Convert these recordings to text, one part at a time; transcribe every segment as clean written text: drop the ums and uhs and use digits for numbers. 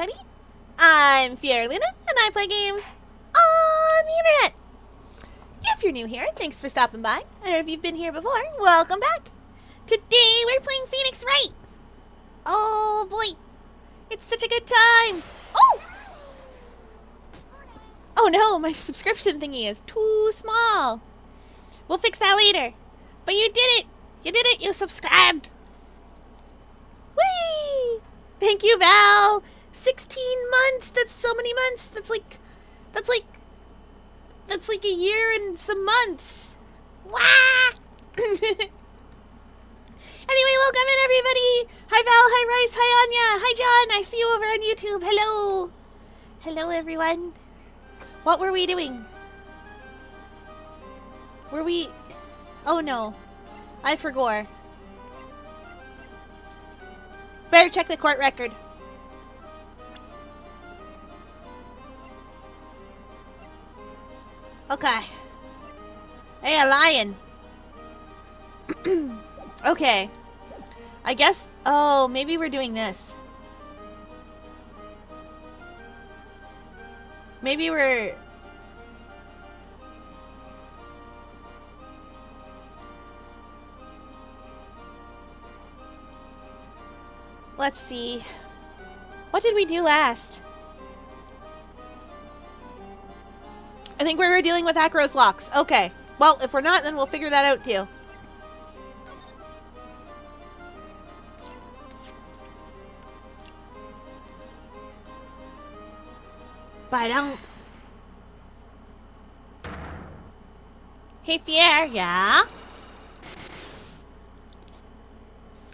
everybody. I'm Fiorluna, and I play games on the internet. If you're new here, thanks for stopping by. And if you've been here before, welcome back. Today, we're playing Phoenix Wright. Oh, boy. It's such a good time. Oh! Oh, no, my subscription thingy is too small. We'll fix that later. But you did it. You did it. You subscribed. Whee! Thank you, Val. 16 months. That's so many months. That's like a year and some months. Wah! Anyway, welcome in, everybody. Hi, Val. Hi, Rice. Hi, Anya. Hi, John. I see you over on YouTube. Hello. Hello, everyone. What were we doing? Were we... Oh, no. I forgot. Better check the court record. Okay. Hey, a lion. Okay. I guess... Oh, maybe we're doing this. Maybe we're... Let's see. What did we do last? I think we were dealing with Acro's locks. Okay. Well, if we're not, then we'll figure that out too. Ba-dum. Hey, Fier. Yeah?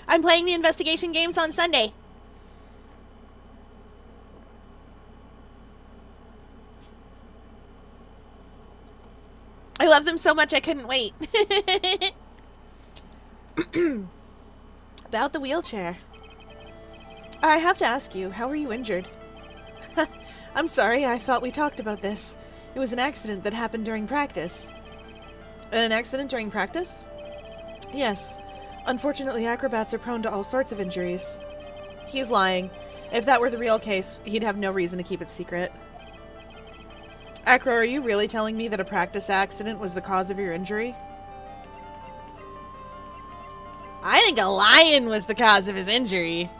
I'm playing the investigation games on Sunday. I love them so much I couldn't wait. About the wheelchair. I have to ask you, how were you injured? I'm sorry, I thought we talked about this. It was an accident that happened during practice. An accident during practice? Yes. Unfortunately, acrobats are prone to all sorts of injuries. He's lying. If that were the real case, he'd have no reason to keep it secret. Acro, are you really telling me that a practice accident was the cause of your injury? I think a lion was the cause of his injury.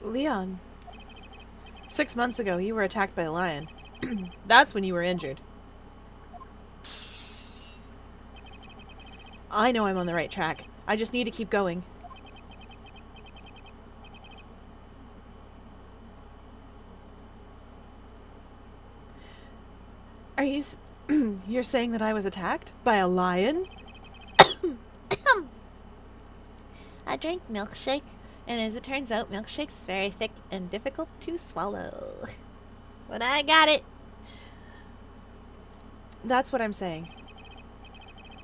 Leon, 6 months ago, you were attacked by a lion. That's when you were injured. I know I'm on the right track. I just need to keep going. Are you... You're saying that I was attacked? By a lion? I drank milkshake. And as it turns out, milkshake's very thick and difficult to swallow. But I got it. That's what I'm saying.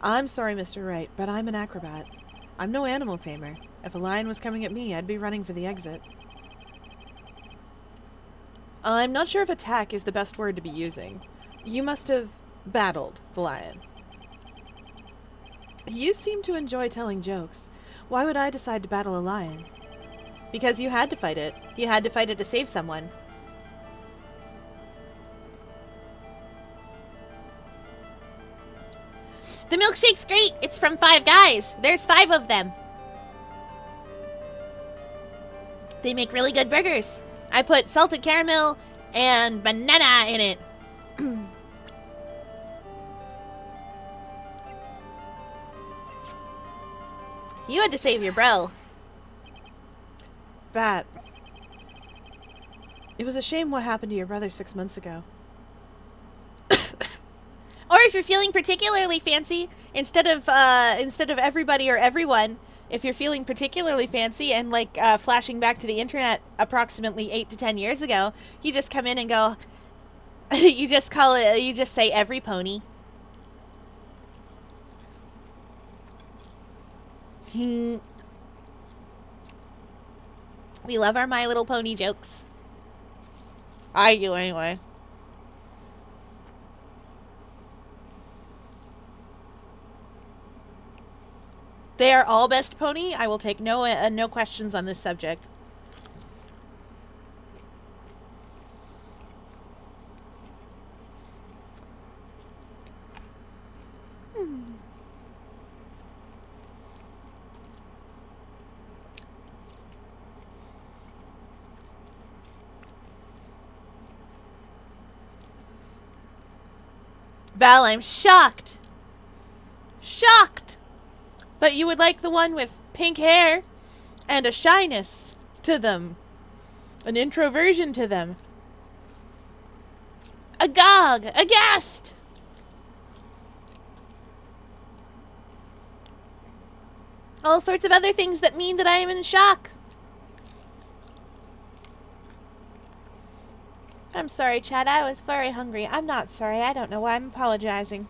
I'm sorry, Mr. Wright, but I'm an acrobat. I'm no animal tamer. If a lion was coming at me, I'd be running for the exit. I'm not sure if attack is the best word to be using. You must have battled the lion. You seem to enjoy telling jokes. Why would I decide to battle a lion? Because you had to fight it. You had to fight it to save someone. The milkshake's great! It's from Five Guys. There's 5 of them. They make really good burgers. I put salted caramel and banana in it. You had to save your bro. Bat. It was a shame what happened to your brother 6 months ago. Or if you're feeling particularly fancy, instead of everybody or everyone, if you're feeling particularly fancy and like flashing back to the internet approximately 8 to 10 years ago, you just come in and go, you just say every pony. We love our My Little Pony jokes. I do, anyway. They are all best pony. I will take no questions on this subject. Val, I'm shocked. Shocked that you would like the one with pink hair and a shyness to them. An introversion to them. Agog! Aghast! All sorts of other things that mean that I am in shock. I'm sorry, Chad. I was very hungry. I'm not sorry. I don't know why I'm apologizing.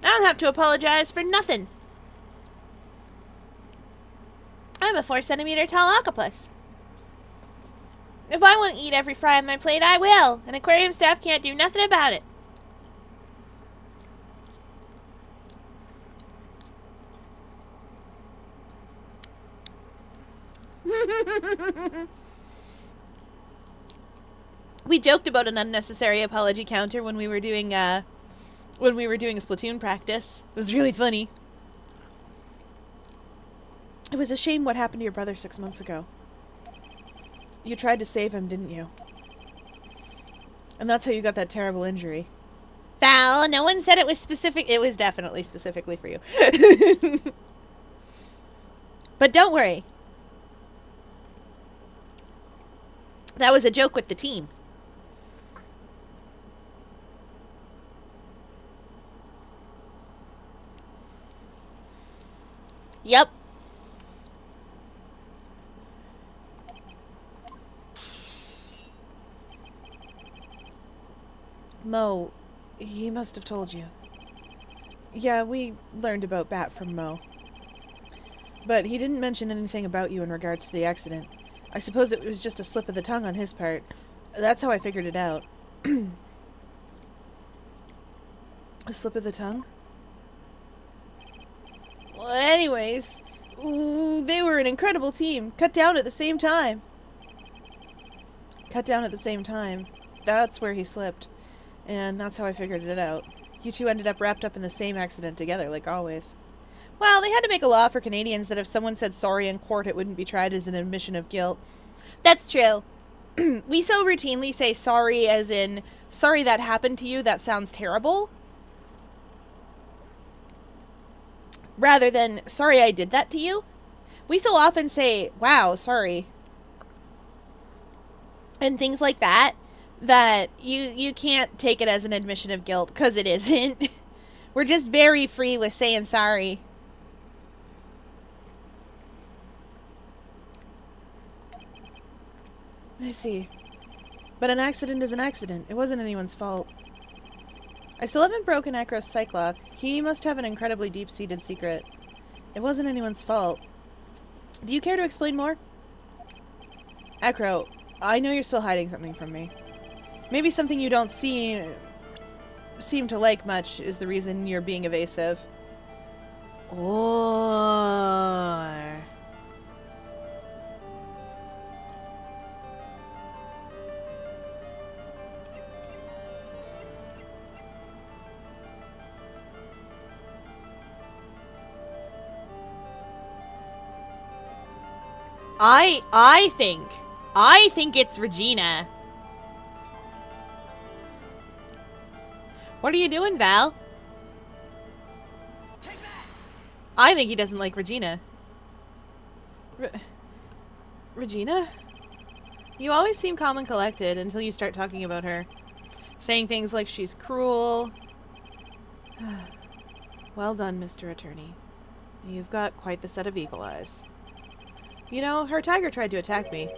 I don't have to apologize for nothing. I'm a 4-centimeter tall octopus. If I want to eat every fry on my plate, I will. And aquarium staff can't do nothing about it. We joked about an unnecessary apology counter when we were doing Splatoon practice. It was really funny. It was a shame what happened to your brother 6 months ago. You tried to save him, didn't you? And that's how you got that terrible injury. Val, no one said it was specific. It was definitely specifically for you. But don't worry. That was a joke with the team. Yep. Mo, he must have told you. Yeah, we learned about Bat from Mo. But he didn't mention anything about you in regards to the accident. I suppose it was just a slip of the tongue on his part. That's how I figured it out. A slip of the tongue? Well, anyways, they were an incredible team. Cut down at the same time. Cut down at the same time. That's where he slipped. And that's how I figured it out. You two ended up wrapped up in the same accident together, like always. Well, they had to make a law for Canadians that if someone said sorry in court, it wouldn't be tried as an admission of guilt. That's true. We so routinely say sorry as in, sorry that happened to you, that sounds terrible. Rather than, sorry I did that to you. We so often say, wow, sorry. And things like that, that you can't take it as an admission of guilt, because it isn't. We're just very free with saying sorry. I see. But an accident is an accident. It wasn't anyone's fault. I still haven't broken Akros' Cyclops. He must have an incredibly deep-seated secret. It wasn't anyone's fault. Do you care to explain more? Acro, I know you're still hiding something from me. Maybe something you don't seem to like much is the reason you're being evasive. Or... I think it's Regina. What are you doing, Val? I think he doesn't like Regina. Regina? You always seem calm and collected until you start talking about her. Saying things like she's cruel. Well done, Mr. Attorney. You've got quite the set of eagle eyes. You know, her tiger tried to attack me.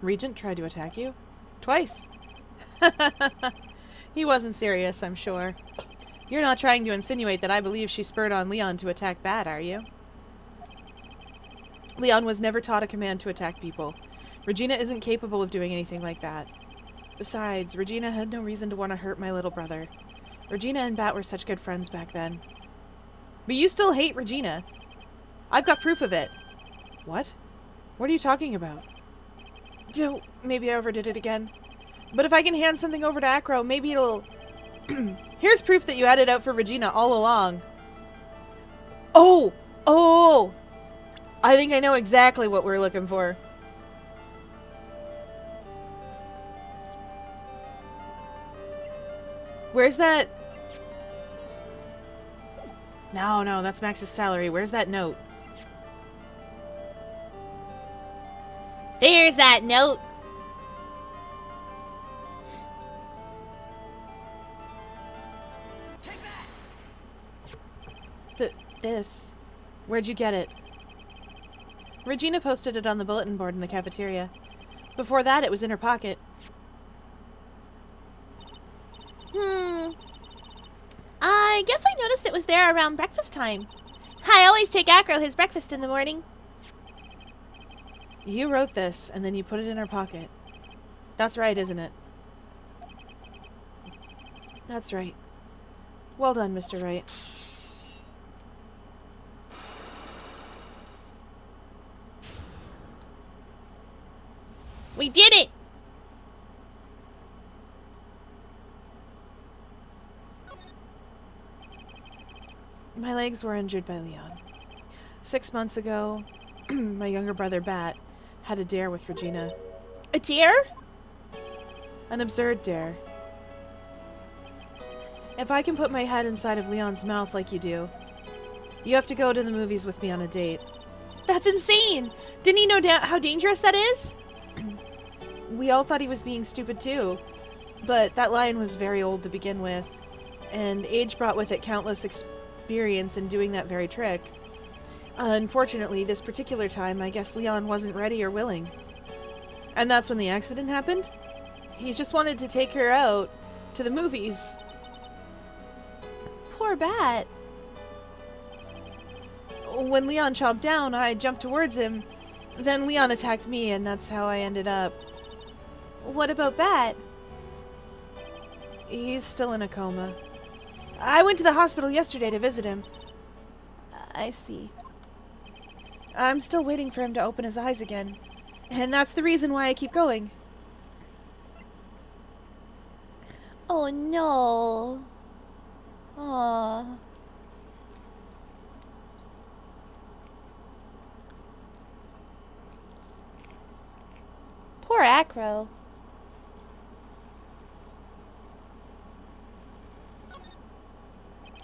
Regent tried to attack you? Twice. He wasn't serious, I'm sure. You're not trying to insinuate that I believe she spurred on Leon to attack Bat, are you? Leon was never taught a command to attack people. Regina isn't capable of doing anything like that. Besides, Regina had no reason to want to hurt my little brother. Regina and Bat were such good friends back then. But you still hate Regina. I've got proof of it. What? What are you talking about? Maybe I overdid it again. But if I can hand something over to Acro, maybe it'll... Here's proof that you had it out for Regina all along. Oh! Oh! I think I know exactly what we're looking for. Where's that? No, that's Max's salary. Where's that note? There's that note. This. Where'd you get it? Regina posted it on the bulletin board in the cafeteria. Before that, it was in her pocket. I guess I noticed it was there around breakfast time. I always take Acro his breakfast in the morning. You wrote this, and then you put it in her pocket. That's right, isn't it? That's right. Well done, Mr. Wright. We did it! My legs were injured by Leon. 6 months ago, my younger brother, Bat, had a dare with Regina. A dare? An absurd dare. If I can put my head inside of Leon's mouth like you do, you have to go to the movies with me on a date. That's insane! Didn't he know how dangerous that is? We all thought he was being stupid too, but that lion was very old to begin with, and age brought with it countless experience in doing that very trick. Unfortunately, this particular time, I guess Leon wasn't ready or willing. And that's when the accident happened? He just wanted to take her out to the movies. Poor Bat. When Leon chopped down, I jumped towards him. Then Leon attacked me, and that's how I ended up. What about Bat? He's still in a coma. I went to the hospital yesterday to visit him. I see. I'm still waiting for him to open his eyes again. And that's the reason why I keep going. Oh no. Aww. Poor Acro.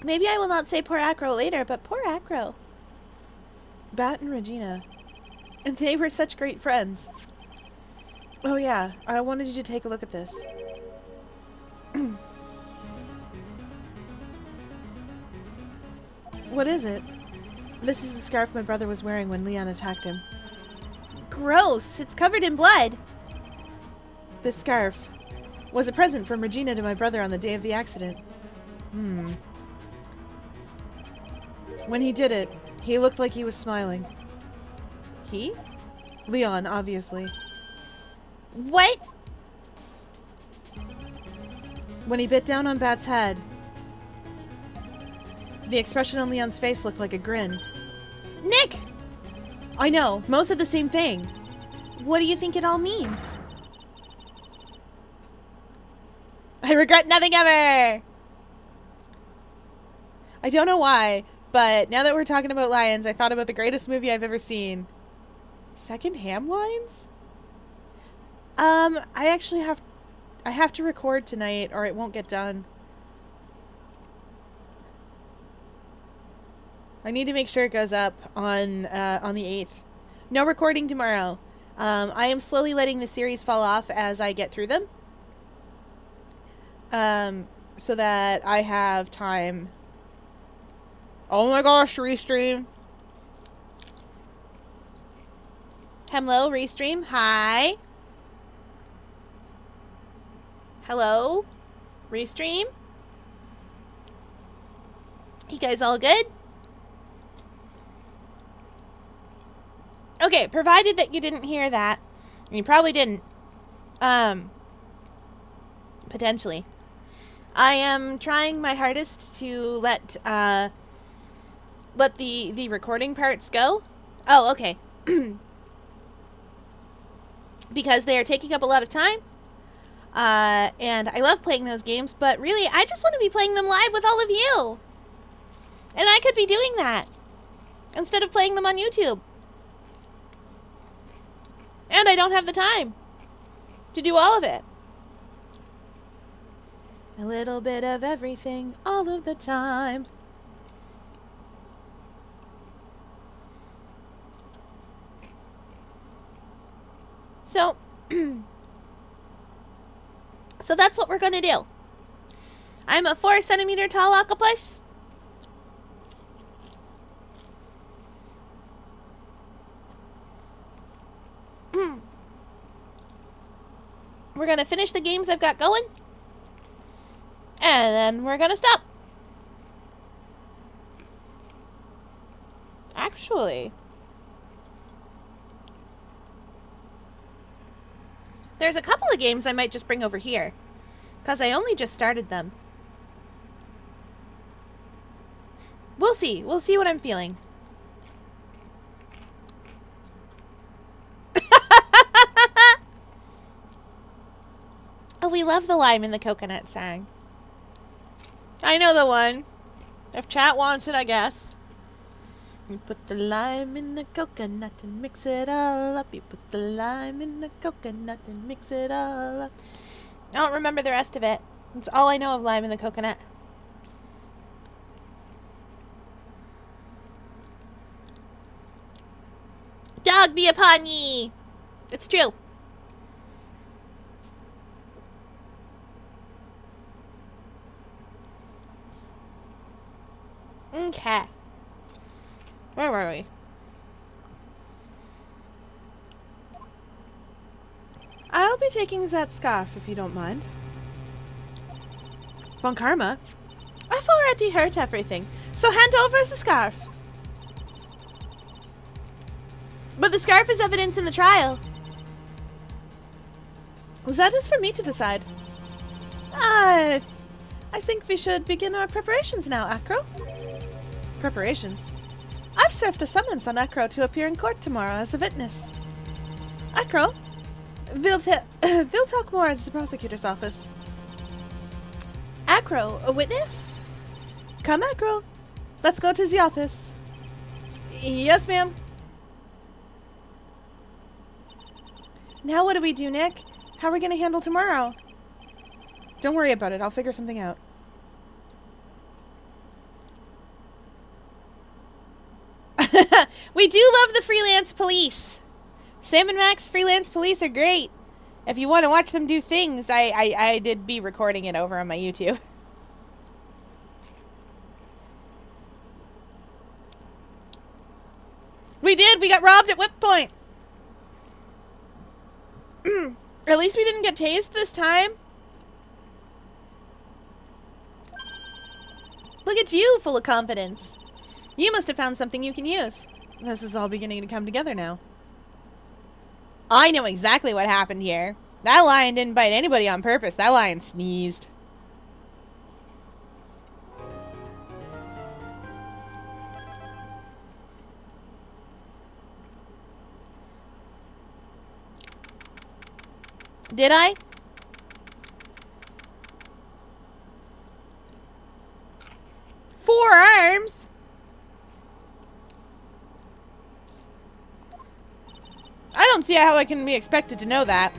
Maybe I will not say poor Acro later, but poor Acro. Bat and Regina. And they were such great friends. Oh yeah, I wanted you to take a look at this. What is it? This is the scarf my brother was wearing when Leon attacked him. Gross! It's covered in blood! This scarf was a present from Regina to my brother on the day of the accident. When he did it, he looked like he was smiling. He? Leon, obviously. What? When he bit down on Bat's head, the expression on Leon's face looked like a grin. Nick! I know, Mo said the same thing. What do you think it all means? I regret nothing ever! I don't know why, but now that we're talking about lions, I thought about the greatest movie I've ever seen. Second ham lines? I have to record tonight or it won't get done. I need to make sure it goes up on the 8th. No recording tomorrow. I am slowly letting the series fall off as I get through them. So that I have time. Oh my gosh, restream. Hello, restream. Hi. Hello, restream. You guys all good? Okay, Okay, provided that you didn't hear that. And you probably didn't. Potentially. I am trying my hardest to let the recording parts go. Oh, okay. Because they are taking up a lot of time. And I love playing those games, but really, I just want to be playing them live with all of you. And I could be doing that instead of playing them on YouTube. And I don't have the time to do all of it. A little bit of everything, all of the time. So, so that's what we're going to do. I'm a 4 centimeter tall octopus. We're going to finish the games I've got going. And then we're going to stop. Actually, there's a couple of games I might just bring over here, because I only just started them. We'll see. We'll see what I'm feeling. Oh, we love the lime in the coconut song. I know the one. If chat wants it, I guess. You put the lime in the coconut and mix it all up. You put the lime in the coconut and mix it all up. I don't remember the rest of it. That's all I know of lime in the coconut. Dog be upon ye! It's true. Okay. Where were we? I'll be taking that scarf if you don't mind. Von Karma? I've already heard everything, so hand over the scarf. But the scarf is evidence in the trial. That is for me to decide. I think we should begin our preparations now, Acro. Preparations? I've served a summons on Acro to appear in court tomorrow as a witness. Acro, we'll talk more at the prosecutor's office. Acro, a witness? Come, Acro. Let's go to the office. Yes, ma'am. Now what do we do, Nick? How are we going to handle tomorrow? Don't worry about it. I'll figure something out. We do love the freelance police. Sam and Max freelance police are great. If you want to watch them do things, I did be recording it over on my YouTube. We did. We got robbed at whip point. At least we didn't get tased this time. Look at you, full of confidence. You must have found something you can use. This is all beginning to come together now. I know exactly what happened here. That lion didn't bite anybody on purpose. That lion sneezed. Did I? Four arms? I don't see how I can be expected to know that.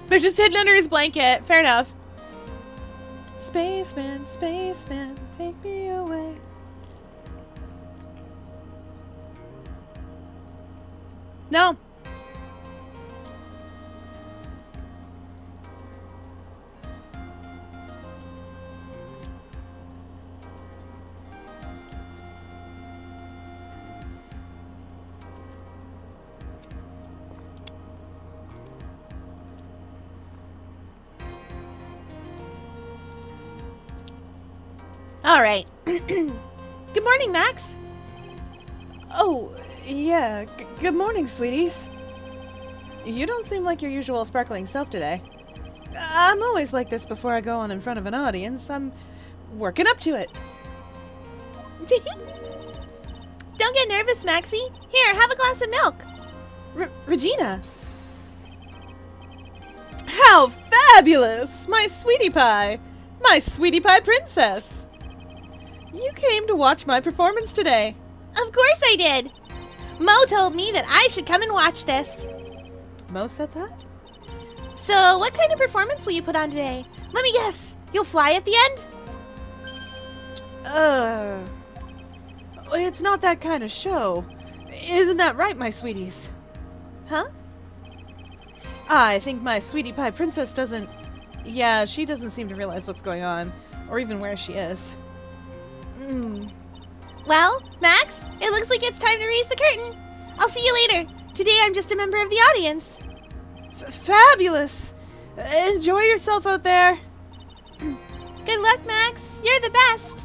They're just hidden under his blanket. Fair enough. Spaceman, spaceman, take me away. No. All right. Good morning, Max. Oh, yeah. Good morning, sweeties. You don't seem like your usual sparkling self today. I'm always like this before I go on in front of an audience. I'm working up to it. Don't get nervous, Maxie. Here, have a glass of milk. Regina. How fabulous! My sweetie pie! My sweetie pie princess! You came to watch my performance today. Of course I did. Mo told me that I should come and watch this. Mo said that? So, what kind of performance will you put on today? Let me guess. You'll fly at the end? It's not that kind of show. Isn't that right, my sweeties? Huh? I think my sweetie pie princess doesn't... Yeah, she doesn't seem to realize what's going on, or even where she is. Well, Max, it looks like it's time to raise the curtain. I'll see you later. Today I'm just a member of the audience. Fabulous! Enjoy yourself out there. Good luck, Max. You're the best.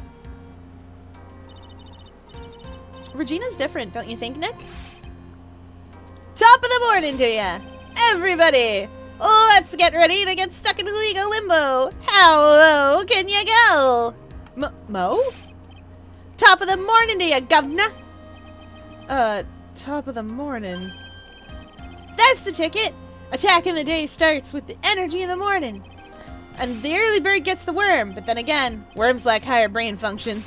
Regina's different, don't you think, Nick? Top of the morning to ya, everybody. Let's get ready to get stuck in legal limbo. How low can you go? Mo? Top of the morning to ya, governor. Top of the morning. That's the ticket. Attack in the day starts with the energy of the morning. And the early bird gets the worm, but then again, worms lack higher brain function.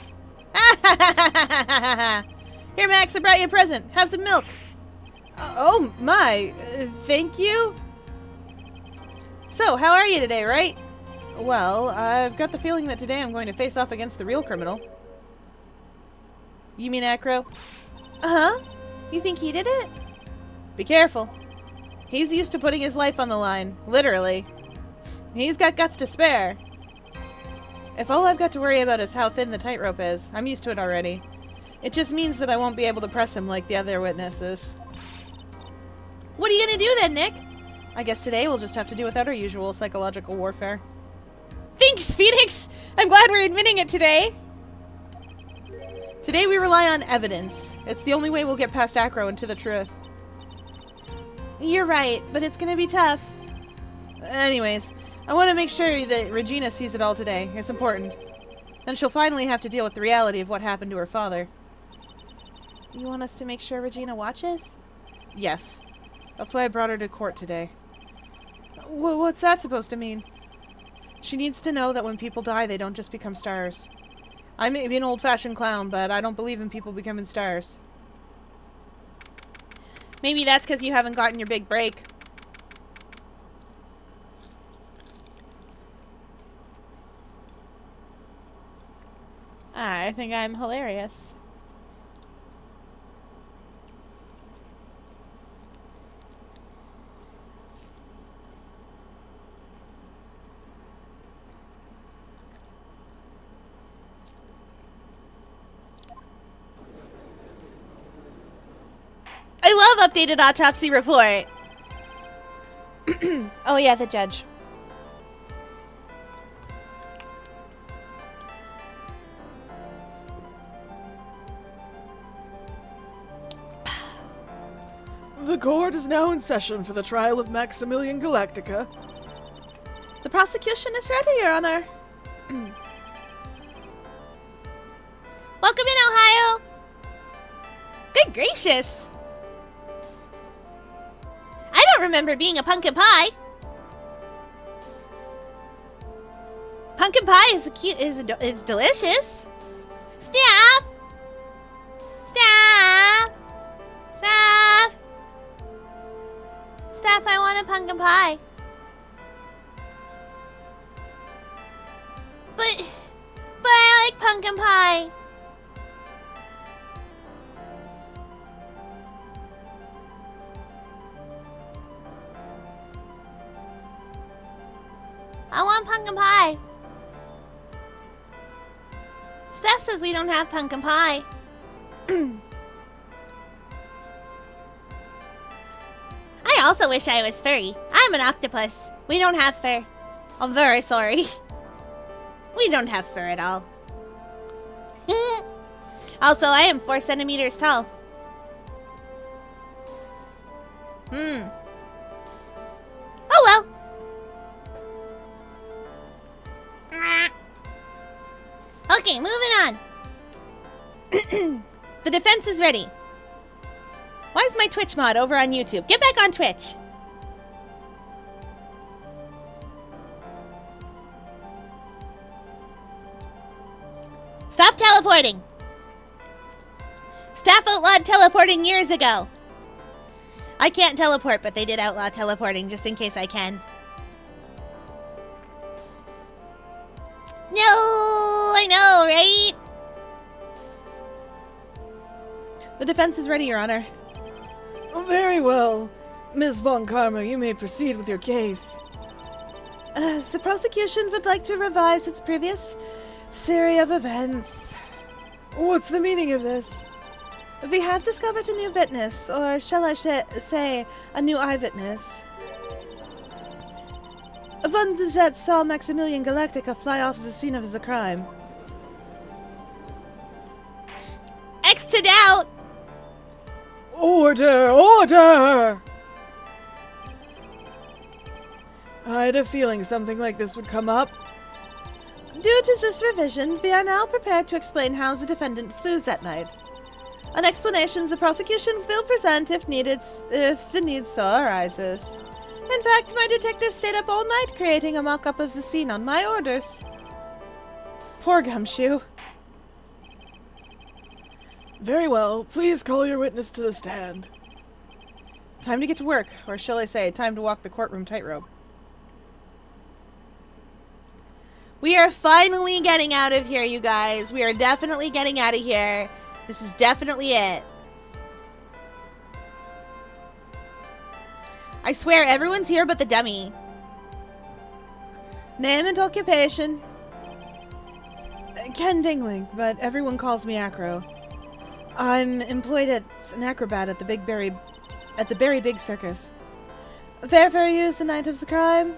Here, Max, I brought you a present. Have some milk. Oh, my. Thank you. So, how are you today, Wright? Well, I've got the feeling that today I'm going to face off against the real criminal. You mean Acro? Uh-huh. You think he did it? Be careful. He's used to putting his life on the line. Literally. He's got guts to spare. If all I've got to worry about is how thin the tightrope is, I'm used to it already. It just means that I won't be able to press him like the other witnesses. What are you gonna do then, Nick? I guess today we'll just have to do without our usual psychological warfare. Thanks, Phoenix! I'm glad we're admitting it today. Today we rely on evidence. It's the only way we'll get past Acro and to the truth. You're right, but it's gonna be tough. Anyways, I want to make sure that Regina sees it all today. It's important. Then she'll finally have to deal with the reality of what happened to her father. You want us to make sure Regina watches? Yes. That's why I brought her to court today. What's that supposed to mean? She needs to know that when people die, they don't just become stars. I may be an old-fashioned clown, but I don't believe in people becoming stars. Maybe that's because you haven't gotten your big break. I think I'm hilarious. I love updated autopsy report. Oh yeah, the judge. The court is now in session for the trial of Maximilian Galactica. The prosecution is ready, Your Honor. Welcome in, Ohio. Good gracious. I don't remember being a pumpkin pie. Pumpkin pie is delicious. Staff. Staff. Staff. Staff, I want a pumpkin pie. But I like pumpkin pie. I want pumpkin pie. Steph says we don't have pumpkin pie. I also wish I was furry. I'm an octopus. We don't have fur. I'm very sorry. We don't have fur at all. Also, I am 4 centimeters tall. Oh well. Okay, moving on. The defense is ready. Why is my Twitch mod over on YouTube? Get back on Twitch. Stop teleporting. Staff outlawed teleporting years ago. I can't teleport, but they did outlaw teleporting just in case I can. No, I know, right? The defense is ready, Your Honor. Very well. Ms. Von Karma, you may proceed with your case. The prosecution would like to revise its previous series of events. What's the meaning of this? We have discovered a new witness, or shall I say, a new eyewitness. One that saw Maximilian Galactica fly off the scene of the crime. X to doubt. Order! Order! I had a feeling something like this would come up. Due to this revision, we are now prepared to explain how the defendant flew that night. An explanation the prosecution will present if the need so arises. In fact, my detective stayed up all night creating a mock-up of the scene on my orders. Poor Gumshoe. Very well. Please call your witness to the stand. Time to get to work, or shall I say, time to walk the courtroom tightrope. We are finally getting out of here, you guys. We are definitely getting out of here. This is definitely it. I swear, everyone's here but the dummy. Name and occupation. Ken Dingling, but everyone calls me Acro. I'm employed as an acrobat at the Berry Big Circus. Fair for you the night of the crime?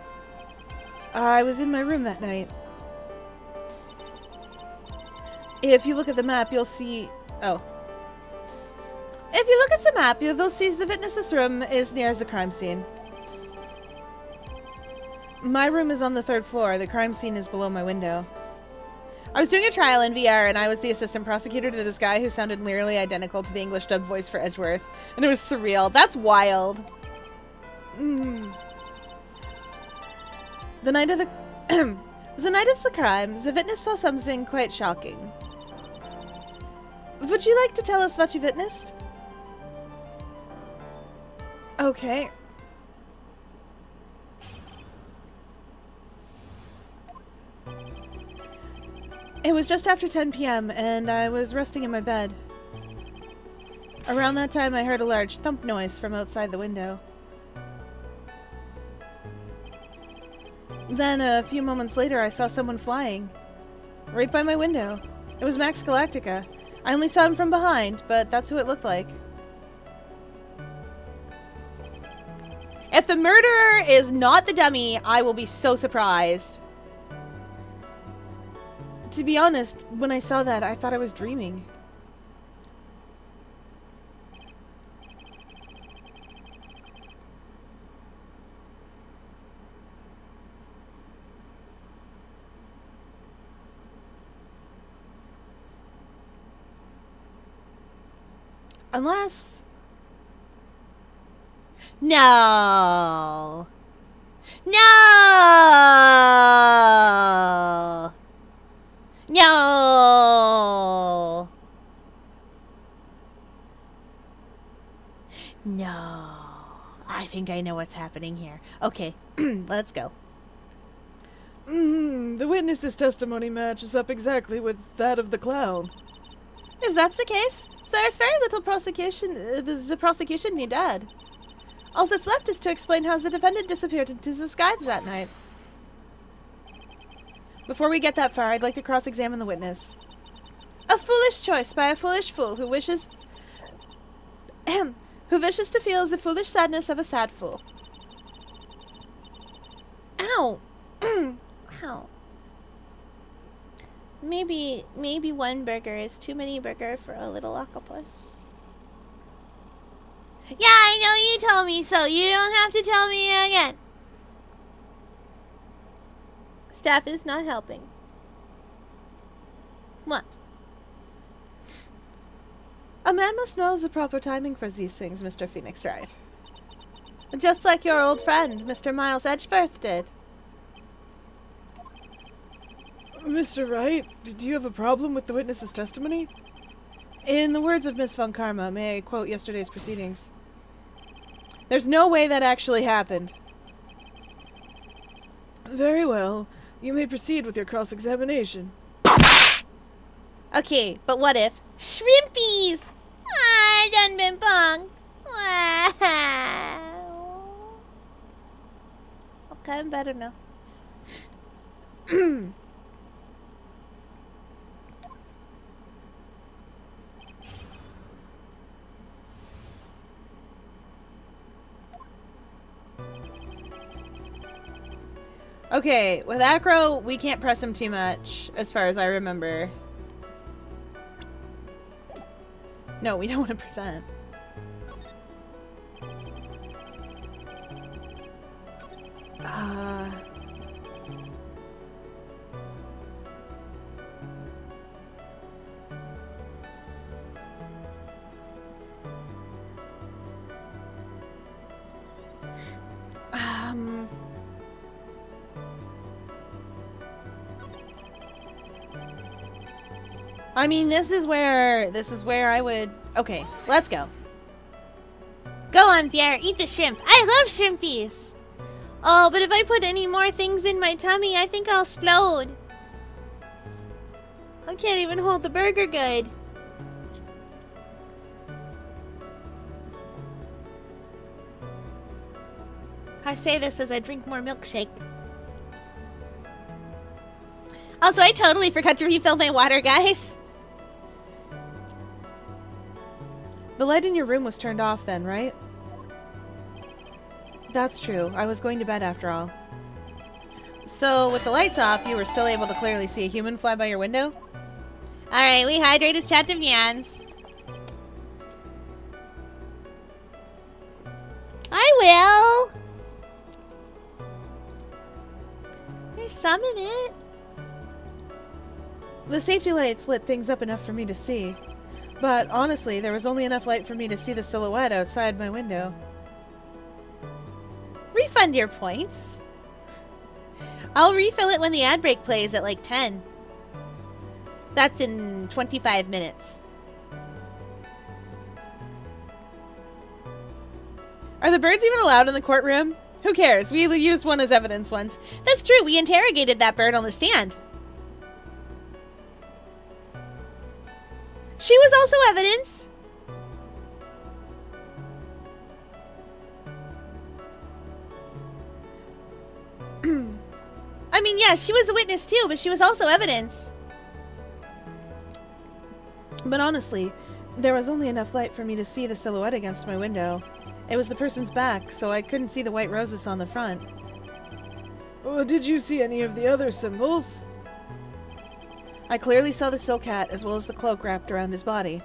I was in my room that night. If you look at the map, you'll see... Oh. If you look at the map, you will see the witness's room is near the crime scene. My room is on the 3rd floor. The crime scene is below my window. I was doing a trial in VR, and I was the assistant prosecutor to this guy who sounded nearly identical to the English dubbed voice for Edgeworth. And it was surreal. That's wild. The night of the... the night of the crime, the witness saw something quite shocking. Would you like to tell us what you witnessed? Okay. It was just after 10 p.m. and I was resting in my bed. Around that time I heard a large thump noise from outside the window. Then a few moments later I saw someone flying. Right by my window. It was Max Galactica. I only saw him from behind, but that's who it looked like. If the murderer is not the dummy, I will be so surprised. To be honest, when I saw that, I thought I was dreaming. Unless... No. No. No. No. I think I know what's happening here. Okay, let's go. The witness's testimony matches up exactly with that of the clown. If that's the case, there's very little prosecution the prosecution need add. All that's left is to explain how the defendant disappeared into the skies that night. Before we get that far, I'd like to cross-examine the witness. A foolish choice by a foolish fool who wishes to feel the foolish sadness of a sad fool. Ow! Ow. Maybe one burger is too many burger for a little octopus. Yeah, I know you told me so. You don't have to tell me again. Staff is not helping. What? A man must know the proper timing for these things, Mr. Phoenix Wright. Just like your old friend, Mr. Miles Edgeworth did. Mr. Wright, did you have a problem with the witness's testimony? In the words of Miss Von Karma, may I quote yesterday's proceedings? There's no way that actually happened. Very well. You may proceed with your cross-examination. Okay, but what if? Shrimpies! I done been punked. Wow. Okay, I'm better now. Okay, with Acro, we can't press him too much, as far as I remember. No, we don't want to present. I mean, this is where I would... Okay, let's go. Go on, Pierre. Eat the shrimp. I love shrimpies. Oh, but if I put any more things in my tummy, I think I'll explode. I can't even hold the burger good. I say this as I drink more milkshake. Also, I totally forgot to refill my water, guys. The light in your room was turned off then, right? That's true. I was going to bed after all. So, with the lights off, you were still able to clearly see a human fly by your window? Alright, we hydrate his chat of yans. I will. I summon it. The safety lights lit things up enough for me to see. But honestly, there was only enough light for me to see the silhouette outside my window. Refund your points. I'll refill it when the ad break plays at like 10. That's in 25 minutes. Are the birds even allowed in the courtroom? Who cares? We used one as evidence once. That's true. We interrogated that bird on the stand. She was also evidence. I mean, yeah, she was a witness too, but she was also evidence. But honestly, there was only enough light for me to see the silhouette against my window. It was the person's back, so I couldn't see the white roses on the front. Did you see any of the other symbols? I clearly saw the silk hat as well as the cloak wrapped around his body.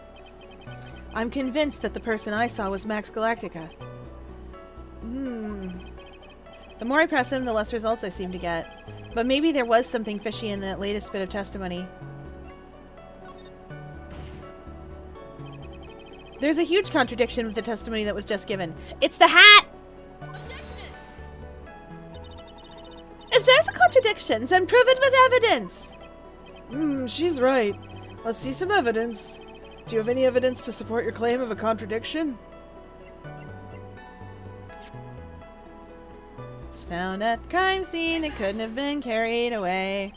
I'm convinced that the person I saw was Max Galactica. The more I press him, the less results I seem to get. But maybe there was something fishy in that latest bit of testimony. There's a huge contradiction with the testimony that was just given. It's the hat! If there's a contradiction, then prove it with evidence! She's right. Let's see some evidence. Do you have any evidence to support your claim of a contradiction? It's found at the crime scene. It couldn't have been carried away.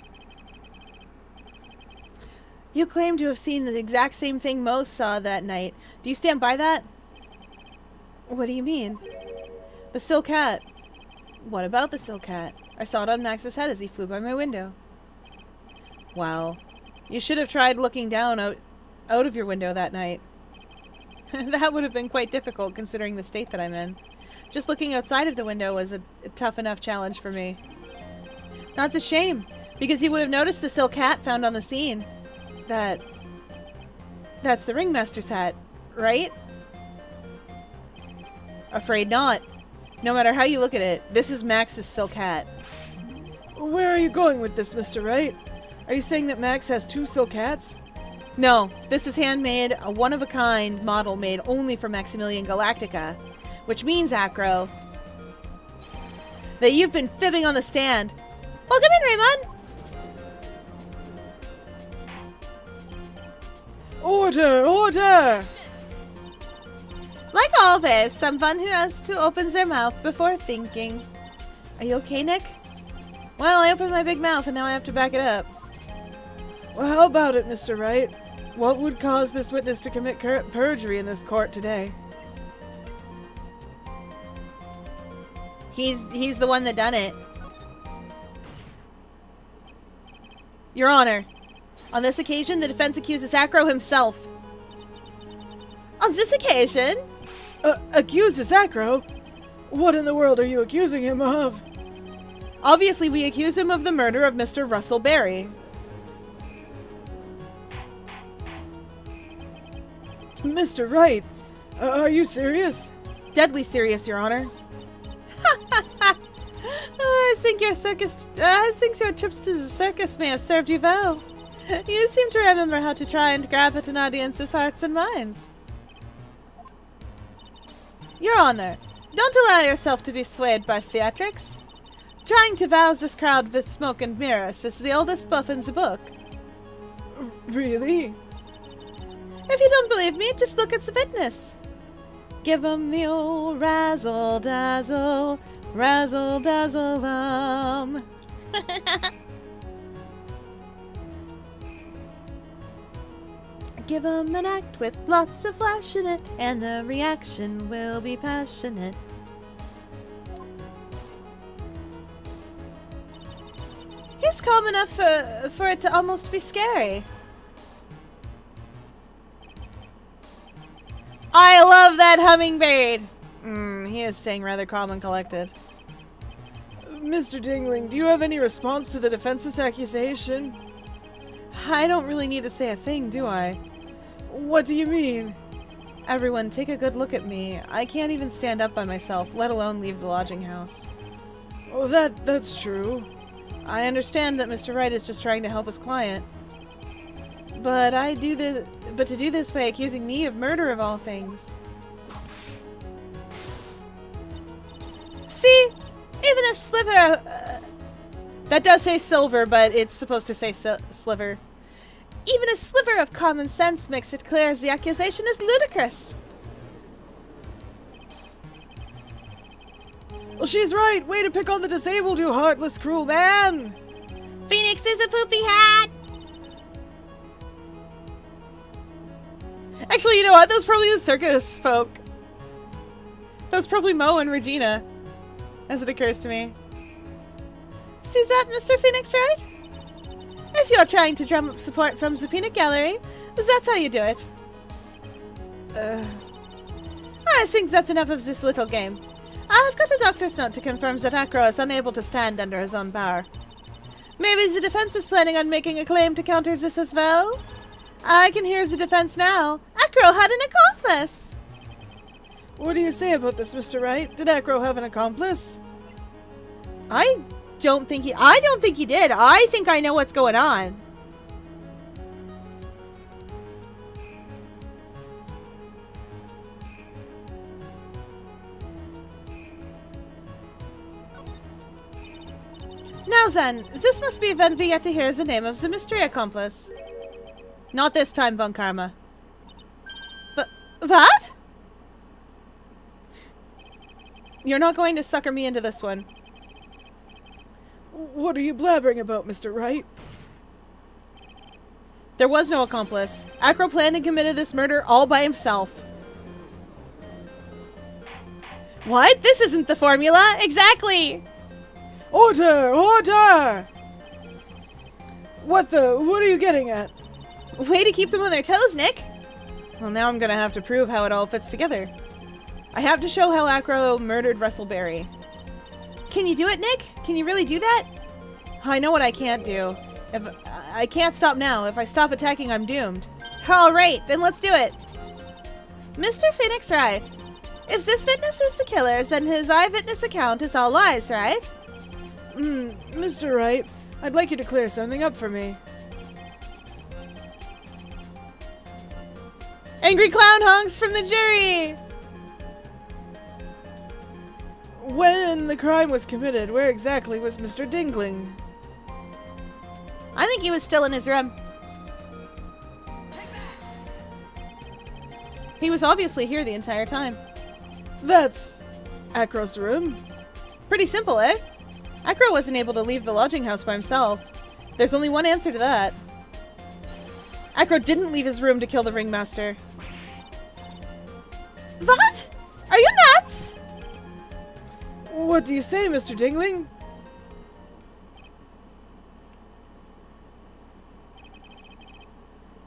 You claim to have seen the exact same thing Mose saw that night. Do you stand by that? What do you mean? The silk hat. What about the silk hat? I saw it on Max's head as he flew by my window. Well, you should have tried looking down out of your window that night. That would have been quite difficult considering the state that I'm in. Just looking outside of the window was a tough enough challenge for me. That's a shame. Because he would have noticed the silk hat found on the scene. That's the ringmaster's hat, right? Afraid not. No matter how you look at it, this is Max's silk hat. Where are you going with this, Mr. Wright? Are you saying that Max has 2 silk hats? No, this is handmade, a one-of-a-kind model made only for Maximilian Galactica. Which means, Acro, that you've been fibbing on the stand. Welcome in, Raymond! Order! Order! Like always, someone who has to open their mouth before thinking. Are you okay, Nick? Well, I opened my big mouth and now I have to back it up. Well, how about it, Mr. Wright? What would cause this witness to commit perjury in this court today? He's the one that done it. Your Honor, on this occasion, the defense accuses Acro himself. On this occasion? Accuses Acro? What in the world are you accusing him of? Obviously, we accuse him of the murder of Mr. Russell Berry. Mr. Wright, are you serious? Deadly serious, Your Honor. I think your trips to the circus may have served you well. You seem to remember how to try and grab at an audience's hearts and minds. Your Honor, don't allow yourself to be swayed by theatrics. Trying to rouse this crowd with smoke and mirrors is the oldest bluff in the book. Really? If you don't believe me, just look at the witness. Give 'em the old razzle-dazzle, razzle-dazzle-um. Give 'em an act with lots of flash in it, and the reaction will be passionate. He's calm enough for it to almost be scary. I love that hummingbird! He is staying rather calm and collected. Mr. Dingling, do you have any response to the defense's accusation? I don't really need to say a thing, do I? What do you mean? Everyone, take a good look at me. I can't even stand up by myself, let alone leave the lodging house. Oh, that's true. I understand that Mr. Wright is just trying to help his client. But to do this by accusing me of murder of all things. See? Even a sliver that does say silver, but it's supposed to say sliver. Even a sliver of common sense makes it clear as the accusation is ludicrous. Well, she's right. Way to pick on the disabled, you heartless, cruel man. Phoenix is a poopy hat. Actually, you know what? That was probably the circus folk. That was probably Mo and Regina, as it occurs to me. See that, Mr. Phoenix, right? If you're trying to drum up support from the peanut gallery, that's how you do it. I think that's enough of this little game. I've got a doctor's note to confirm that Acro is unable to stand under his own power. Maybe the defense is planning on making a claim to counter this as well? I can hear the defense now. Acro had an accomplice! What do you say about this, Mr. Wright? Did Acro have an accomplice? I don't think he did. I think I know what's going on. Now then, this must be when we get to hear the name of the mystery accomplice. Not this time, Von Karma. But what? You're not going to sucker me into this one. What are you blabbering about, Mr. Wright? There was no accomplice. Acro planned and committed this murder all by himself. What? This isn't the formula. Exactly. Order! Order! What are you getting at? Way to keep them on their toes, Nick. Well, now I'm gonna have to prove how it all fits together. I have to show how Acro murdered Russell Berry. Can you do it, Nick? Can you really do that? I know what I can't do. If I can't stop now. If I stop attacking, I'm doomed. All right, then let's do it. Mr. Phoenix Wright, if this witness is the killer, then his eyewitness account is all lies, right? Mr. Wright, I'd like you to clear something up for me. Angry clown honks from the jury! When the crime was committed, where exactly was Mr. Dingling? I think he was still in his room. He was obviously here the entire time. That's Acro's room. Pretty simple, eh? Acro wasn't able to leave the lodging house by himself. There's only one answer to that. Acro didn't leave his room to kill the ringmaster. What? Are you nuts? What do you say, Mr. Dingling?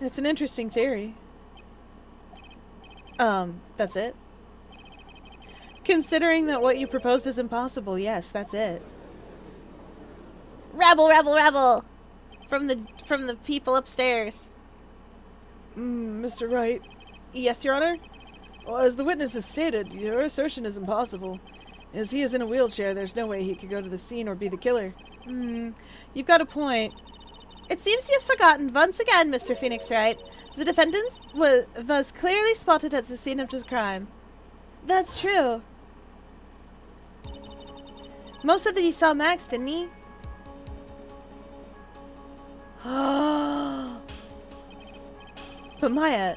It's an interesting theory. That's it. Considering that what you proposed is impossible, yes, that's it. Rabble, rabble, rabble! From the people upstairs. Mr. Wright, Yes, Your Honor? well, as the witness has stated, your assertion is impossible. As he is in a wheelchair, there's no way he could go to the scene or be the killer. You've got a point. It seems you've forgotten once again, Mr. Phoenix Wright. The defendant was clearly spotted at the scene of the crime. That's true. Most said that he saw Max, didn't he? But Maya,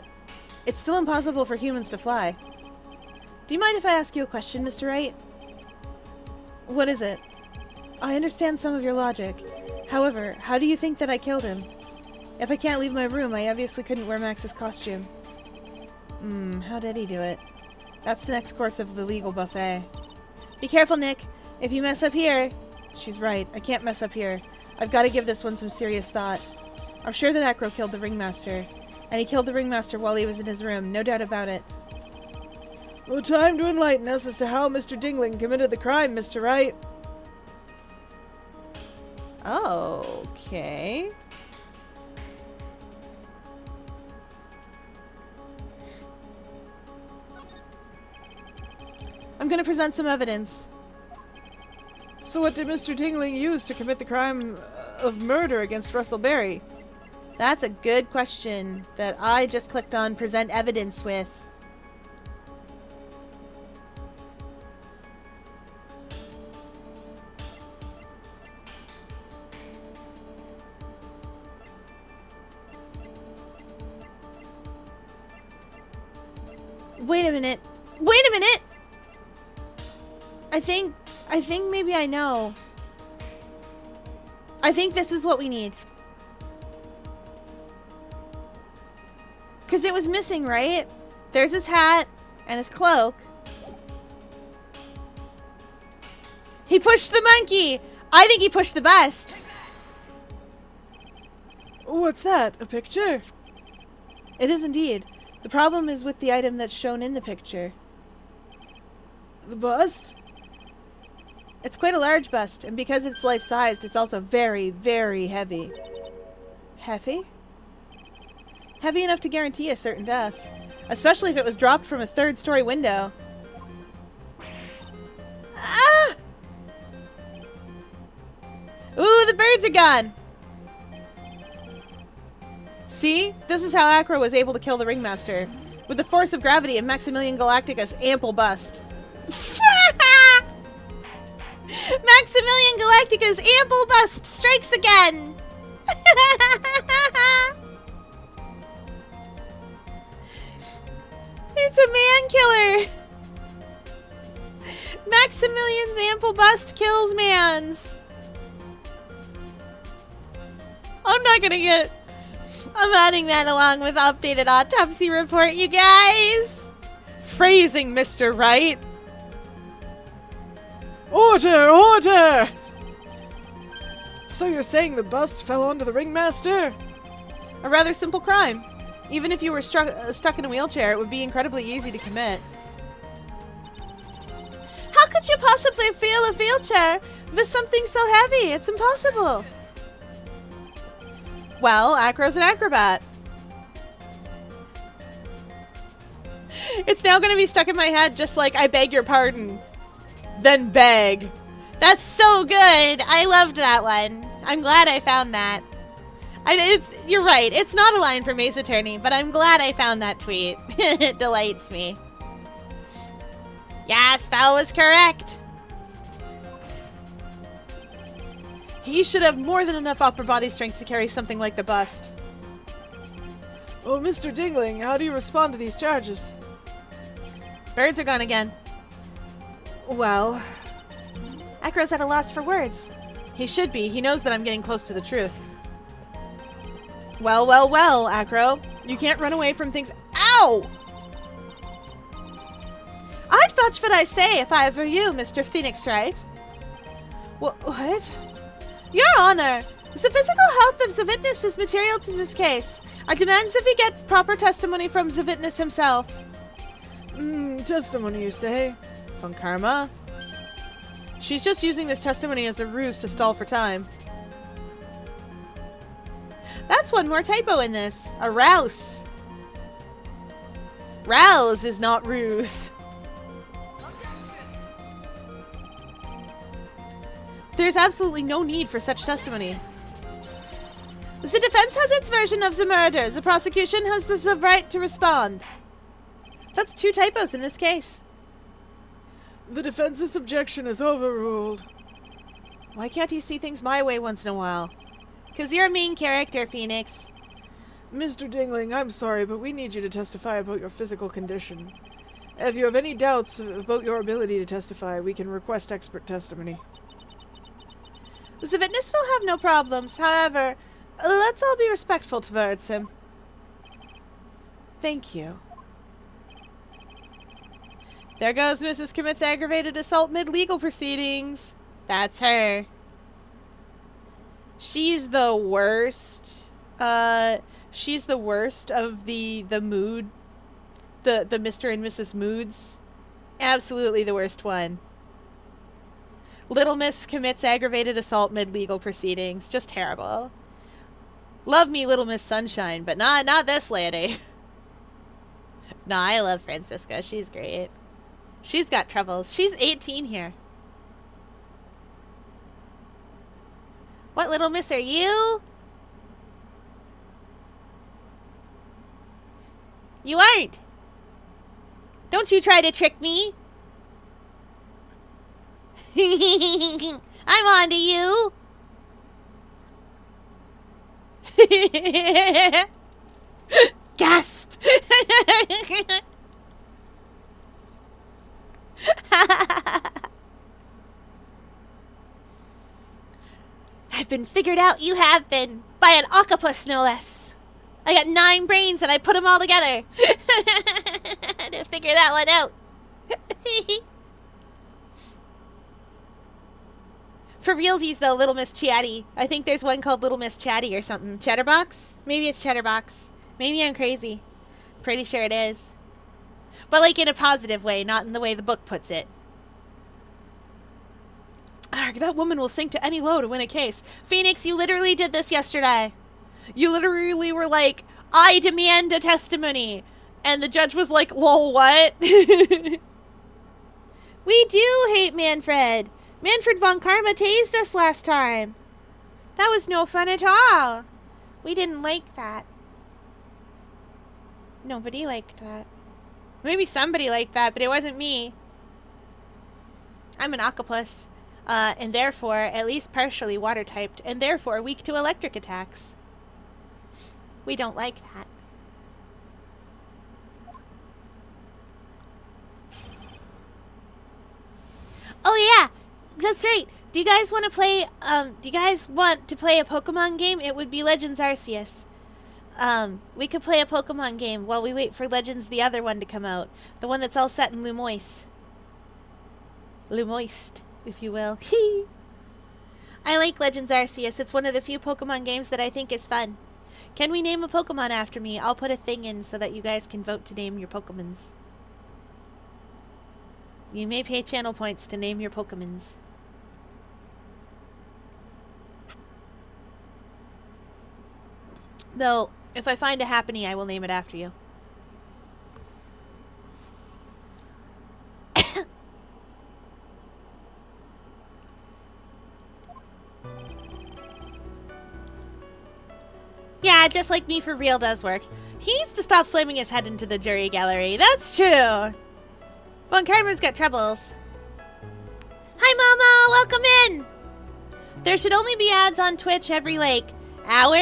it's still impossible for humans to fly. Do you mind if I ask you a question, Mr. Wright? What is it? I understand some of your logic. However, how do you think that I killed him? If I can't leave my room, I obviously couldn't wear Max's costume. How did he do it? That's the next course of the legal buffet. Be careful, Nick. If you mess up here... She's right. I can't mess up here. I've got to give this one some serious thought. I'm sure that Acro killed the ringmaster. And he killed the ringmaster while he was in his room. No doubt about it. Well, time to enlighten us as to how Mr. Dingling committed the crime, Mr. Wright. Okay. I'm going to present some evidence. So what did Mr. Dingling use to commit the crime of murder against Russell Berry? That's a good question that I just clicked on present evidence with. Wait a minute. Wait a minute! I think maybe I know. I think this is what we need. Because it was missing, right? There's his hat and his cloak. He pushed the monkey! I think he pushed the bust. What's that? A picture? It is indeed. The problem is with the item that's shown in the picture. The bust? It's quite a large bust, and because it's life-sized, it's also very, very heavy. Heavy? Heavy enough to guarantee a certain death. Especially if it was dropped from a third-story window. Ah! Ooh, the birds are gone! See? This is how Acro was able to kill the ringmaster. With the force of gravity and Maximilian Galacticus' ample bust. Maximilian Galacticus' ample bust strikes again! It's a man killer! Maximilian's ample bust kills mans! I'm adding that along with updated autopsy report, you guys! Phrasing, Mr. Wright! Order! Order! So you're saying the bust fell onto the ringmaster? A rather simple crime. Even if you were stuck in a wheelchair, it would be incredibly easy to commit. How could could you possibly feel a wheelchair with something so heavy? It's impossible. Well, Acro's an acrobat. It's now going to be stuck in my head just like, I beg your pardon. Then beg. That's so good. I loved that one. I'm glad I found that. You're right. It's not a line from Ace Attorney, but I'm glad I found that tweet. It delights me. Yes, Val was correct. He should have more than enough upper body strength to carry something like the bust. Oh, Mr. Dingling, how do you respond to these charges? Birds are gone again. Well, Acro's at a loss for words. He should be. He knows that I'm getting close to the truth. Well, well, well, Acro. You can't run away from things. Ow! I'd fetch what I say if I were you, Mr. Phoenix Wright. What? Your Honor, the physical health of the witness is material to this case. I demand that we get proper testimony from the witness himself. Testimony, you say? Von Karma? She's just using this testimony as a ruse to stall for time. That's one more typo in this. A rouse. Rouse is not ruse. There's absolutely no need for such testimony. The defense has its version of the murder. The prosecution has the right to respond. That's 2 typos in this case. The defense's objection is overruled. Why can't he see things my way once in a while? 'Cause you're a main character, Phoenix. Mr. Dingling, I'm sorry, but we need you to testify about your physical condition. If you have any doubts about your ability to testify, we can request expert testimony. The witness will have no problems. However, let's all be respectful towards him. Thank you. There goes Mrs. Commits aggravated assault mid-legal proceedings. That's her. She's the worst. She's the worst of the mood, the Mr. and Mrs. Moods. Absolutely the worst one. Little Miss commits aggravated assault mid-legal proceedings. Just terrible. Love me, Little Miss Sunshine, but not this lady. No, I love Francisca. She's great. She's got troubles. She's 18 here. What little miss are you? You aren't. Don't you try to trick me. I'm on to you. Gasp. I've been figured out. You have been. By an octopus, no less. I got 9 brains and I put them all together. To figure that one out. For realsies, though, Little Miss Chatty. I think there's one called Little Miss Chatty or something. Chatterbox? Maybe it's Chatterbox. Maybe I'm crazy. Pretty sure it is. But like in a positive way, not in the way the book puts it. Arg, that woman will sink to any low to win a case. Phoenix, you literally did this yesterday. You literally were like, I demand a testimony. And the judge was like, lol, what? We do hate Manfred. Manfred von Karma tased us last time. That was no fun at all. We didn't like that. Nobody liked that. Maybe somebody liked that, but it wasn't me. I'm an octopus. And therefore, at least partially water-typed, and therefore weak to electric attacks. We don't like that. Oh yeah, that's right. Do you guys want to play, a Pokemon game? It would be Legends Arceus. We could play a Pokemon game while we wait for Legends, the other one, to come out. The one that's all set in Lumoise. Lumoist, if you will. I like Legends Arceus. It's one of the few Pokemon games that I think is fun. Can we name a Pokemon after me? I'll put a thing in so that you guys can vote to name your Pokemons. You may pay channel points to name your Pokemons. Though, if I find a Happiny, I will name it after you. Yeah, just like me for real does work. He needs to stop slamming his head into the jury gallery. That's true. Von Karmer's got troubles. Hi, Momo! Welcome in! There should only be ads on Twitch every, hour,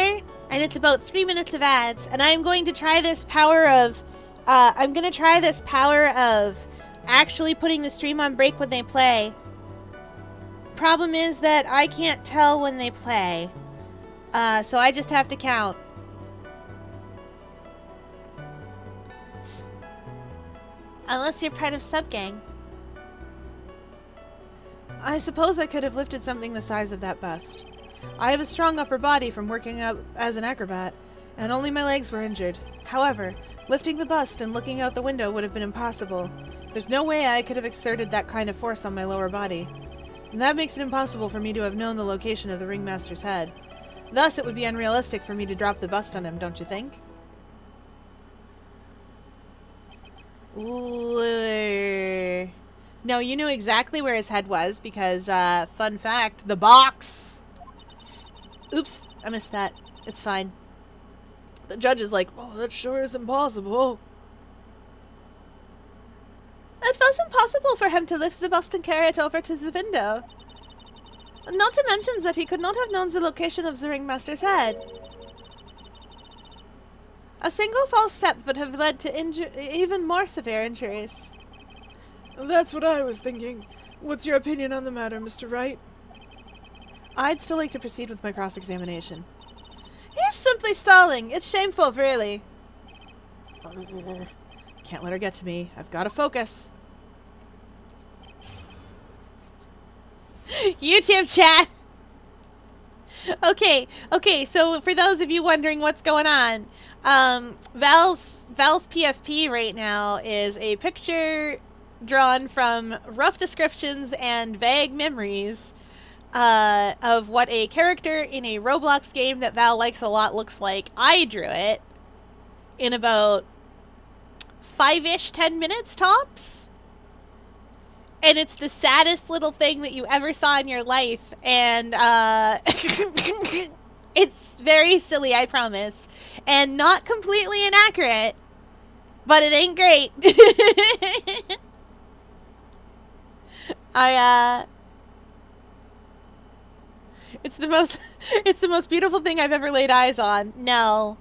and it's about 3 minutes of ads. And I'm going to try this power of... actually putting the stream on break when they play. Problem is that I can't tell when they play. So I just have to count. Unless you're part of Subgang. I suppose I could have lifted something the size of that bust. I have a strong upper body from working out as an acrobat, and only my legs were injured. However, lifting the bust and looking out the window would have been impossible. There's no way I could have exerted that kind of force on my lower body. And that makes it impossible for me to have known the location of the ringmaster's head. Thus, it would be unrealistic for me to drop the bust on him, don't you think? Ooh. No, you knew exactly where his head was because, fun fact, the box. Oops, I missed that. It's fine. The judge is like, oh, that sure is impossible. It was impossible for him to lift the bust and carry it over to the window. Not to mention that he could not have known the location of the ringmaster's head. A single false step would have led to even more severe injuries. That's what I was thinking. What's your opinion on the matter, Mr. Wright? I'd still like to proceed with my cross-examination. He's simply stalling. It's shameful, really. Can't let her get to me. I've got to focus. YouTube chat! Okay, so for those of you wondering what's going on, Val's PFP right now is a picture drawn from rough descriptions and vague memories of what a character in a Roblox game that Val likes a lot looks like. I drew it in about 5-ish, 10 minutes tops. And it's the saddest little thing that you ever saw in your life. And it's very silly, I promise. And not completely inaccurate. But it ain't great. It's the most beautiful thing I've ever laid eyes on. No.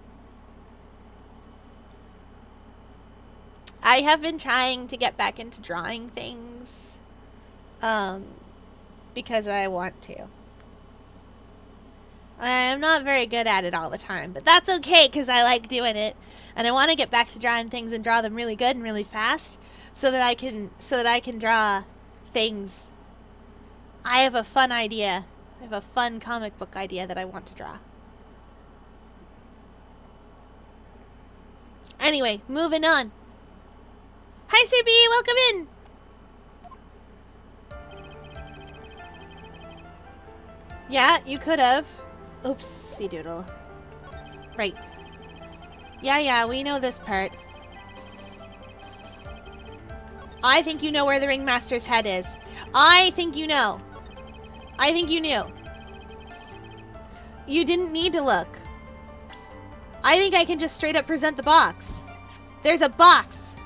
I have been trying to get back into drawing things. Because I want to. I'm not very good at it all the time, but that's okay because I like doing it. And I want to get back to drawing things and draw them really good and really fast so that I can draw things. I have a fun idea. I have a fun comic book idea that I want to draw. Anyway, moving on. Hi, CB, welcome in. Yeah, you could have. Oopsie doodle. Right. Yeah, we know this part. I think you know where the ringmaster's head is. I think you know. I think you knew. You didn't need to look. I think I can just straight up present the box. There's a box.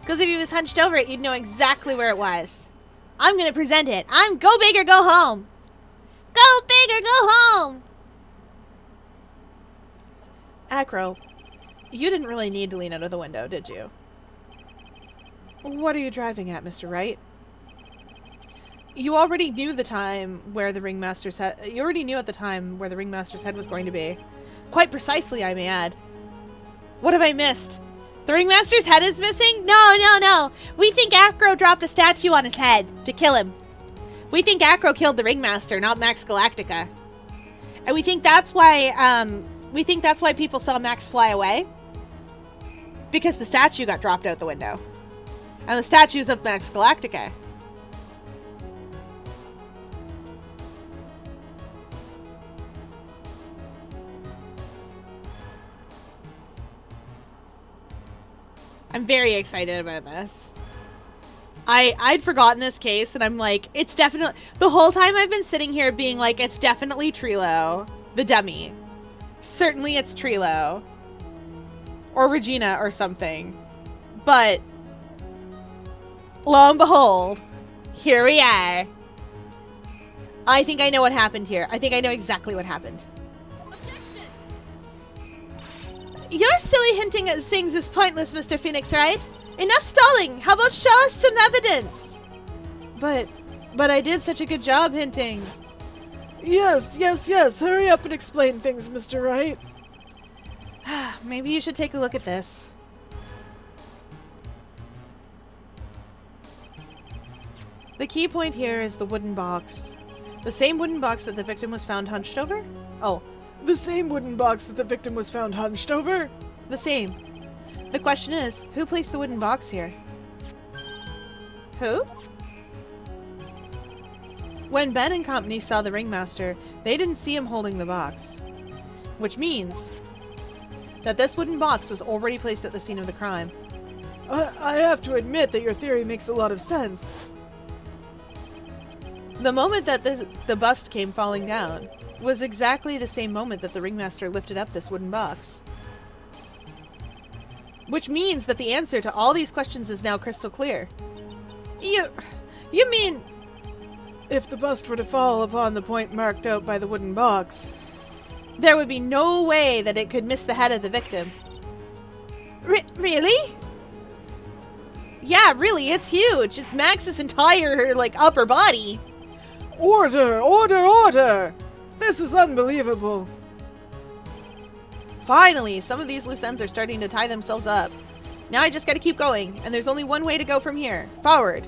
Because if he was hunched over it, you'd know exactly where it was. I'm going to present it. I'm go big or go home. Go big or go home. Acro, you didn't really need to lean out of the window, did you? What are you driving at, Mr. Wright? You already knew the time where the ringmaster's head... You already knew at the time where the ringmaster's head was going to be. Quite precisely, I may add. What have I missed? The ringmaster's head is missing? No. We think Acro dropped a statue on his head to kill him. We think Acro killed the ringmaster, not Max Galactica. And we think that's why people saw Max fly away. Because the statue got dropped out the window. And the statues of Max Galactica. I'm very excited about this. I'd forgotten this case, and I'm like, it's definitely... The whole time I've been sitting here being like, it's definitely Trilo, the dummy. Certainly it's Trilo. Or Regina or something. But, lo and behold, here we are. I think I know what happened here. I think I know exactly what happened. Your silly hinting at things is pointless, Mr. Phoenix, Wright? Enough stalling! How about show us some evidence? But I did such a good job hinting. Yes. Hurry up and explain things, Mr. Wright. Maybe you should take a look at this. The key point here is the wooden box. The same wooden box that the victim was found hunched over? Oh, The same wooden box that the victim was found hunched over? the same. The question is, who placed the wooden box here? Who? When Ben and company saw the ringmaster, they didn't see him holding the box. Which means that this wooden box was already placed at the scene of the crime. I have to admit that your theory makes a lot of sense. The moment that the bust came falling down was exactly the same moment that the ringmaster lifted up this wooden box. Which means that the answer to all these questions is now crystal clear. You mean... If the bust were to fall upon the point marked out by the wooden box, there would be no way that it could miss the head of the victim. Really? Yeah, really, it's huge. It's Max's entire, upper body. Order! This is unbelievable. Finally, some of these loose ends are starting to tie themselves up. Now I just gotta keep going, and there's only one way to go from here. Forward.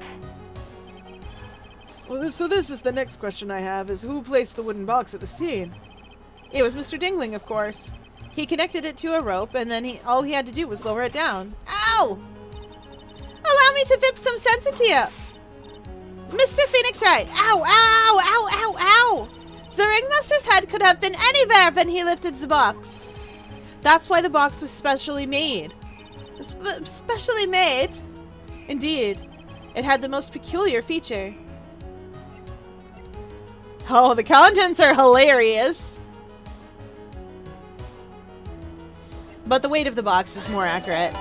Well, this is the next question I have, is who placed the wooden box at the scene? It was Mr. Dingling, of course. He connected it to a rope, and then all he had to do was lower it down. Ow! Allow me to vip some sense into you. Mr. Phoenix Wright! Ow, ow, ow, ow, ow! The ringmaster's head could have been anywhere when he lifted the box. That's why the box was specially made. Specially made? Indeed. It had the most peculiar feature. Oh, the contents are hilarious. But the weight of the box is more accurate.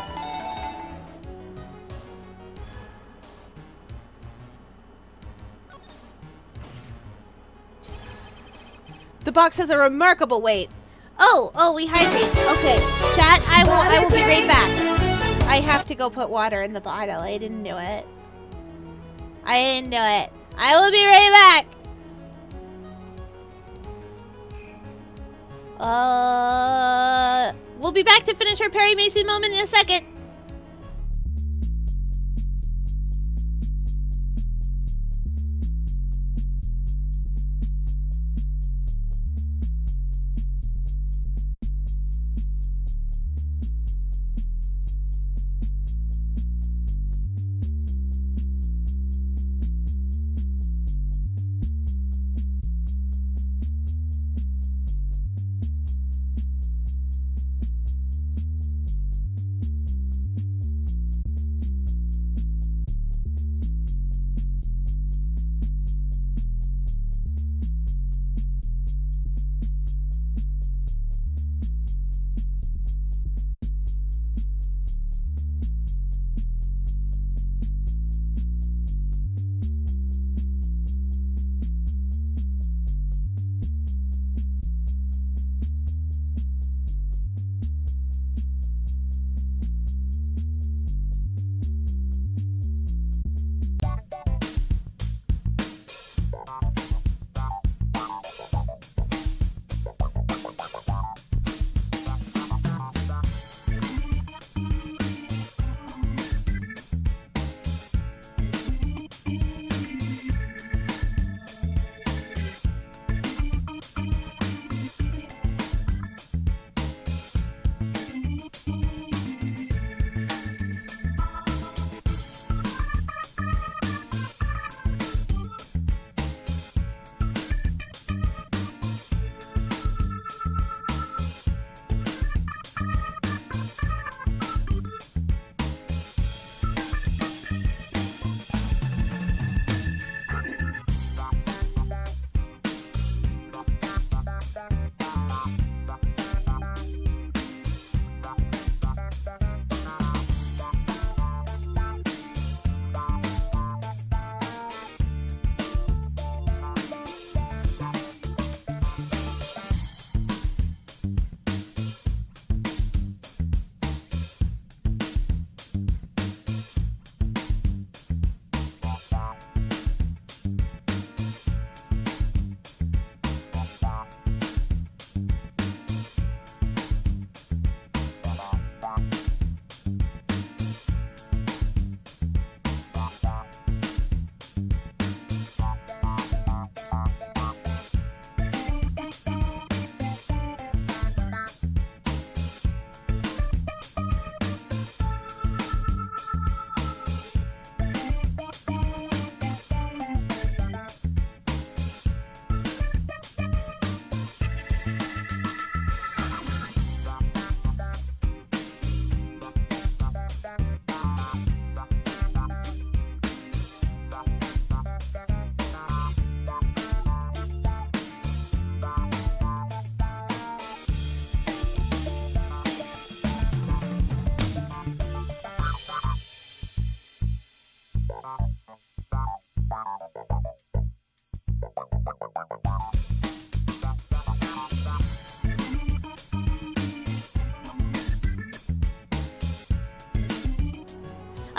The box has a remarkable weight. Oh, we hydrate. Okay, chat, I will be right back. I have to go put water in the bottle. I didn't do it. I will be right back. We'll be back to finish our Perry Mason moment in a second.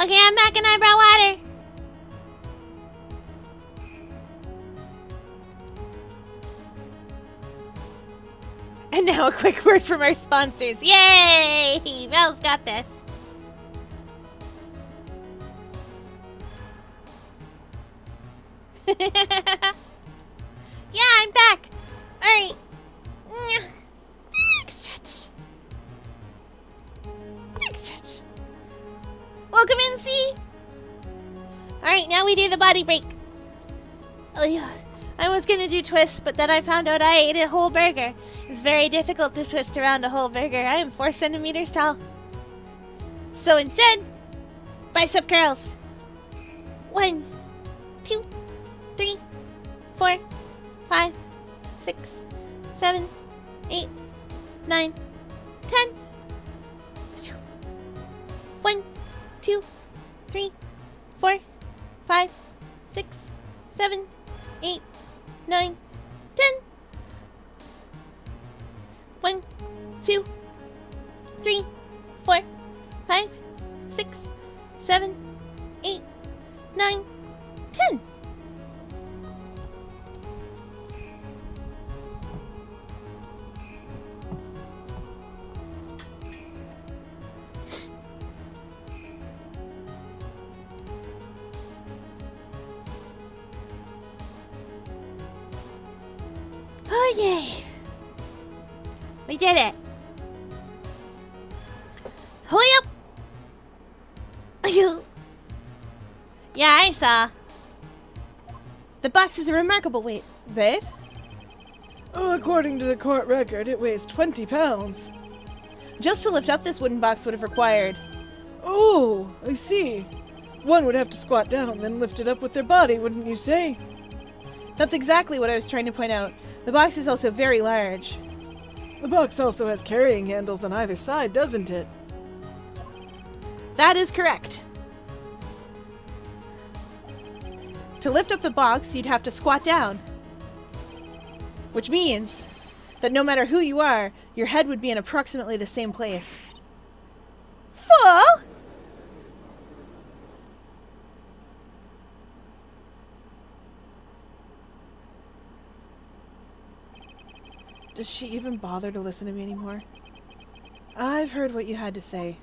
Okay, I'm back and I brought water. And now a quick word from our sponsors. Yay! Belle's got this. Yeah, I'm back. Alright. Big stretch. Big stretch. Welcome in, C. Alright, now we do the body break. Oh, yeah. I was gonna do twists, but then I found out I ate a whole burger. It's very difficult to twist around a whole burger. I am 4 centimeters tall. So instead, bicep curls. 1, 2, 3, 4, 5, 6, 7, 8, 9, 10. 1, 2, 3, 4, 5, 6, 7, 8, 9, 10. 1, 2, 3, 4, 5, 6, 7, 8, 9, 10. Oh, yay. We did it. Hurry up. Yeah, I saw. The box is a remarkable weight. Oh, according to the court record, it weighs 20 pounds. Just to lift up this wooden box would have required. Oh, I see. One would have to squat down, then lift it up with their body, wouldn't you say? That's exactly what I was trying to point out. The box is also very large. The box also has carrying handles on either side, doesn't it? That is correct. To lift up the box, you'd have to squat down. Which means that no matter who you are, your head would be in approximately the same place. Full? Does she even bother to listen to me anymore? I've heard what you had to say.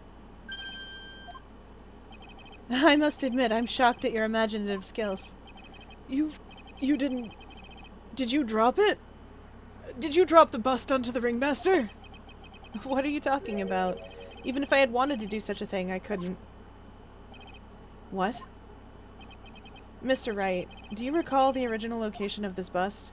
I must admit, I'm shocked at your imaginative skills. You didn't... Did you drop it? Did you drop the bust onto the ringmaster? What are you talking about? Even if I had wanted to do such a thing, I couldn't. What? Mr. Wright, do you recall the original location of this bust?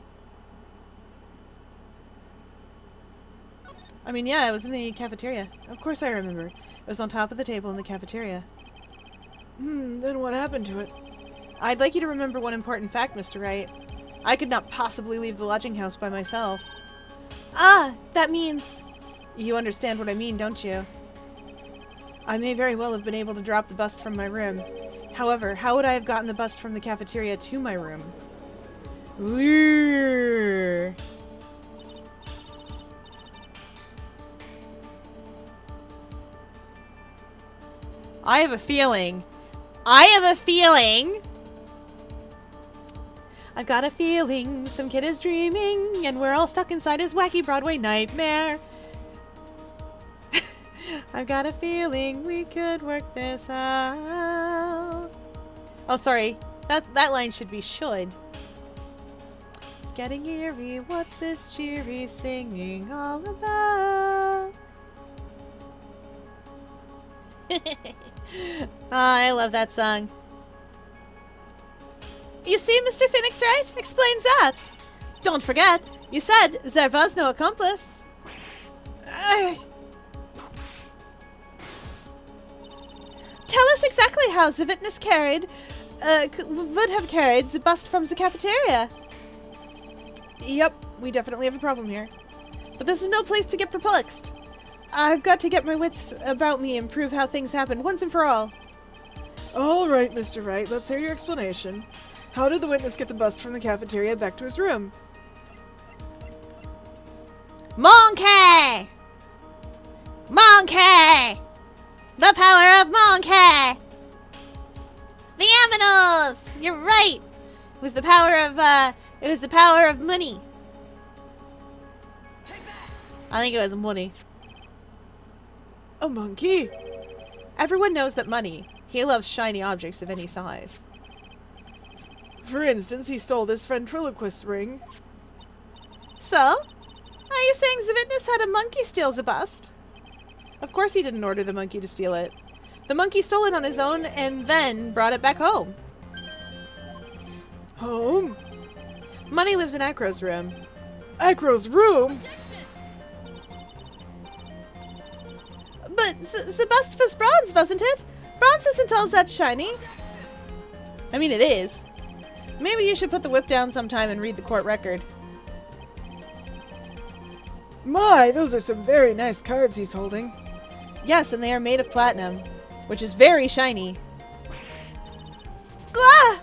I mean, yeah, it was in the cafeteria. Of course I remember. It was on top of the table in the cafeteria. Then what happened to it? I'd like you to remember one important fact, Mr. Wright. I could not possibly leave the lodging house by myself. Ah, that means... You understand what I mean, don't you? I may very well have been able to drop the bust from my room. However, how would I have gotten the bust from the cafeteria to my room? Ooh. I have a feeling. I've got a feeling some kid is dreaming and we're all stuck inside his wacky Broadway nightmare. I've got a feeling we could work this out. Oh, sorry. That line should be should. It's getting eerie. What's this cheery singing all about? I love that song. You see, Mr. Phoenix Wright explains that. Don't forget, you said there was no accomplice. Tell us exactly how the witness would have carried the bust from the cafeteria. Yep, we definitely have a problem here. But this is no place to get perplexed. I've got to get my wits about me and prove how things happened once and for all. All right, Mr. Wright, let's hear your explanation. How did the witness get the bust from the cafeteria back to his room? Monkey! Monkey! The power of Monkey! criminals! You're right! It was the power of money. I think it was money. A monkey? Everyone knows that money. He loves shiny objects of any size. For instance, he stole this ventriloquist ring. So? Are you saying the witness had a monkey steal the bust? Of course he didn't order the monkey to steal it. The monkey stole it on his own and then brought it back home. Home? Money lives in Acro's room. Acro's room? But the bust was bronze, wasn't it? Bronze isn't all that shiny. I mean, it is. Maybe you should put the whip down sometime and read the court record. My, those are some very nice cards he's holding. Yes, and they are made of platinum, which is very shiny. Glah!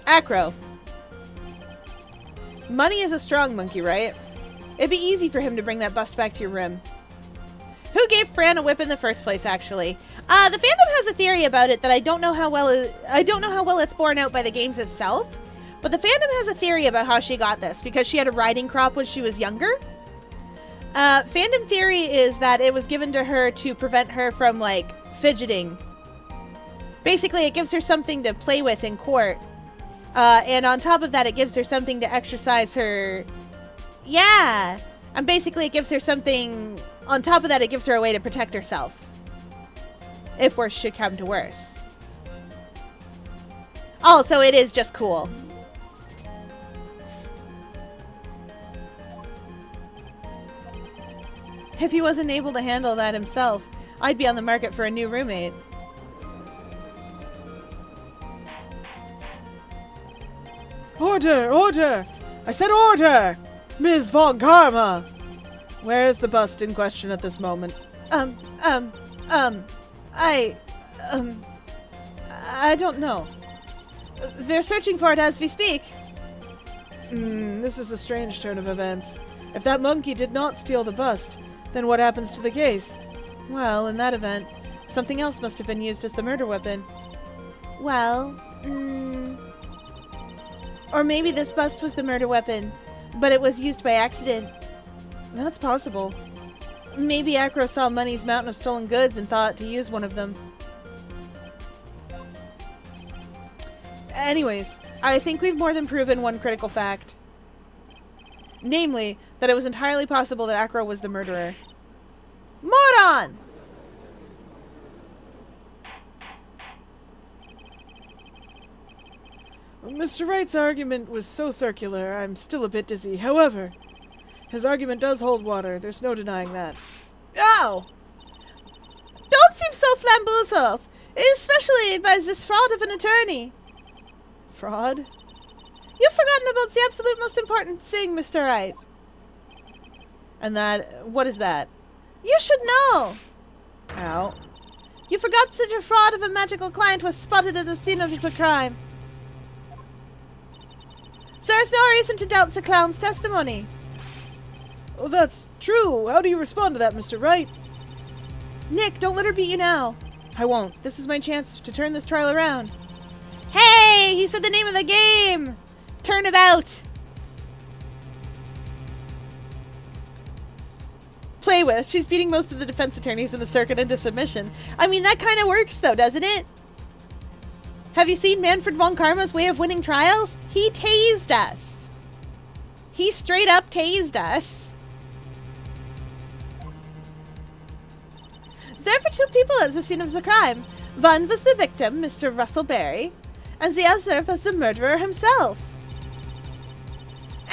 Acro. Money is a strong monkey, right? It'd be easy for him to bring that bust back to your room. Who gave Fran a whip in the first place, actually? The fandom has a theory about it that I don't know how well it's borne out by the games itself, but the fandom has a theory about how she got this, because she had a riding crop when she was younger. Fandom theory is that it was given to her to prevent her from, like, fidgeting. Basically, it gives her something to play with in court. And on top of that, it gives her something to exercise her... Yeah! And basically, it gives her something... On top of that, it gives her a way to protect herself. If worse should come to worse. Oh, so it is just cool. If he wasn't able to handle that himself, I'd be on the market for a new roommate. Order! Order! I said order! Ms. Von Karma! Where is the bust in question at this moment? I don't know. They're searching for it as we speak. This is a strange turn of events. If that monkey did not steal the bust, then what happens to the case? Well, in that event, something else must have been used as the murder weapon. Well, or maybe this bust was the murder weapon, but it was used by accident. That's possible. Maybe Acro saw Money's mountain of stolen goods and thought to use one of them. Anyways, I think we've more than proven one critical fact. Namely, that it was entirely possible that Acro was the murderer. Moron! Mr. Wright's argument was so circular, I'm still a bit dizzy. However, his argument does hold water. There's no denying that. Oh! Don't seem so flamboozled, especially by this fraud of an attorney. Fraud? You've forgotten about the absolute most important thing, Mr. Wright. And that... what is that? You should know! How? You forgot that your fraud of a magical client was spotted at the scene of the crime. There is no reason to doubt the clown's testimony. Oh, that's true. How do you respond to that, Mr. Wright? Nick, don't let her beat you now. I won't. This is my chance to turn this trial around. Hey! He said the name of the game! Turnabout! Play with. She's beating most of the defense attorneys in the circuit into submission. I mean, that kind of works, though, doesn't it? Have you seen Manfred von Karma's way of winning trials? He tased us. He straight up tased us. There were two people at the scene of the crime. One was the victim, Mr. Russell Berry, and the other was the murderer himself.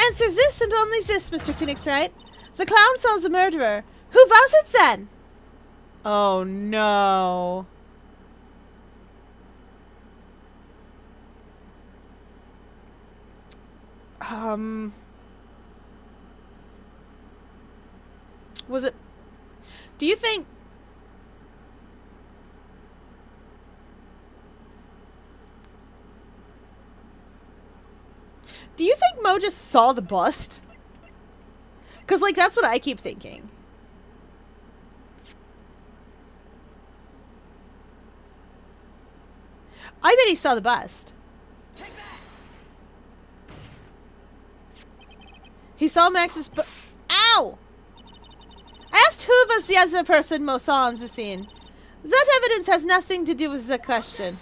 Answer this and only this, Mr. Phoenix Wright. The clown saw the murderer. Who was it then? Oh no. Was it... Do you think... Do you think Mo just saw the bust? Because, like, that's what I keep thinking. I bet he saw the bust. He saw Max's Ow! I asked who of us the other person most saw on the scene. That evidence has nothing to do with the question.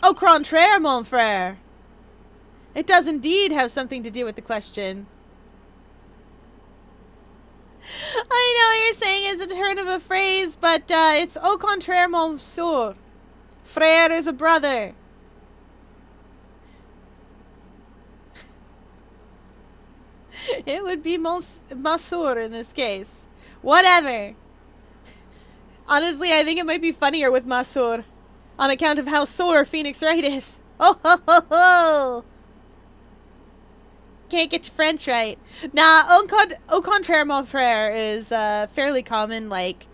Au contraire, mon frère. It does indeed have something to do with the question. I know you're saying it's a turn of a phrase, but it's au contraire, mon soeur. Frère is a brother. It would be ma soeur in this case. Whatever. Honestly, I think it might be funnier with ma soeur, on account of how sore Phoenix Wright is. Oh ho ho ho! Can't get your French right. Nah, au contraire, mon frère is fairly common. Like,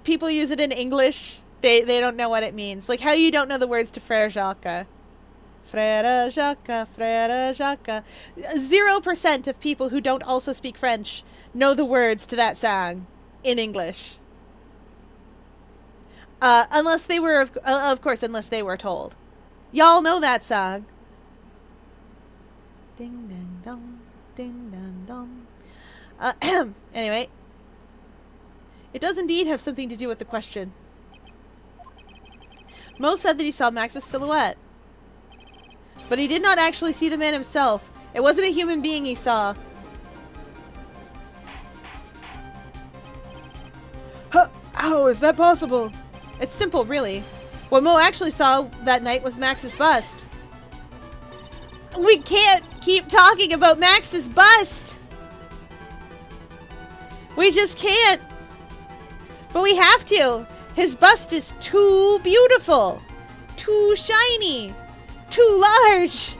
people use it in English. They don't know what it means. Like how you don't know the words to Frère Jacques. Frère Jacques, Frère Jacques. 0% of people who don't also speak French know the words to that song in English. Unless they were, of course, unless they were told. Y'all know that song. Ding ding dong, ding dong dong. Anyway, it does indeed have something to do with the question. Mo said that he saw Max's silhouette, but he did not actually see the man himself. It wasn't a human being he saw. How is that possible? It's simple, really. What Mo actually saw that night was Max's bust. We can't keep talking about Max's bust. We just can't. But we have to. His bust is too beautiful, too shiny, too large.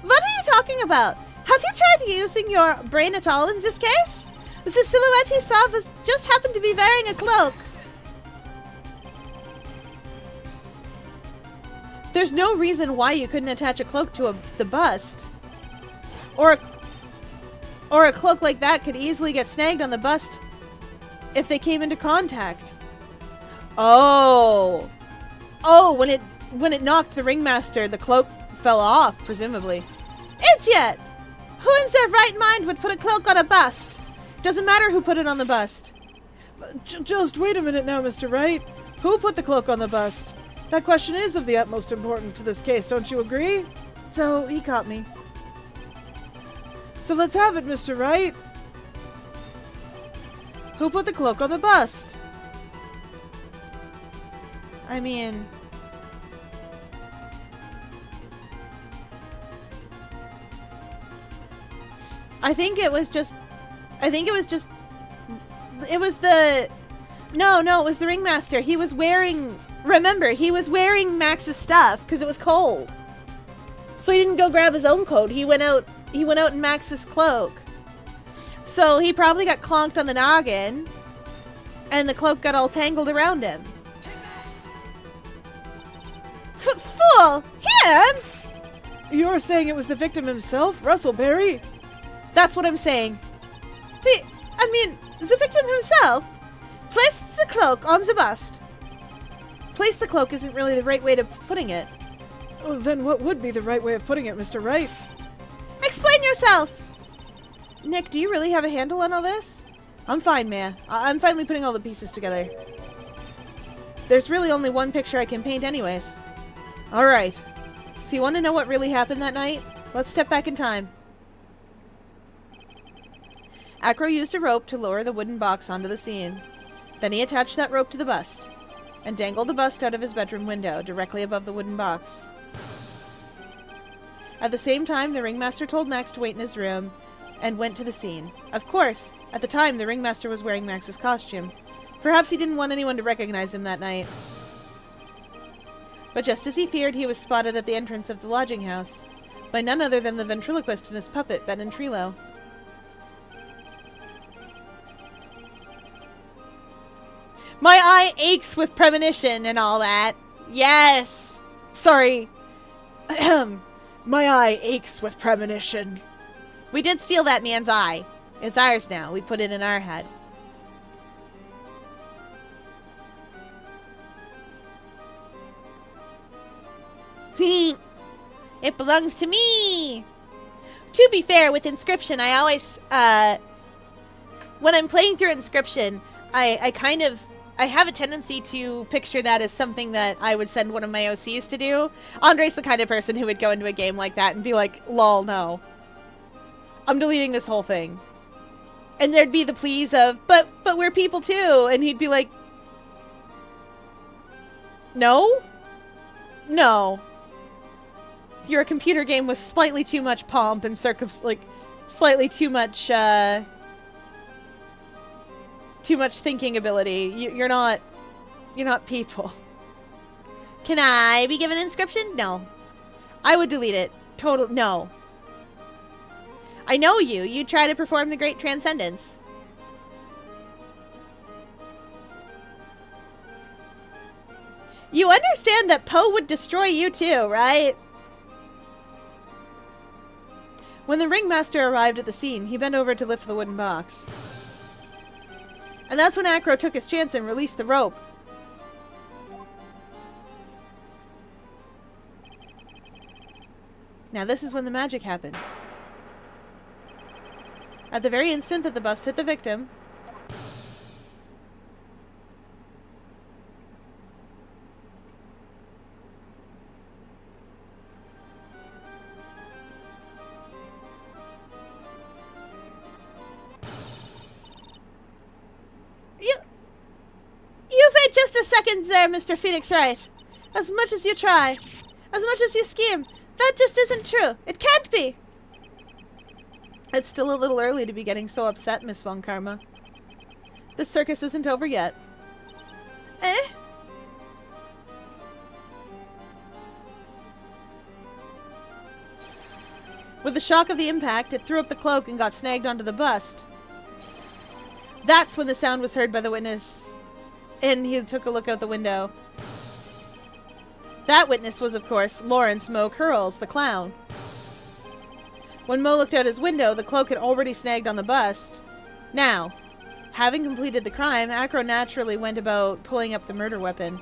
What are you talking about? Have you tried using your brain at all in this case? The silhouette he saw just happened to be wearing a cloak. There's no reason why you couldn't attach a cloak to the bust. Or a cloak like that could easily get snagged on the bust if they came into contact. Oh, when it knocked the ringmaster, the cloak fell off, presumably. Idiot! Who in their right mind would put a cloak on a bust? Doesn't matter who put it on the bust. Just wait a minute now, Mr. Wright. Who put the cloak on the bust? That question is of the utmost importance to this case, don't you agree? So, he caught me. So let's have it, Mr. Wright. Who put the cloak on the bust? I mean... I think it was the ringmaster. He was wearing, remember, he was wearing Max's stuff because it was cold. So he didn't go grab his own coat. He went out in Max's cloak. So he probably got clonked on the noggin and the cloak got all tangled around him. Fool! Him? You're saying it was the victim himself, Russell Berry? That's what I'm saying. The victim himself placed the cloak on the bust. Place the cloak isn't really the right way of putting it. Oh, then what would be the right way of putting it, Mr. Wright? Explain yourself! Nick, do you really have a handle on all this? I'm fine, man. I'm finally putting all the pieces together. There's really only one picture I can paint anyways. Alright. So you want to know what really happened that night? Let's step back in time. Acro used a rope to lower the wooden box onto the scene. Then he attached that rope to the bust, and dangled the bust out of his bedroom window, directly above the wooden box. At the same time, the ringmaster told Max to wait in his room, and went to the scene. Of course, at the time, the ringmaster was wearing Max's costume. Perhaps he didn't want anyone to recognize him that night. But just as he feared, he was spotted at the entrance of the lodging house, by none other than the ventriloquist and his puppet, Ben and Trilo. My eye aches with premonition and all that. Yes. Sorry. My eye aches with premonition. We did steal that man's eye. It's ours now. We put it in our head. It belongs to me! To be fair, with Inscription, I always, when I'm playing through Inscription, I have a tendency to picture that as something that I would send one of my OCs to do. Andre's the kind of person who would go into a game like that and be like, lol, no. I'm deleting this whole thing. And there'd be the pleas of, but we're people too. And he'd be like, no? No. You're a computer game with slightly too much pomp and slightly too much thinking ability. You're not people. Can I be given Inscription? No. I would delete it. No. I know you. You try to perform the Great Transcendence. You understand that Poe would destroy you too, right? When the ringmaster arrived at the scene, he bent over to lift the wooden box. And that's when Acro took his chance and released the rope. Now this is when the magic happens. At the very instant that the bust hit the victim, You wait just a second there, Mr. Phoenix Wright. As much as you try, as much as you scheme, that just isn't true. It can't be. It's still a little early to be getting so upset, Miss Von Karma. The circus isn't over yet. Eh? With the shock of the impact, it threw up the cloak and got snagged onto the bust. That's when the sound was heard by the witness, and he took a look out the window. That witness was, of course, Lawrence Moe Curls, the clown. When Moe looked out his window, the cloak had already snagged on the bust. Now, having completed the crime, Acro naturally went about pulling up the murder weapon.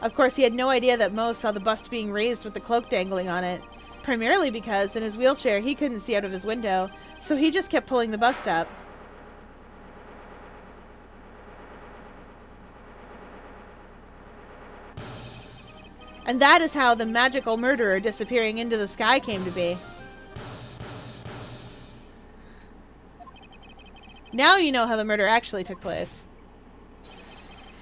Of course, he had no idea that Moe saw the bust being raised with the cloak dangling on it, primarily because, in his wheelchair, he couldn't see out of his window, so he just kept pulling the bust up. And that is how the magical murderer disappearing into the sky came to be. Now you know how the murder actually took place.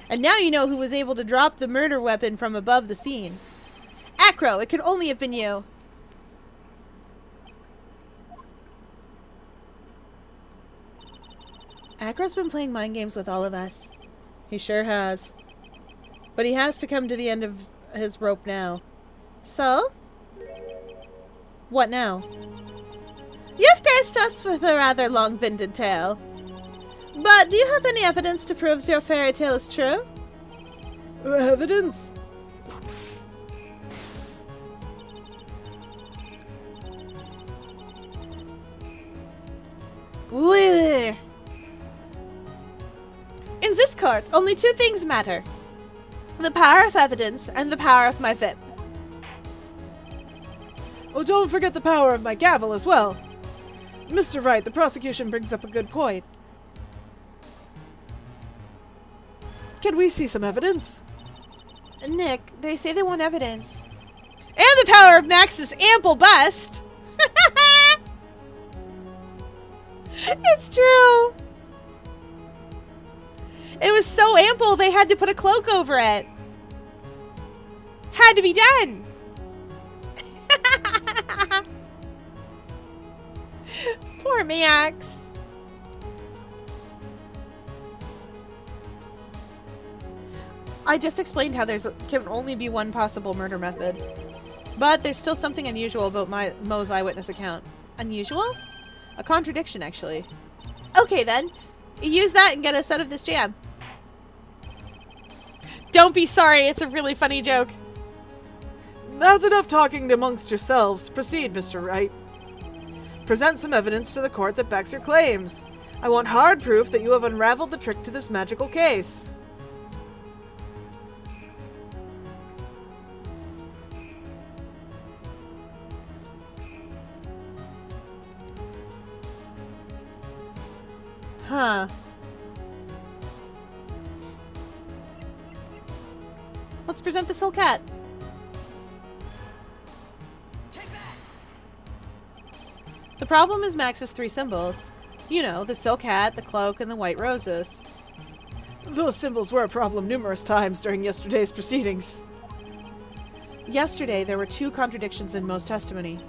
And now you know who was able to drop the murder weapon from above the scene. Acro, it could only have been you. Acro's been playing mind games with all of us. He sure has. But he has to come to the end of his rope now. So? What now? You've graced us with a rather long-winded tale. But do you have any evidence to prove your fairy tale is true? Evidence? Where? In this court, only two things matter. The power of evidence and the power of my whip. Oh, don't forget the power of my gavel as well. Mr. Wright, the prosecution brings up a good point. Can we see some evidence? Nick, they say they want evidence. And the power of Max's ample bust! It's true! It was so ample they had to put a cloak over it. Had to be done! Poor Max. I just explained how can only be one possible murder method. But there's still something unusual about Moe's eyewitness account. Unusual? A contradiction, actually. Okay, then. Use that and get us out of this jam. Don't be sorry, it's a really funny joke. That's enough talking amongst yourselves. Proceed, Mr. Wright. Present some evidence to the court that backs your claims. I want hard proof that you have unraveled the trick to this magical case. Huh. Let's present the Silk Hat. The problem is Max's 3 symbols. You know, the silk hat, the cloak, and the white roses. Those symbols were a problem numerous times during yesterday's proceedings. Yesterday, there were 2 contradictions in Mo's testimony.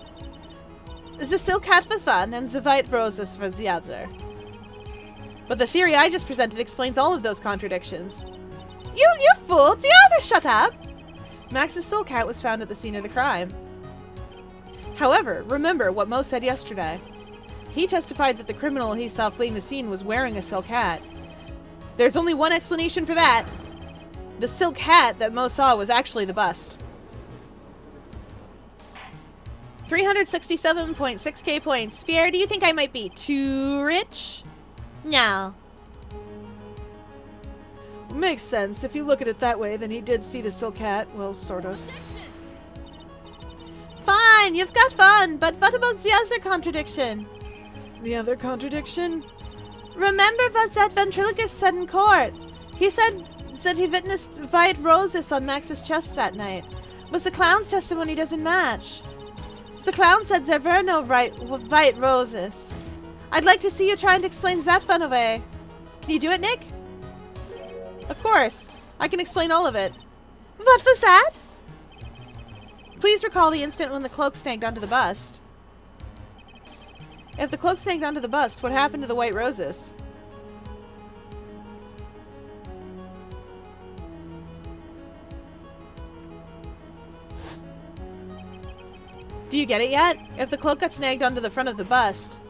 The silk hat was one, and the white roses were the other. But the theory I just presented explains all of those contradictions. You fool! Do you ever shut up? Max's silk hat was found at the scene of the crime. However, remember what Mo said yesterday. He testified that the criminal he saw fleeing the scene was wearing a silk hat. There's only one explanation for that. The silk hat that Mo saw was actually the bust. 367.6k points. Fier, do you think I might be too rich? No. Makes sense. If you look at it that way, then he did see the silk hat. Well, sort of. Fine, you've got fun, but what about the other contradiction? The other contradiction? Remember what that ventriloquist said in court? He said that he witnessed white roses on Max's chest that night, but the clown's testimony doesn't match. The clown said there were no white roses. I'd like to see you trying to explain that one away. Can you do it, Nick? Of course. I can explain all of it. What was that? Please recall the instant when the cloak snagged onto the bust. If the cloak snagged onto the bust, what happened to the white roses? Do you get it yet? If the cloak got snagged onto the front of the bust,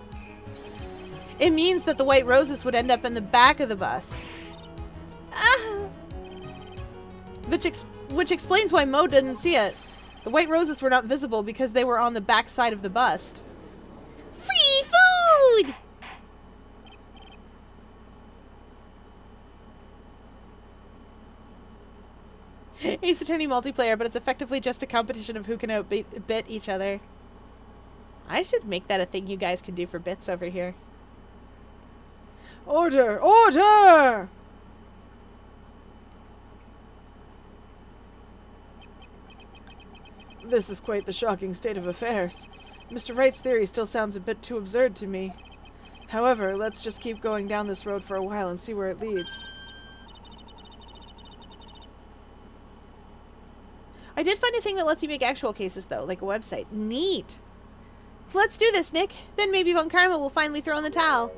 it means that the white roses would end up in the back of the bust. Which explains why Mo didn't see it. The white roses were not visible because they were on the back side of the bust. Free food! Ace Attorney multiplayer, but it's effectively just a competition of who can outbit each other. I should make that a thing you guys can do for bits over here. Order! Order! This is quite the shocking state of affairs. Mr. Wright's theory still sounds a bit too absurd to me. However, let's just keep going down this road for a while and see where it leads. I did find a thing that lets you make actual cases, though, like a website. Neat! Let's do this, Nick. Then maybe Von Karma will finally throw in the towel.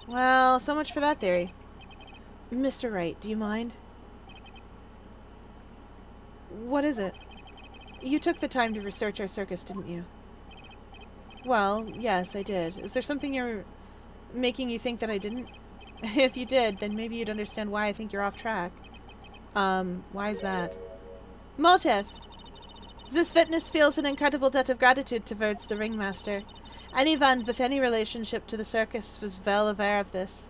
Well, so much for that theory. Mr. Wright, do you mind? What is it? You took the time to research our circus, didn't you? Well, yes, I did. Is there something you're making you think that I didn't? If you did, then maybe you'd understand why I think you're off track. Why is that? Motive! This witness feels an incredible debt of gratitude towards the ringmaster. Anyone with any relationship to the circus was well aware of this.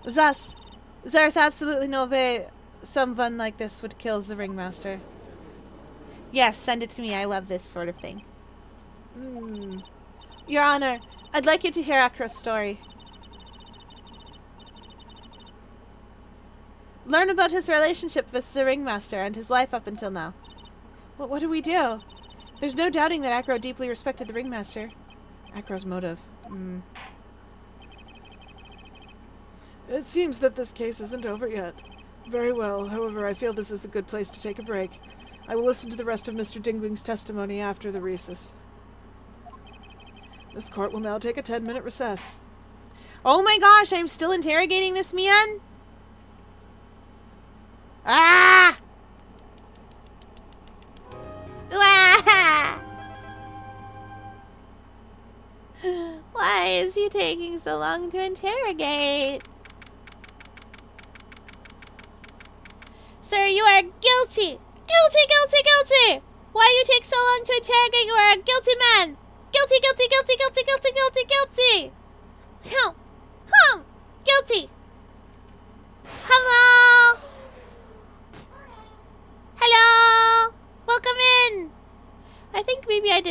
Thus, there is absolutely no way someone like this would kill the ringmaster. Yes, send it to me. I love this sort of thing. Your Honor, I'd like you to hear Akro's story. Learn about his relationship with the ringmaster and his life up until now. But what do we do? There's no doubting that Akro deeply respected the ringmaster. Akro's motive. It seems that this case isn't over yet. Very well, however, I feel this is a good place to take a break. I will listen to the rest of Mr. Dingling's testimony after the recess. This court will now take a 10-minute recess. Oh my gosh, I'm still interrogating this man? Ah! Why is he taking so long to interrogate? Sir, you are guilty! Guilty, guilty, guilty! Why you take so long to interrogate? You are a guilty man! Guilty, guilty, guilty, guilty, guilty, guilty, guilty! Guilty! Hello?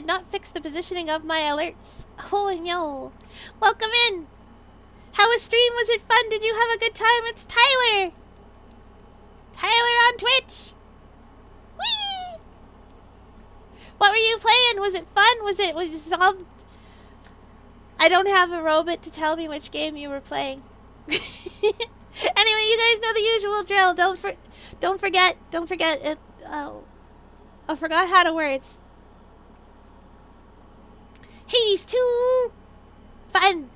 did not fix the positioning of my alerts. Oh no. Welcome in. How was stream? Was it fun? Did you have a good time? It's Tyler. Tyler on Twitch. Whee! What were you playing? Was it fun? Was it all... I don't have a robot to tell me which game you were playing. Anyway, you guys know the usual drill. Don't forget it. Oh, I forgot how to words. Hades 2! Fun!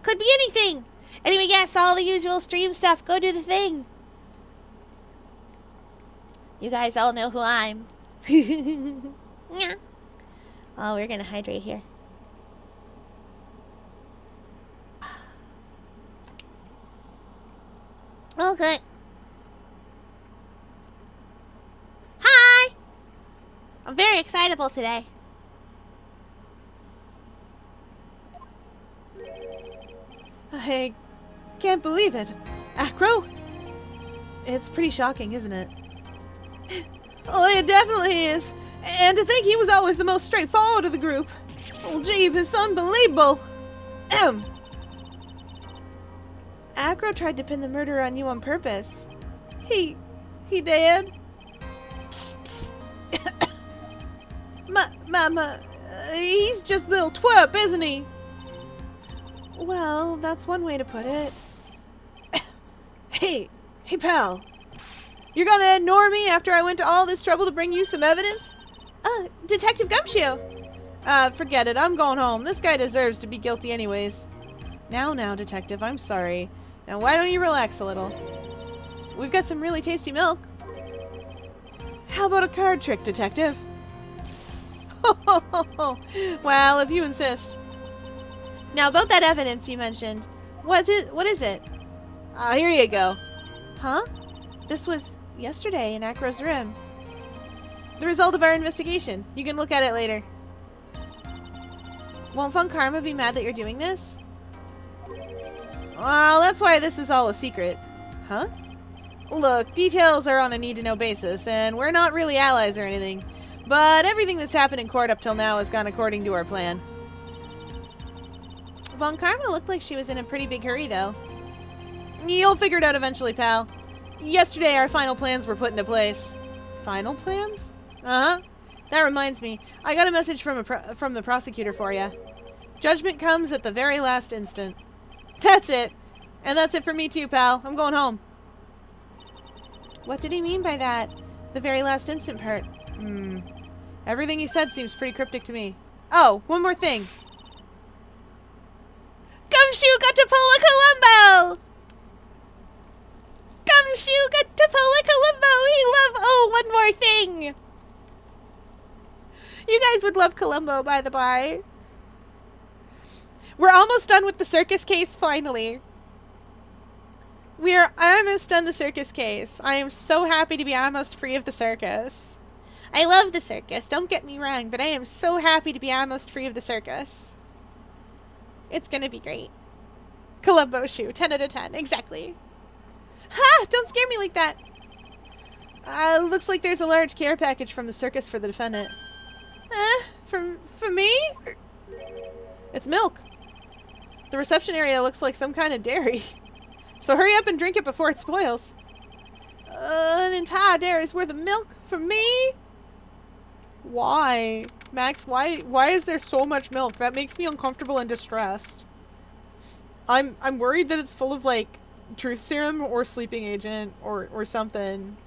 Could be anything! Anyway, yes, all the usual stream stuff. Go do the thing. You guys all know who I'm. Yeah. Oh, we're gonna hydrate here. Okay. Hi! I'm very excitable today. I can't believe it. Acro? It's pretty shocking, isn't it? Oh, it definitely is. And to think he was always the most straightforward of the group. Oh, gee, it's unbelievable. Acro tried to pin the murder on you on purpose. He did? Psst, psst. Mama, he's just a little twerp, isn't he? Well, that's one way to put it. Hey, pal. You're gonna ignore me after I went to all this trouble to bring you some evidence? Detective Gumshoe. Forget it. I'm going home. This guy deserves to be guilty anyways. Now, Detective, I'm sorry. Now, why don't you relax a little? We've got some really tasty milk. How about a card trick, Detective? Well, if you insist. Now, about that evidence you mentioned. What is it? Here you go. Huh? This was yesterday in Acro's room. The result of our investigation. You can look at it later. Won't Von Karma be mad that you're doing this? Well, that's why this is all a secret. Huh? Look, details are on a need-to-know basis, and we're not really allies or anything. But everything that's happened in court up till now has gone according to our plan. Von Karma looked like she was in a pretty big hurry, though. You'll figure it out eventually, pal. Yesterday, our final plans were put into place. Final plans? Uh-huh. That reminds me. I got a message from the prosecutor for you. Judgment comes at the very last instant. That's it. And that's it for me too, pal. I'm going home. What did he mean by that? The very last instant part? Everything he said seems pretty cryptic to me. Oh, one more thing. Gumshoe got to pull a Columbo! Gumshoe got to pull a Columbo! Oh, one more thing! You guys would love Columbo, by the by. We're almost done with the Circus case, finally. We are almost done the Circus case. I am so happy to be almost free of the Circus. I love the Circus, don't get me wrong, but I am so happy to be almost free of the Circus. It's gonna be great. Columbo shoe, 10 out of 10, exactly. Ha! Don't scare me like that. Looks like there's a large care package from the Circus for the defendant. For me? It's milk. The reception area looks like some kind of dairy. So hurry up and drink it before it spoils. An entire dairy's worth of milk for me? Why? Max, why is there so much milk? That makes me uncomfortable and distressed. I'm worried that it's full of, like, truth serum or sleeping agent or something.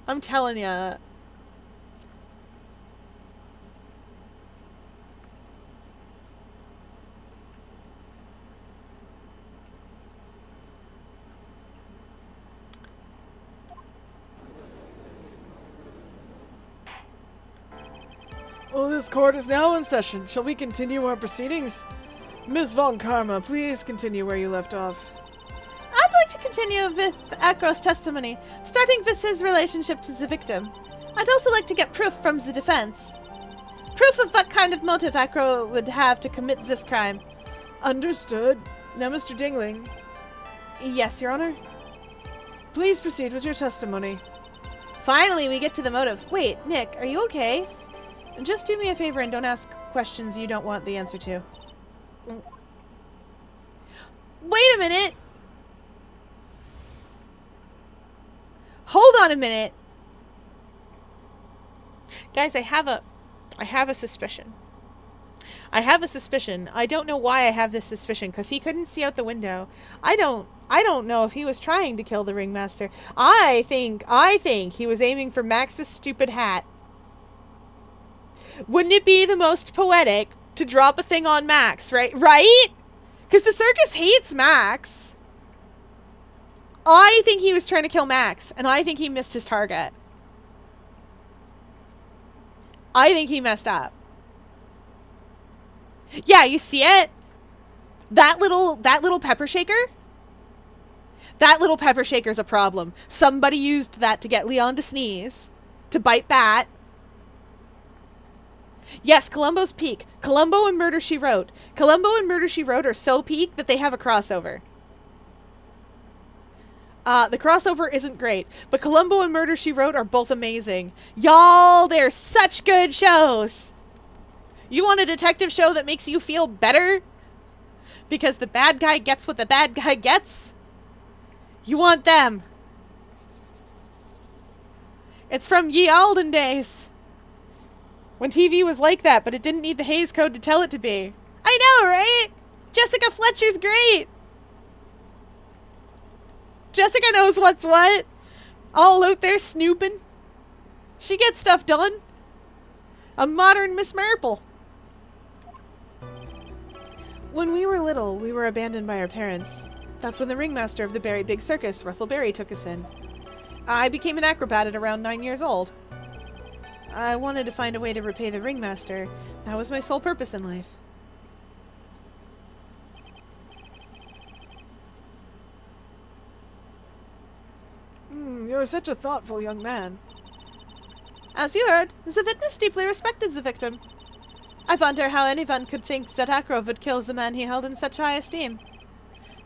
I'm telling ya. Oh, this court is now in session. Shall we continue our proceedings? Ms. Von Karma, please continue where you left off. I'd like to continue with Acro's testimony, starting with his relationship to the victim. I'd also like to get proof from the defense. Proof of what kind of motive Acro would have to commit this crime. Understood. Now, Mr. Dingling, Yes, Your Honor? please proceed with your testimony. Finally, we get to the motive. Wait, Nick, are you okay? Just do me a favor and don't ask questions you don't want the answer to. Wait a minute! Hold on a minute! Guys, I have a suspicion. I have a suspicion. I don't know why I have this suspicion, because he couldn't see out the window. I don't know if he was trying to kill the ringmaster. I think he was aiming for Max's stupid hat. Wouldn't it be the most poetic to drop a thing on Max, right? Right? Because the circus hates Max. I think he was trying to kill Max, and I think he missed his target. I think he messed up. Yeah, you see it? That little pepper shaker? That little pepper shaker's a problem. Somebody used that to get Leon to sneeze. To bite Bat. Yes, Columbo's peak. Columbo and Murder, She Wrote. Columbo and Murder, She Wrote are so peak that they have a crossover. The crossover isn't great, but Columbo and Murder, She Wrote are both amazing. Y'all, they're such good shows. You want a detective show that makes you feel better? Because the bad guy gets what the bad guy gets? You want them. It's from ye olden days. When TV was like that, but it didn't need the Hays Code to tell it to be. I know, right? Jessica Fletcher's great. Jessica knows what's what. All out there snooping. She gets stuff done. A modern Miss Marple. When we were little, we were abandoned by our parents. That's when the ringmaster of the Berry Big Circus, Russell Berry, took us in. I became an acrobat at around 9 years old. I wanted to find a way to repay the ringmaster. That was my sole purpose in life. You're such a thoughtful young man. As you heard, the witness deeply respected the victim. I wonder how anyone could think that Acro would kill the man he held in such high esteem.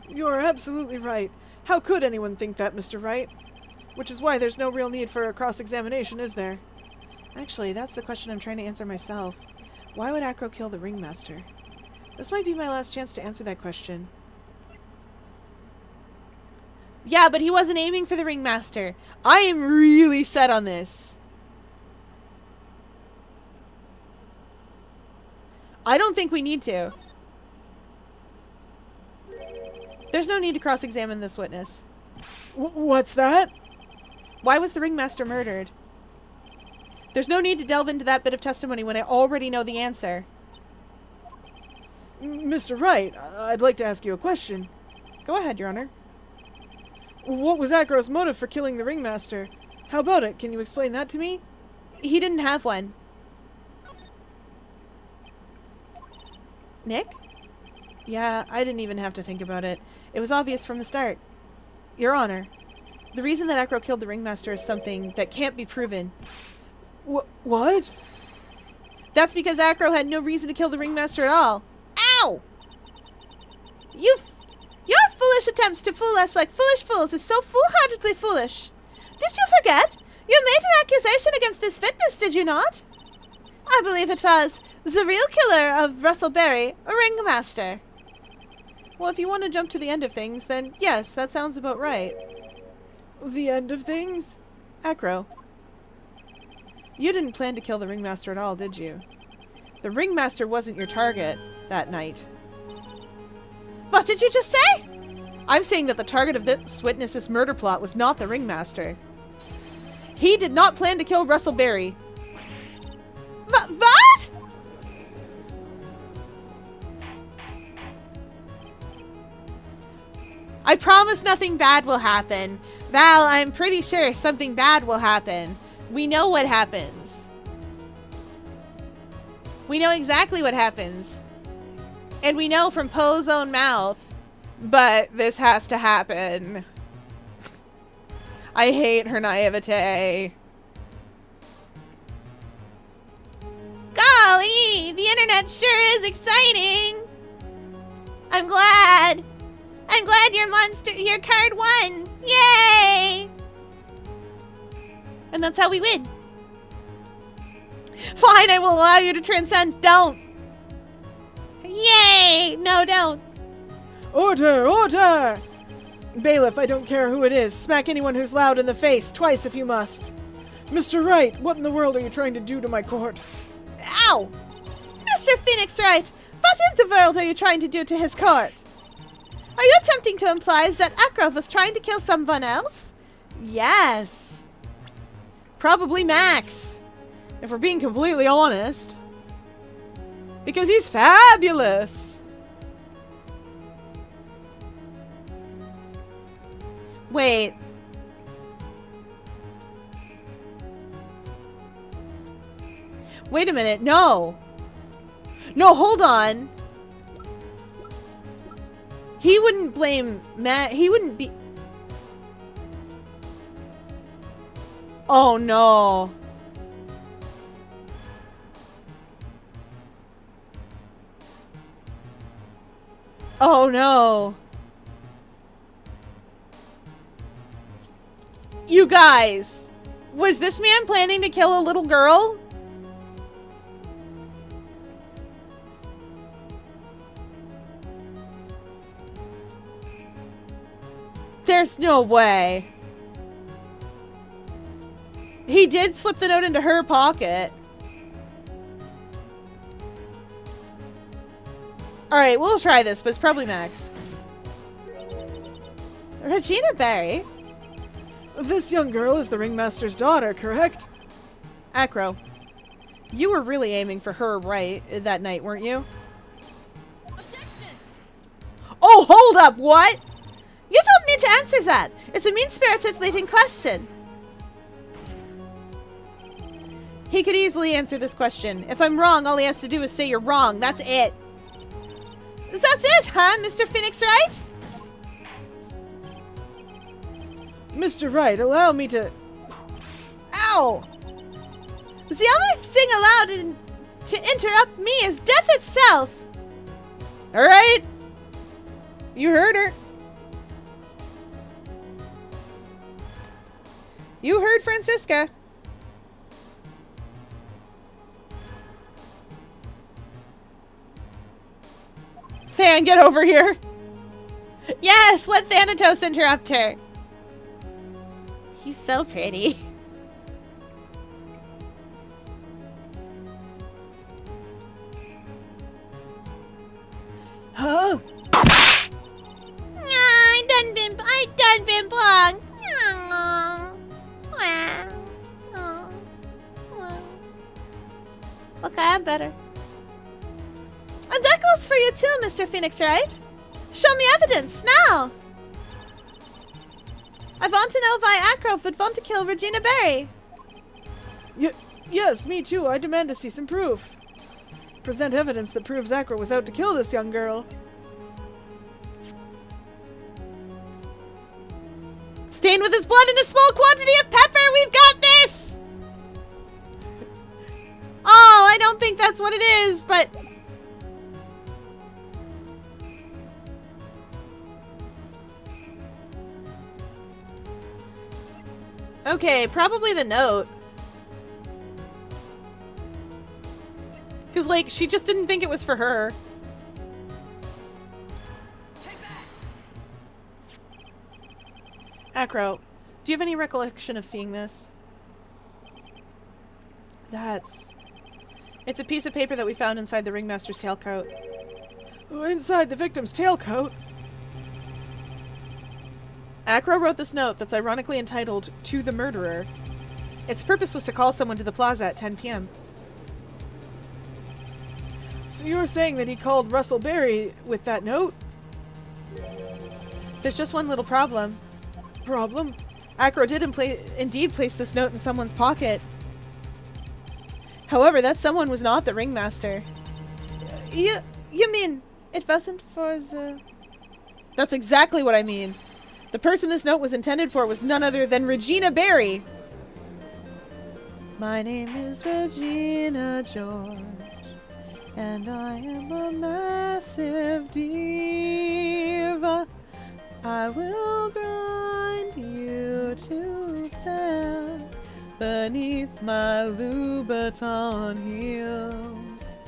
You are absolutely right. How could anyone think that, Mr. Wright? Which is why there's no real need for a cross-examination, is there? Actually, that's the question I'm trying to answer myself. Why would Acro kill the ringmaster? This might be my last chance to answer that question. Yeah, but he wasn't aiming for the ringmaster. I am really set on this. I don't think we need to. There's no need to cross-examine this witness. What's that? Why was the ringmaster murdered? There's no need to delve into that bit of testimony when I already know the answer. Mr. Wright, I'd like to ask you a question. Go ahead, Your Honor. What was Acro's motive for killing the ringmaster? How about it? Can you explain that to me? He didn't have one. Nick? Yeah, I didn't even have to think about it. It was obvious from the start. Your Honor, the reason that Acro killed the ringmaster is something that can't be proven. What? That's because Acro had no reason to kill the ringmaster at all. Ow! Your foolish attempts to fool us like foolish fools is so foolhardily foolish. Did you forget? You made an accusation against this witness, did you not? I believe it was the real killer of Russell Berry, a ringmaster. Well, if you want to jump to the end of things, then yes, that sounds about right. The end of things? Acro, you didn't plan to kill the ringmaster at all, did you? The ringmaster wasn't your target that night. What did you just say? I'm saying that the target of this witness's murder plot was not the ringmaster. He did not plan to kill Russell Berry. What? I promise nothing bad will happen. Val, I'm pretty sure something bad will happen. We know what happens. We know exactly what happens. And we know from Poe's own mouth. But this has to happen. I hate her naivete. Golly! Yay! The internet sure is exciting! I'm glad! I'm glad your card won! Yay! And that's how we win. Fine, I will allow you to transcend. Don't! Yay! No, don't. Order! Order! Bailiff, I don't care who it is. Smack anyone who's loud in the face, twice if you must. Mr. Wright, what in the world are you trying to do to my court? Ow! Mr. Phoenix Wright, what in the world are you trying to do to his court? Are you attempting to imply that Akrov was trying to kill someone else? Yes. Probably Max. If we're being completely honest. Because he's fabulous. Wait. Wait a minute. No. No, hold on. He wouldn't blame Matt. He wouldn't be... Oh, no. Oh, no. You guys. Was this man planning to kill a little girl? There's no way. He did slip the note into her pocket. Alright, we'll try this, but it's probably Max. Regina Barry? This young girl is the ringmaster's daughter, correct? Acro, you were really aiming for her right that night, weren't you? Objection! Oh, hold up, what? You don't need to answer that. It's a mean-spirited leading question. He could easily answer this question. If I'm wrong, all he has to do is say you're wrong. That's it. That's it, huh, Mr. Phoenix Wright? Mr. Wright, allow me to... Ow! The only thing allowed to interrupt me is death itself. Alright. You heard her. You heard Francisca. Than, get over here. Yes, let Thanatos interrupt her. He's so pretty. Huh? I done been blonde. Okay, I'm better. And that goes for you too, Mr. Phoenix Wright. Show me evidence, now! I want to know why Akrov would want to kill Regina Barry. Yes, me too. I demand to see some proof. Present evidence that proves Acro was out to kill this young girl. Stained with his blood and a small quantity of pepper, we've got this! Oh, I don't think that's what it is, but... Okay, probably the note. Because, like, she just didn't think it was for her. Acro, do you have any recollection of seeing this? It's a piece of paper that we found inside the ringmaster's tailcoat. Oh, inside the victim's tailcoat. Acro wrote this note that's ironically entitled, "To the Murderer." Its purpose was to call someone to the plaza at 10 p.m. So you're saying that he called Russell Berry with that note? There's just one little problem. Problem? Acro did indeed place this note in someone's pocket. However, that someone was not the ringmaster. You mean it wasn't for the... That's exactly what I mean. The person this note was intended for was none other than Regina Barry. My name is Regina George. And I am a massive diva. I will grind you to sand beneath my Louboutin heels.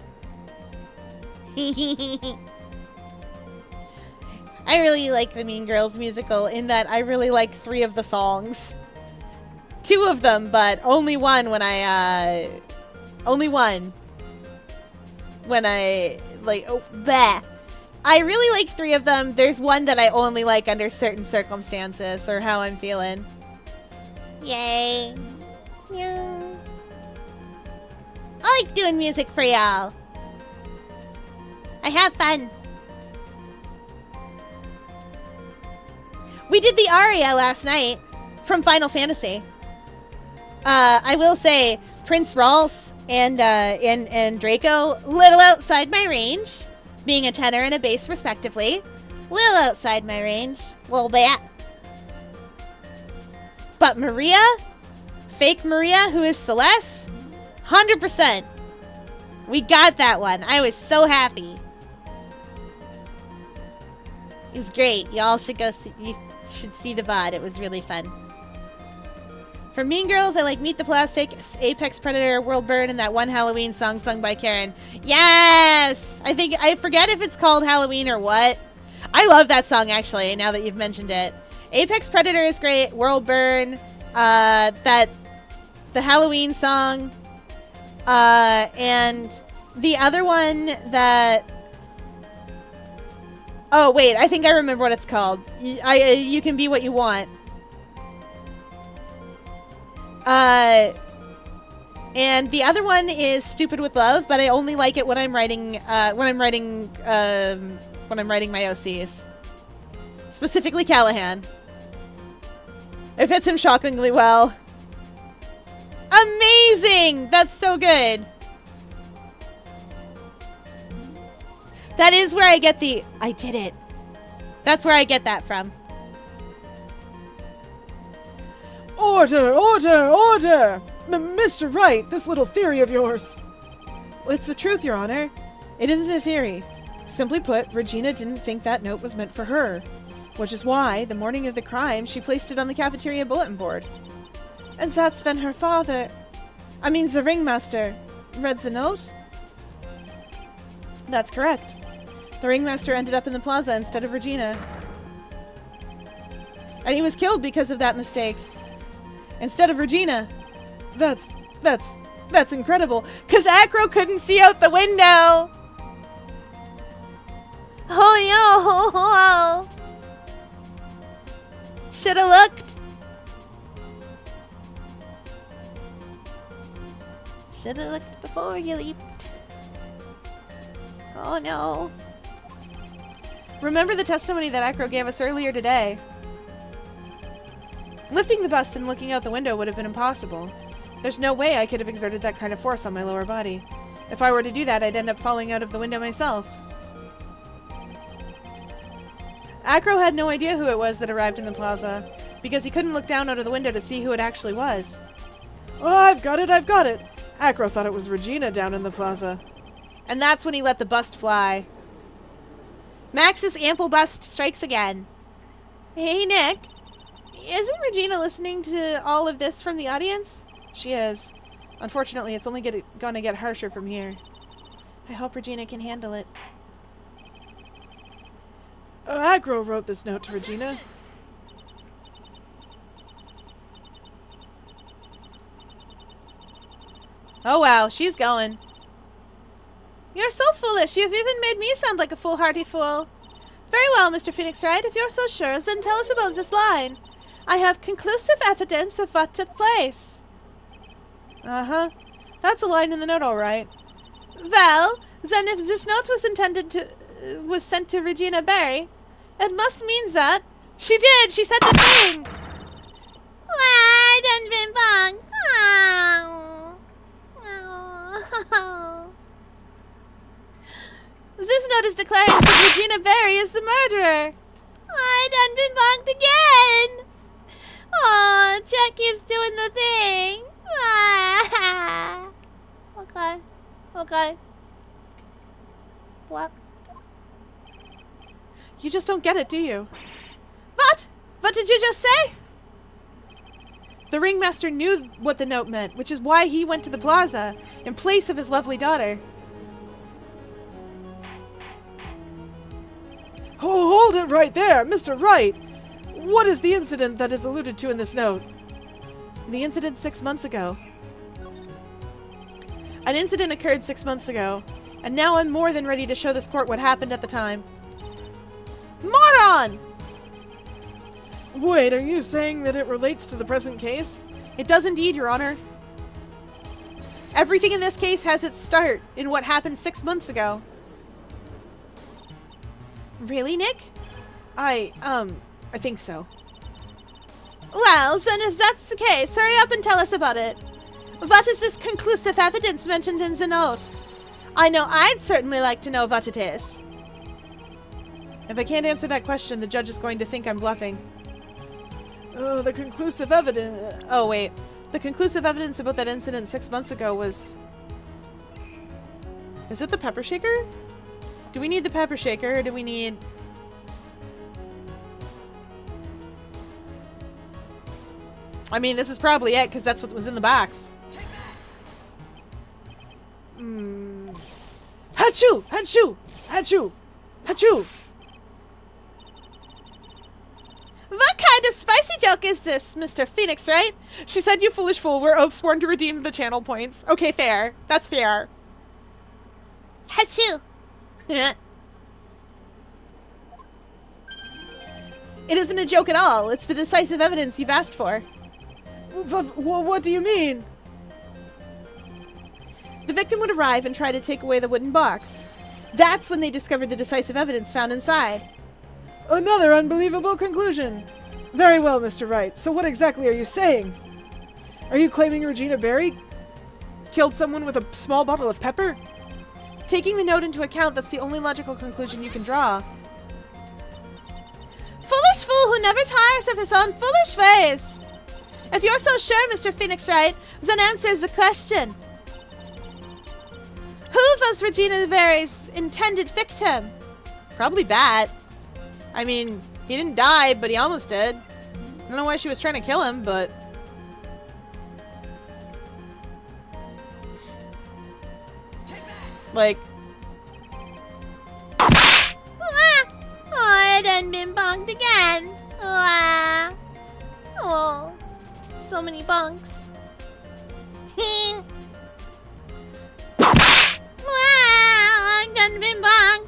I really like the Mean Girls musical in that I really like 3 of the songs. 2 of them, but only one when I like, oh, bleh. I really like 3 of them. There's one that I only like under certain circumstances or how I'm feeling. Yay. Yeah. I like doing music for y'all. I have fun. We did the aria last night from Final Fantasy. I will say Prince Ralse and Draco, little outside my range, being a tenor and a bass respectively. Little outside my range, little bit. But Maria, fake Maria, who is Celeste, 100%. We got that one. I was so happy. It was great. Y'all should go see. You should see the VOD. It was really fun. For Mean Girls, I like Meet the Plastic, Apex Predator, World Burn, and that one Halloween song sung by Karen. Yes! I forget if it's called Halloween or what. I love that song, actually, now that you've mentioned it. Apex Predator is great. World Burn, the Halloween song, and the other one that... Oh, wait, I think I remember what it's called. You Can Be What You Want. And the other one is Stupid with Love, but I only like it when I'm writing my OCs. Specifically Callahan. It fits him shockingly well. Amazing! That's so good. That is where I get the, I did it. That's where I get that from. Order! Order! Order! Mr. Wright, this little theory of yours. Well, it's the truth, Your Honor. It isn't a theory. Simply put, Regina didn't think that note was meant for her. Which is why, the morning of the crime, she placed it on the cafeteria bulletin board. And that's when her father... the ringmaster... read the note? That's correct. The ringmaster ended up in the plaza instead of Regina. And he was killed because of that mistake. Instead of Regina. That's incredible. 'Cause Acro couldn't see out the window! Oh no! Shoulda looked. Shoulda looked before you leaped. Oh no. Remember the testimony that Acro gave us earlier today. Lifting the bust and looking out the window would have been impossible. There's no way I could have exerted that kind of force on my lower body. If I were to do that, I'd end up falling out of the window myself. Acro had no idea who it was that arrived in the plaza, because he couldn't look down out of the window to see who it actually was. Oh, I've got it, I've got it! Acro thought it was Regina down in the plaza. And that's when he let the bust fly. Max's ample bust strikes again. Hey, Nick. Isn't Regina listening to all of this from the audience? She is. Unfortunately, it's only gonna get harsher from here. I hope Regina can handle it. Acro wrote this note to Regina. Oh wow, she's going. You're so foolish. You've even made me sound like a foolhardy fool. Very well, Mr. Phoenix Wright. If you're so sure, then tell us about this line. I have conclusive evidence of what took place. Uh-huh. That's a line in the note, all right. Well, then if this note was sent to Regina Barry, it must mean that she did. She said the thing. I done been bugged. Oh. This note is declaring that Regina Barry is the murderer. I done been bugged again. Oh, Chet keeps doing the thing. Okay. What? You just don't get it, do you? What? What did you just say? The ringmaster knew what the note meant, which is why he went to the plaza in place of his lovely daughter. Oh, hold it right there, Mr. Wright! What is the incident that is alluded to in this note? The incident 6 months ago. An incident occurred 6 months ago, and now I'm more than ready to show this court what happened at the time. Moron! Wait, are you saying that it relates to the present case? It does indeed, Your Honor. Everything in this case has its start in what happened 6 months ago. Really, Nick? I think so. Well, then if that's the case, hurry up and tell us about it. What is this conclusive evidence mentioned in the note? I know I'd certainly like to know what it is. If I can't answer that question, the judge is going to think I'm bluffing. Oh, the conclusive evidence. Oh, wait. The conclusive evidence about that incident 6 months ago was... Is it the pepper shaker? Do we need the pepper shaker, or do we need... I mean, this is probably it, because that's what was in the box. Achoo! Achoo! Achoo! Achoo! What kind of spicy joke is this, Mr. Phoenix, Wright? She said, "You foolish fool, we're oath sworn to redeem the channel points." Okay, fair. That's fair. Achoo! It isn't a joke at all. It's the decisive evidence you've asked for. What do you mean? The victim would arrive and try to take away the wooden box. That's when they discovered the decisive evidence found inside. Another unbelievable conclusion. Very well, Mr. Wright. So what exactly are you saying? Are you claiming Regina Berry Killed someone with a small bottle of pepper? Taking the note into account, that's the only logical conclusion you can draw. Foolish fool who never tires of his own foolish ways! If you're so sure, Mr. Phoenix Wright, then answers the question. Who was Regina Berry's intended victim? Probably Bat. I mean, he didn't die, but he almost did. I don't know why she was trying to kill him, but... Like... Oh, I done been bonked again. Oh, so many bonks. I done been bonked.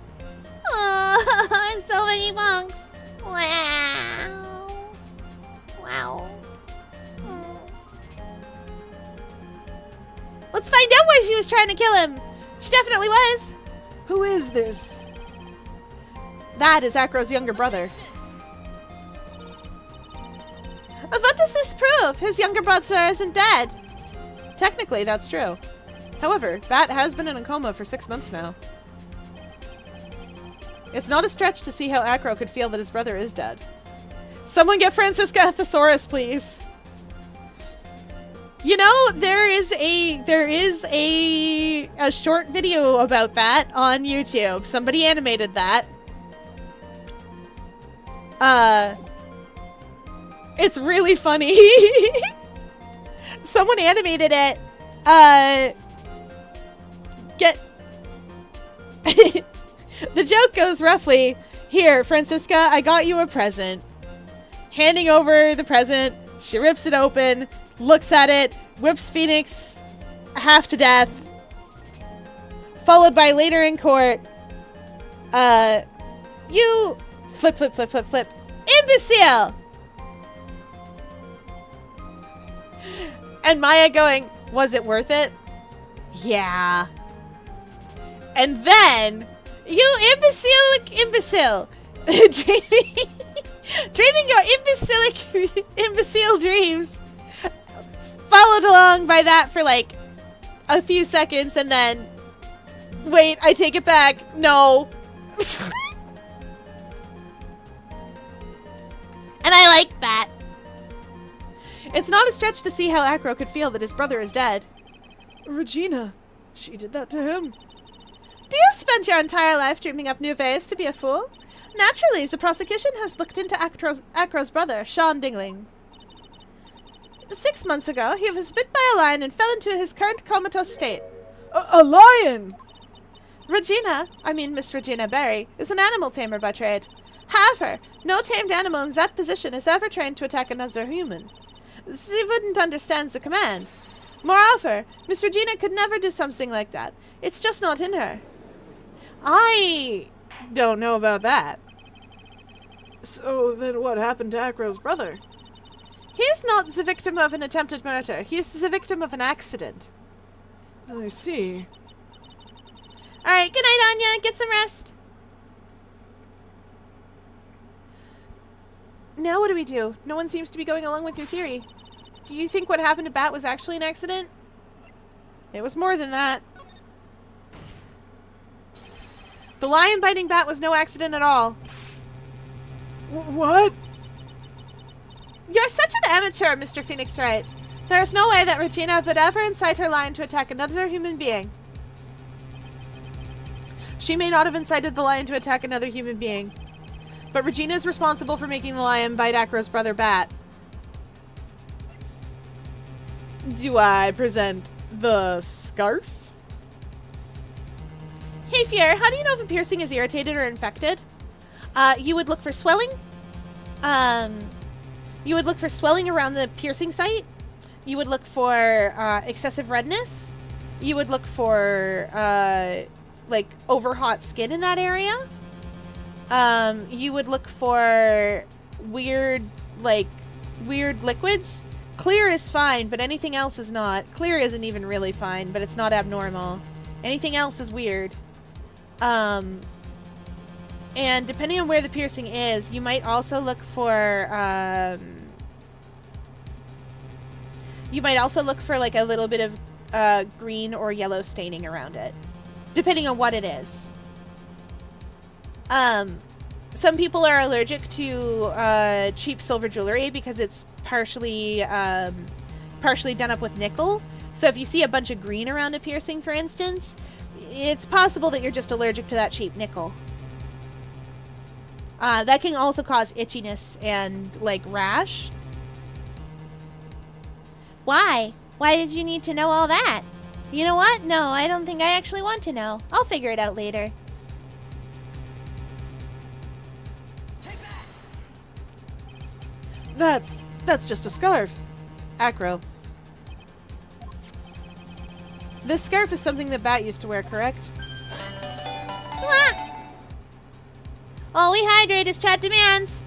Oh, so many bonks. Wow. Wow. Let's find out why she was trying to kill him. She definitely was. Who is this? That is Acro's younger brother. What does this prove? His younger brother isn't dead. Technically, that's true. However, Bat has been in a coma for 6 months now. It's not a stretch to see how Acro could feel that his brother is dead. Someone get Francisca a thesaurus, please. You know, there is a short video about that on YouTube. Somebody animated that. It's really funny. Someone animated it. The joke goes roughly, "Here, Francisca, I got you a present." Handing over the present, she rips it open, looks at it, whips Phoenix half to death, followed by later in court, you flip, imbecile! And Maya going, "Was it worth it?" Yeah. And then, "You imbecile! Dreaming your imbecile dreams." Followed along by that for like a few seconds, and then, "Wait, I take it back. No." And I like that. It's not a stretch to see how Acro could feel that his brother is dead. Regina. She did that to him. Do you spent your entire life dreaming up new ways to be a fool. Naturally, the prosecution has looked into Acro's brother, Sean Dingling. 6 months ago, he was bit by a lion and fell into his current comatose state. A lion! Miss Regina Berry, is an animal tamer by trade. However, no tamed animal in that position is ever trained to attack another human. She wouldn't understand the command. Moreover, Miss Regina could never do something like that. It's just not in her. I don't know about that. So then what happened to Acro's brother? He's not the victim of an attempted murder. He's the victim of an accident. I see. Alright, good night, Anya. Get some rest. Now what do we do? No one seems to be going along with your theory. Do you think what happened to Bat was actually an accident? It was more than that. The lion biting Bat was no accident at all. What? You're such an amateur, Mr. Phoenix Wright. There's no way that Regina would ever incite her lion to attack another human being. She may not have incited the lion to attack another human being, but Regina is responsible for making the lion bite Acro's brother Bat. Do I present the scarf? Hey, Fier, how do you know if a piercing is irritated or infected? You would look for swelling. You would look for swelling around the piercing site. You would look for excessive redness. You would look for like over hot skin in that area. You would look for weird liquids. Clear is fine, but anything else is not. Clear isn't even really fine, but it's not abnormal. Anything else is weird. And depending on where the piercing is, you might also look for like a little bit of green or yellow staining around it, depending on what it is. Some people are allergic to cheap silver jewelry because it's partially done up with nickel. So if you see a bunch of green around a piercing, for instance, it's possible that you're just allergic to that cheap nickel. That can also cause itchiness and, like, rash. Why? Why did you need to know all that? You know what? No, I don't think I actually want to know. I'll figure it out later. That's just a scarf. Acro. This scarf is something that Bat used to wear, correct? Ah! All we hydrate as chat demands.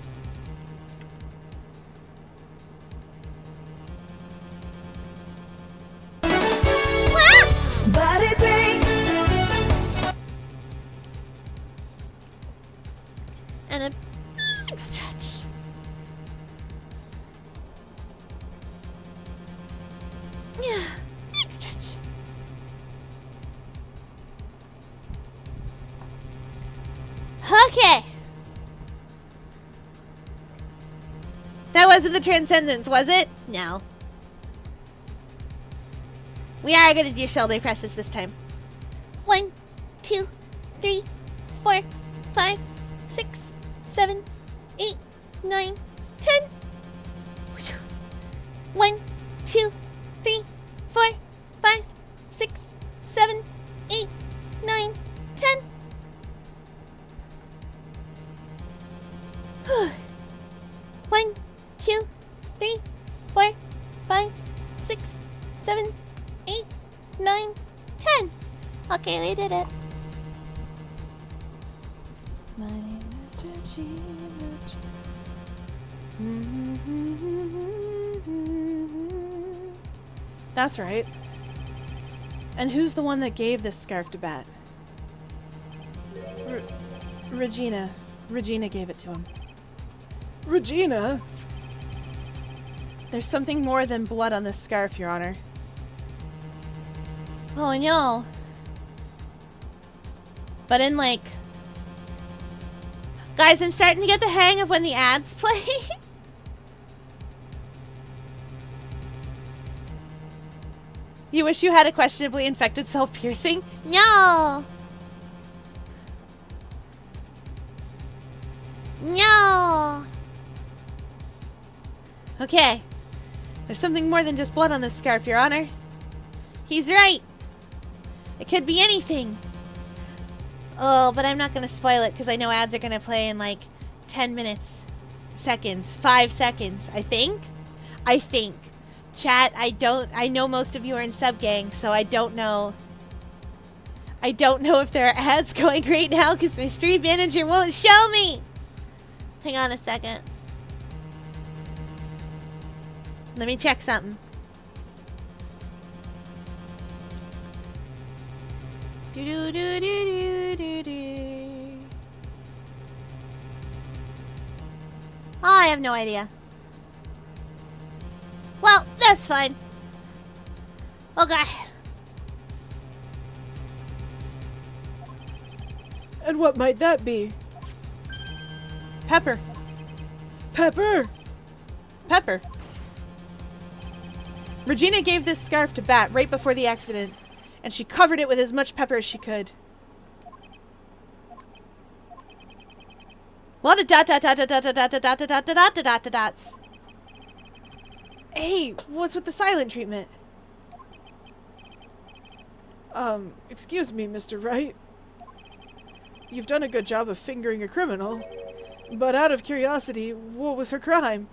Body bang. And a big stretch. Yeah, big stretch. Okay. That wasn't the transcendence, was it? No. We are going to do shoulder presses this time. 1, 2, 3, 4, 5, 6, 7, 8, 9, 10. 1, 2, 3, 4, 5, 6, 7, 8, 9, 10. 1, 2, 3, 4, 5, 6, 7, 8, 9, 10. Okay, we did it. My name is Regina. That's right. And who's the one that gave this scarf to Bat? Regina. Regina gave it to him. Regina? There's something more than blood on this scarf, Your Honor. Oh no. But in like... Guys, I'm starting to get the hang of when the ads play. You wish you had a questionably infected self-piercing? No. No! Okay. There's something more than just blood on this scarf, Your Honor. He's right. It could be anything. Oh, but I'm not going to spoil it because I know ads are going to play in like 10 minutes. Seconds. 5 seconds. I think. Chat, I know most of you are in sub-gang, so I don't know. I don't know if there are ads going right now because my stream manager won't show me. Hang on a second. Let me check something. Oh, I have no idea. Well, that's fine. Okay. And what might that be? Pepper. Pepper! Pepper. Regina gave this scarf to Bat right before the accident, and she covered it with as much pepper as she could. A lot of dots. Hey, what's with the silent treatment? Excuse me, Mr. Wright. You've done a good job of fingering a criminal, but out of curiosity, what was her crime?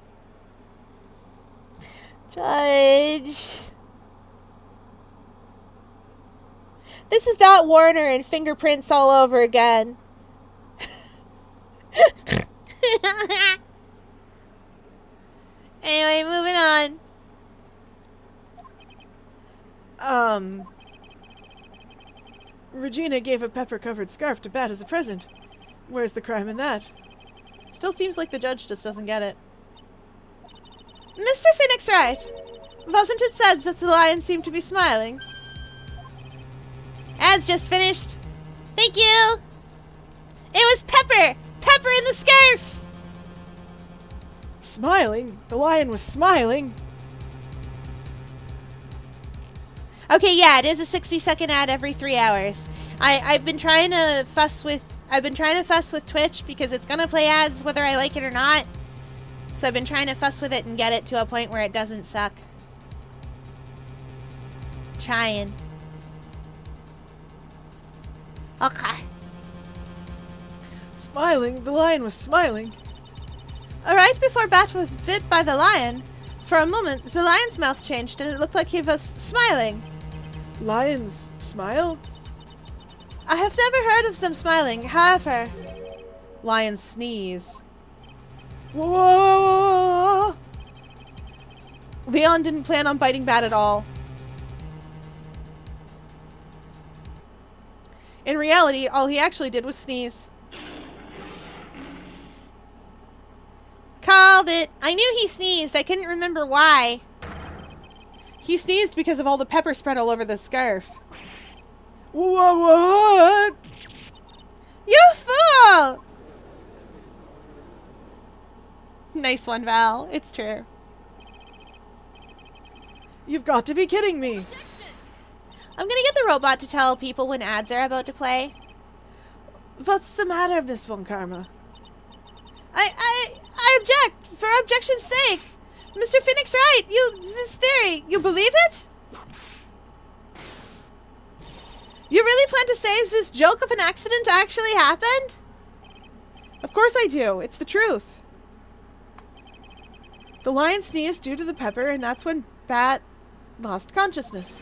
Judge. This is Dot Warner and fingerprints all over again. Anyway, moving on. Regina gave a pepper-covered scarf to Bat as a present. Where's the crime in that? Still seems like the judge just doesn't get it. Mr. Phoenix Wright, wasn't it said that the lion seemed to be smiling? Ads just finished. Thank you. It was Pepper. Pepper in the scarf. Smiling? The lion was smiling? Okay, yeah, it is a 60-second ad every 3 hours. I've been trying to fuss with Twitch because it's gonna play ads whether I like it or not. So I've been trying to fuss with it and get it to a point where it doesn't suck. Trying. Okay. Smiling? The lion was smiling. Right before Bat was bit by the lion, for a moment the lion's mouth changed and it looked like he was smiling. Lions smile? I have never heard of them smiling, however. Lions sneeze. Whoa! Leon didn't plan on biting Bat at all. In reality, all he actually did was sneeze. Called it. I knew he sneezed. I couldn't remember why. He sneezed because of all the pepper spread all over the scarf. What? You fool! Nice one, Val. It's true. You've got to be kidding me. I'm gonna get the robot to tell people when ads are about to play. What's the matter, Miss Von Karma? I object, for objection's sake. Mr. Phoenix Wright, this theory, you believe it? You really plan to say this joke of an accident actually happened? Of course I do. It's the truth. The lion sneezed due to the pepper, and that's when Bat lost consciousness.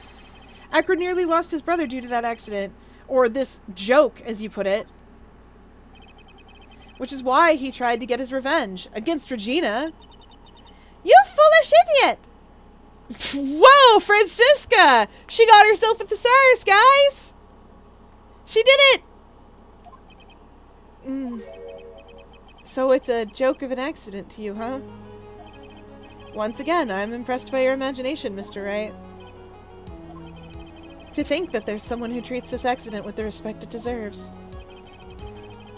Akra nearly lost his brother due to that accident. Or this joke, as you put it. Which is why he tried to get his revenge against Regina. You foolish idiot! Whoa, Francisca! She got herself a thesaurus, guys! She did it! So it's a joke of an accident to you, huh? Once again, I'm impressed by your imagination, Mr. Wright. To think that there's someone who treats this accident with the respect it deserves.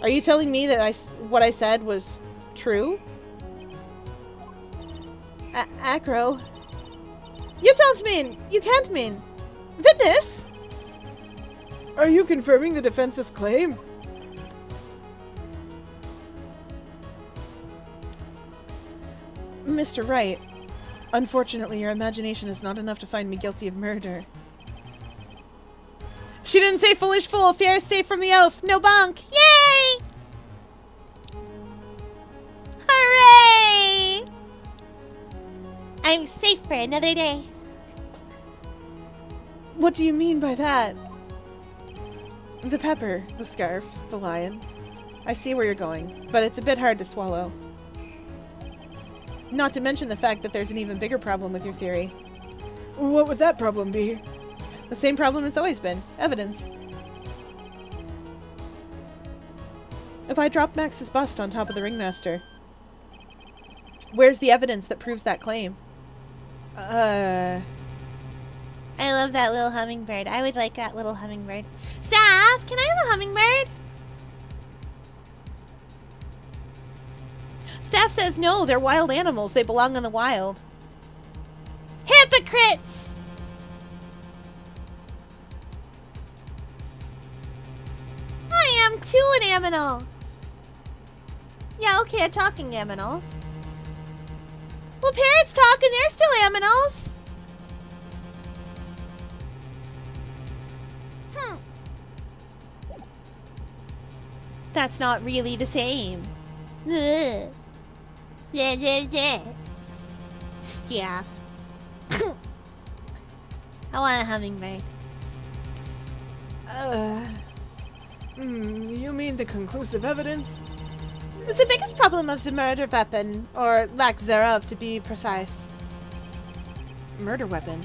Are you telling me that what I said was true? Acro. You don't mean, you can't mean. Witness? Are you confirming the defense's claim? Mr. Wright, unfortunately, your imagination is not enough to find me guilty of murder. She didn't say foolish fool. Fear is safe from the oath. No bonk. Yay! Hooray! I'm safe for another day. What do you mean by that? The pepper, the scarf, the lion. I see where you're going, but it's a bit hard to swallow. Not to mention the fact that there's an even bigger problem with your theory. What would that problem be? The same problem it's always been. Evidence. If I drop Max's bust on top of the ringmaster, where's the evidence that proves that claim? I love that little hummingbird. I would like that little hummingbird. Staff, can I have a hummingbird? Staff says no, they're wild animals. They belong in the wild. Hypocrites! I am too an aminal. Yeah, okay, a talking aminal. Well, parrots talk and they're still aminals. That's not really the same. Ugh. Yeah. Staff. I want a hummingbird. You mean the conclusive evidence? It's the biggest problem of the murder weapon, or lack thereof to be precise. Murder weapon?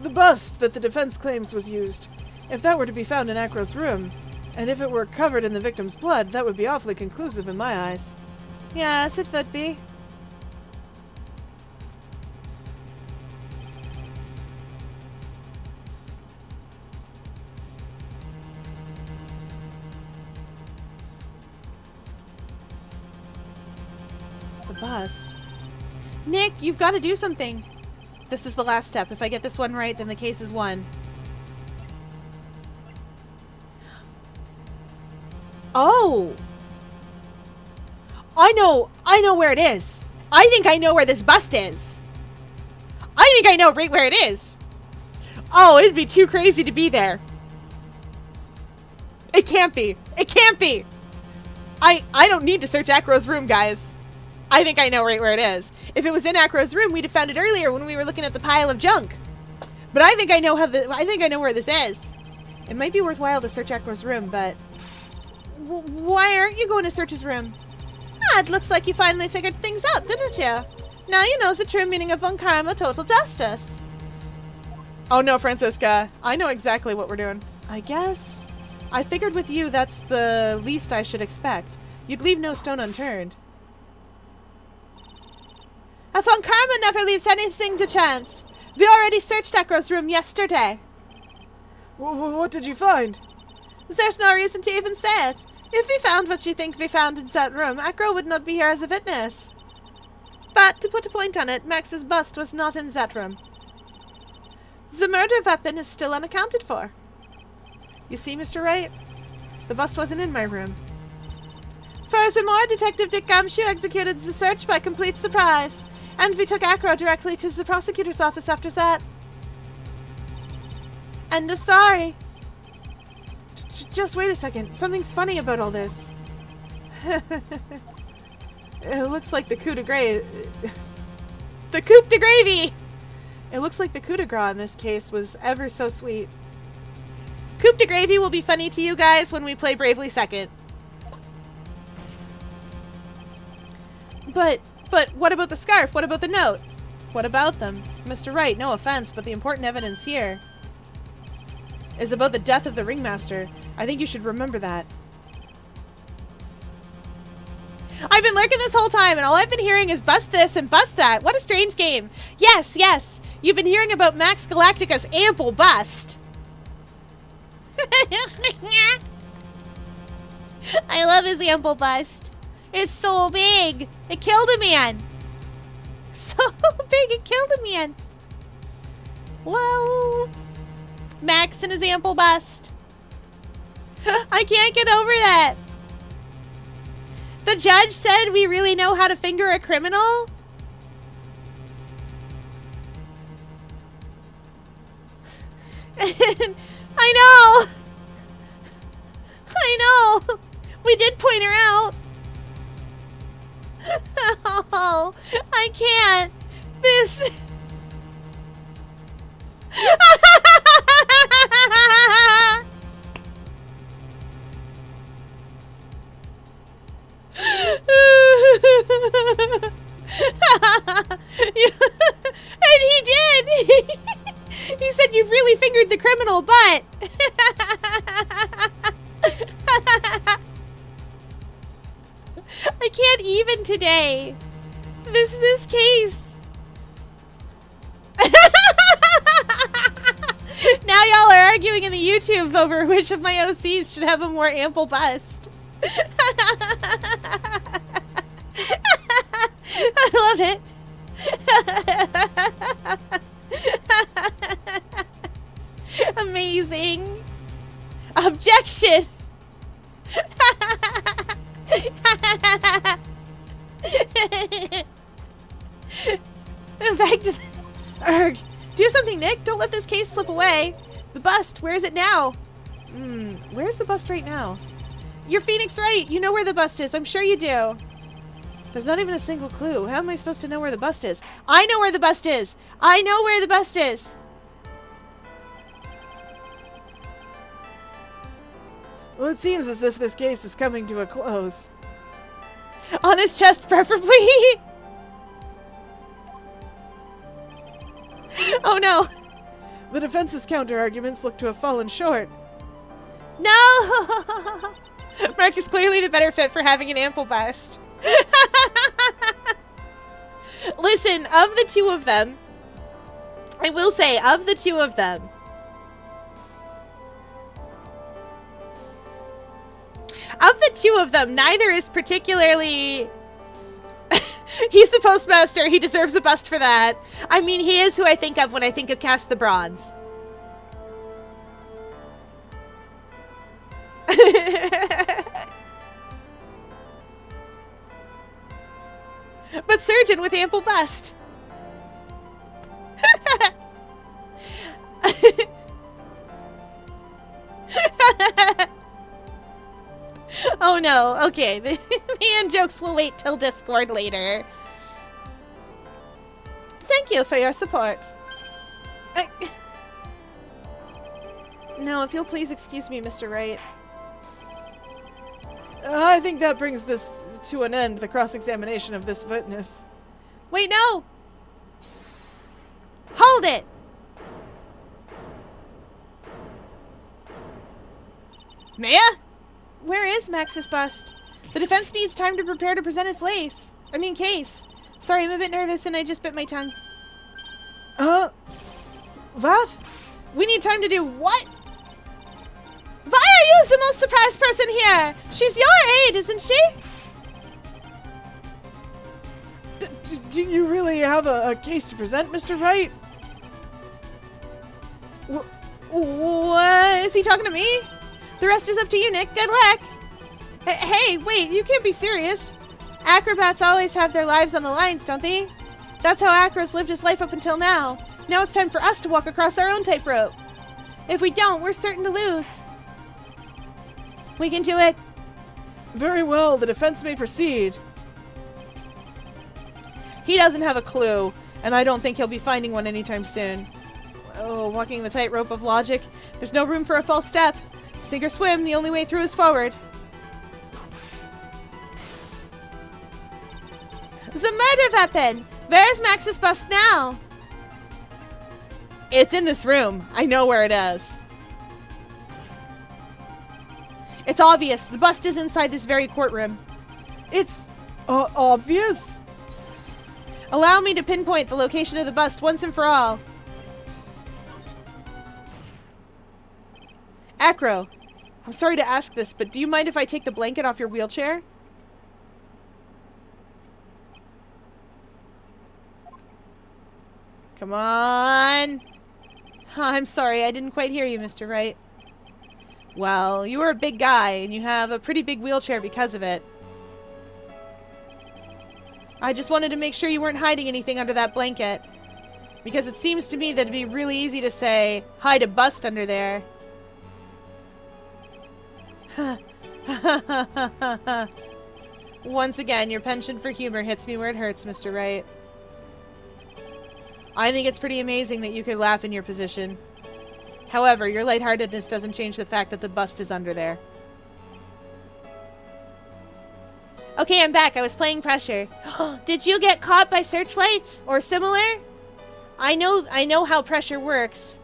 The bust that the defense claims was used. If that were to be found in Acro's room, and if it were covered in the victim's blood, that would be awfully conclusive in my eyes. Yes, it would be. The bust. Nick, you've got to do something. This is the last step. If I get this one right, then the case is won. Oh! I know where it is. I think I know where this bust is. I think I know right where it is. Oh, it'd be too crazy to be there. It can't be. It can't be. I don't need to search Acro's room, guys. I think I know right where it is. If it was in Acro's room, we'd have found it earlier when we were looking at the pile of junk. But I think I know where this is. It might be worthwhile to search Acro's room, but why aren't you going to search his room? Ah, it looks like you finally figured things out, didn't you? Now you know the true meaning of von Karma total justice. Oh no, Francisca. I know exactly what we're doing. I guess I figured with you that's the least I should expect. You'd leave no stone unturned. A von Karma never leaves anything to chance. We already searched Acro's room yesterday. What did you find? There's no reason to even say it. If we found what you think we found in that room, Acro would not be here as a witness. But, to put a point on it, Max's bust was not in that room. The murder weapon is still unaccounted for. You see, Mr. Wright? The bust wasn't in my room. Furthermore, Detective Dick Gumshoe executed the search by complete surprise, and we took Acro directly to the prosecutor's office after that. End of story. Just wait a second. Something's funny about all this. It looks like the coup de grace. The coup de gravy! It looks like the coup de grace in this case was ever so sweet. Coup de gravy will be funny to you guys when we play Bravely Second. But what about the scarf? What about the note? What about them? Mr. Wright, no offense, but the important evidence here is about the death of the ringmaster. I think you should remember that. I've been lurking this whole time, and all I've been hearing is bust this and bust that. What a strange game. Yes, yes. You've been hearing about Max Galactica's ample bust. I love his ample bust. It's so big. It killed a man. So big, it killed a man. Well, Max and his ample bust. I can't get over that. The judge said we really know how to finger a criminal. I know! I know! We did point her out! Oh, I can't! This... And he did! He said you've really fingered the criminal, but... I can't even today. This case. Now y'all are arguing in the YouTube over which of my OCs should have a more ample bust. I love it. Amazing. Objection. In fact, do something, Nick. Don't let this case slip away. The bust, where is it now? Where's the bust right now? You're Phoenix Wright. You know where the bust is. I'm sure you do. There's not even a single clue. How am I supposed to know where the bust is? I know where the bust is. I know where the bust is. Well, it seems as if this case is coming to a close. On his chest, preferably. Oh no. The defense's counter-arguments look to have fallen short. No! Mark is clearly the better fit for having an ample bust. Listen, of the two of them, I will say, of the two of them, neither is particularly... He's the postmaster. He deserves a bust for that. I mean, he is who I think of when I think of Cast the Bronze. But surgeon with ample bust. Oh no, okay. The end jokes will wait till Discord later. Thank you for your support. No, if you'll please excuse me, Mr. Wright. I think that brings this to an end, the cross-examination of this witness. Wait, no! Hold it! Maya? Where is Max's bust? The defense needs time to prepare to present its case. Sorry, I'm a bit nervous and I just bit my tongue. What? We need time to do what? Why are you the most surprised person here? She's your aide, isn't she? Do you really have a case to present, Mr. Wright? What? Is he talking to me? The rest is up to you, Nick. Good luck. Hey, wait, you can't be serious. Acrobats always have their lives on the lines, don't they? That's how Acros lived his life up until now. Now it's time for us to walk across our own tightrope. If we don't, we're certain to lose. We can do it. Very well, the defense may proceed. He doesn't have a clue, and I don't think he'll be finding one anytime soon. Oh, walking the tightrope of logic. There's no room for a false step. Sink or swim, the only way through is forward. The murder weapon! Where's Max's bust now? It's in this room. I know where it is. It's obvious. The bust is inside this very courtroom. It's obvious? Allow me to pinpoint the location of the bust once and for all. Acro, I'm sorry to ask this, but do you mind if I take the blanket off your wheelchair? Come on. I'm sorry, I didn't quite hear you, Mr. Wright. Well, you are a big guy, and you have a pretty big wheelchair because of it. I just wanted to make sure you weren't hiding anything under that blanket. Because it seems to me that it'd be really easy to say, hide a bust under there. Once again, your penchant for humor hits me where it hurts, Mr. Wright. I think it's pretty amazing that you could laugh in your position. However, your lightheartedness doesn't change the fact that the bust is under there. Okay, I'm back. I was playing pressure. Did you get caught by searchlights or similar? I know how pressure works.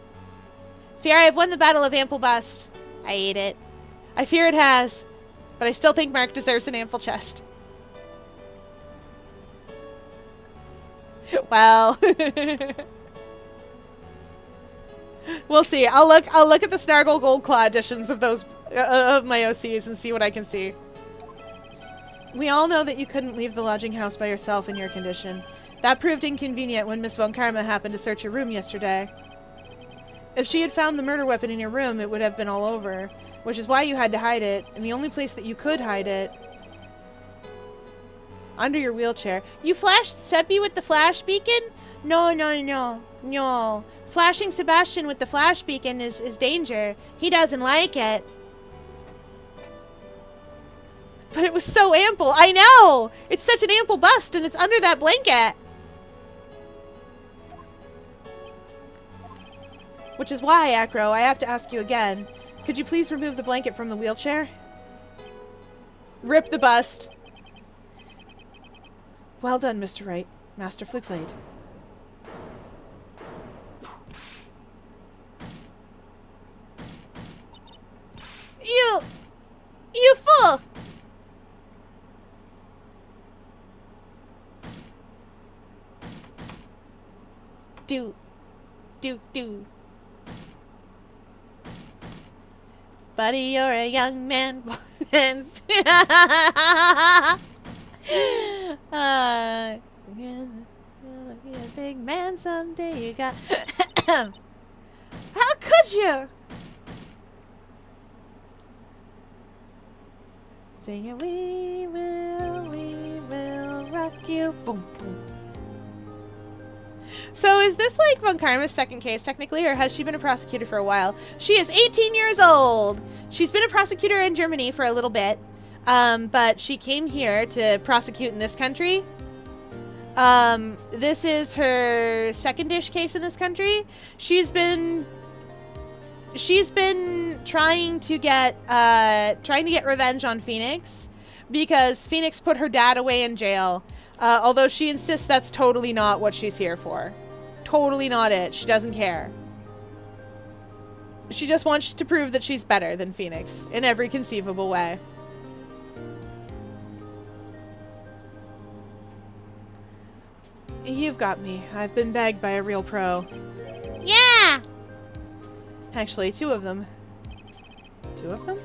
Fear I have won the battle of ample bust. I ate it. I fear it has, but I still think Mark deserves an ample chest. Well, we'll see. I'll look at the Snargle Gold Claw editions of those of my OCs and see what I can see. We all know that you couldn't leave the lodging house by yourself in your condition. That proved inconvenient when Miss Von Karma happened to search your room yesterday. If she had found the murder weapon in your room, it would have been all over, which is why you had to hide it, and the only place that you could hide it, under your wheelchair. You flashed Seppi with the flash beacon? No. Flashing Sebastian with the flash beacon is danger. He doesn't like it. But it was so ample. I know! It's such an ample bust, and it's under that blanket. Which is why, Acro, I have to ask you again. Could you please remove the blanket from the wheelchair? Rip the bust. Well done, Mr. Wright. Masterfully played. You fool! Do. Buddy, you're a young man. You're gonna be a big man someday. You got. How could you? Sing it, we will rock you. Boom, boom. So is this like Von Karma's second case technically, or has she been a prosecutor for a while? She is 18 years old. She's been a prosecutor in Germany for a little bit, but she came here to prosecute in this country. This is her second-ish case in this country. She's been trying to get revenge on Phoenix because Phoenix put her dad away in jail. Although she insists that's totally not what she's here for. Totally not it. She doesn't care. She just wants to prove that she's better than Phoenix in every conceivable way. You've got me. I've been bagged by a real pro. Yeah! Actually, two of them. Two of them?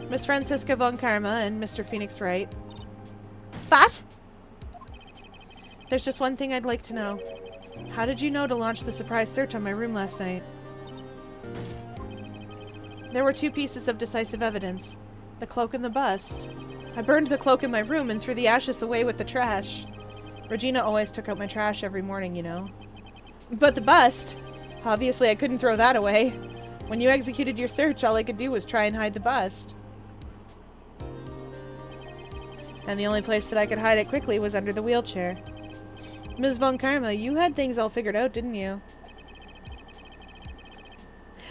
Miss Franziska Von Karma and Mr. Phoenix Wright. What? There's just one thing I'd like to know. How did you know to launch the surprise search on my room last night? There were two pieces of decisive evidence. The cloak and the bust. I burned the cloak in my room and threw the ashes away with the trash. Regina always took out my trash every morning, you know. But the bust? Obviously I couldn't throw that away. When you executed your search, all I could do was try and hide the bust. And the only place that I could hide it quickly was under the wheelchair. Ms. Von Karma, you had things all figured out, didn't you?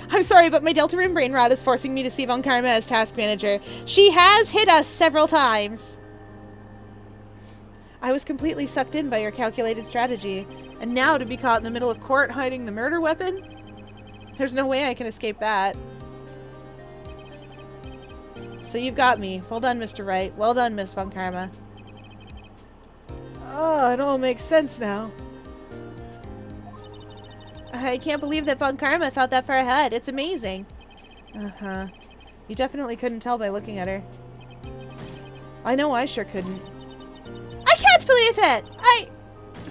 I'm sorry, but my Deltarune brain rot is forcing me to see Von Karma as task manager. She has hit us several times. I was completely sucked in by your calculated strategy. And now to be caught in the middle of court hiding the murder weapon? There's no way I can escape that. So you've got me. Well done, Mr. Wright. Well done, Miss Von Karma. Oh, it all makes sense now. I can't believe that Von Karma thought that far ahead. It's amazing. Uh-huh. You definitely couldn't tell by looking at her. I know I sure couldn't. I can't believe it! I...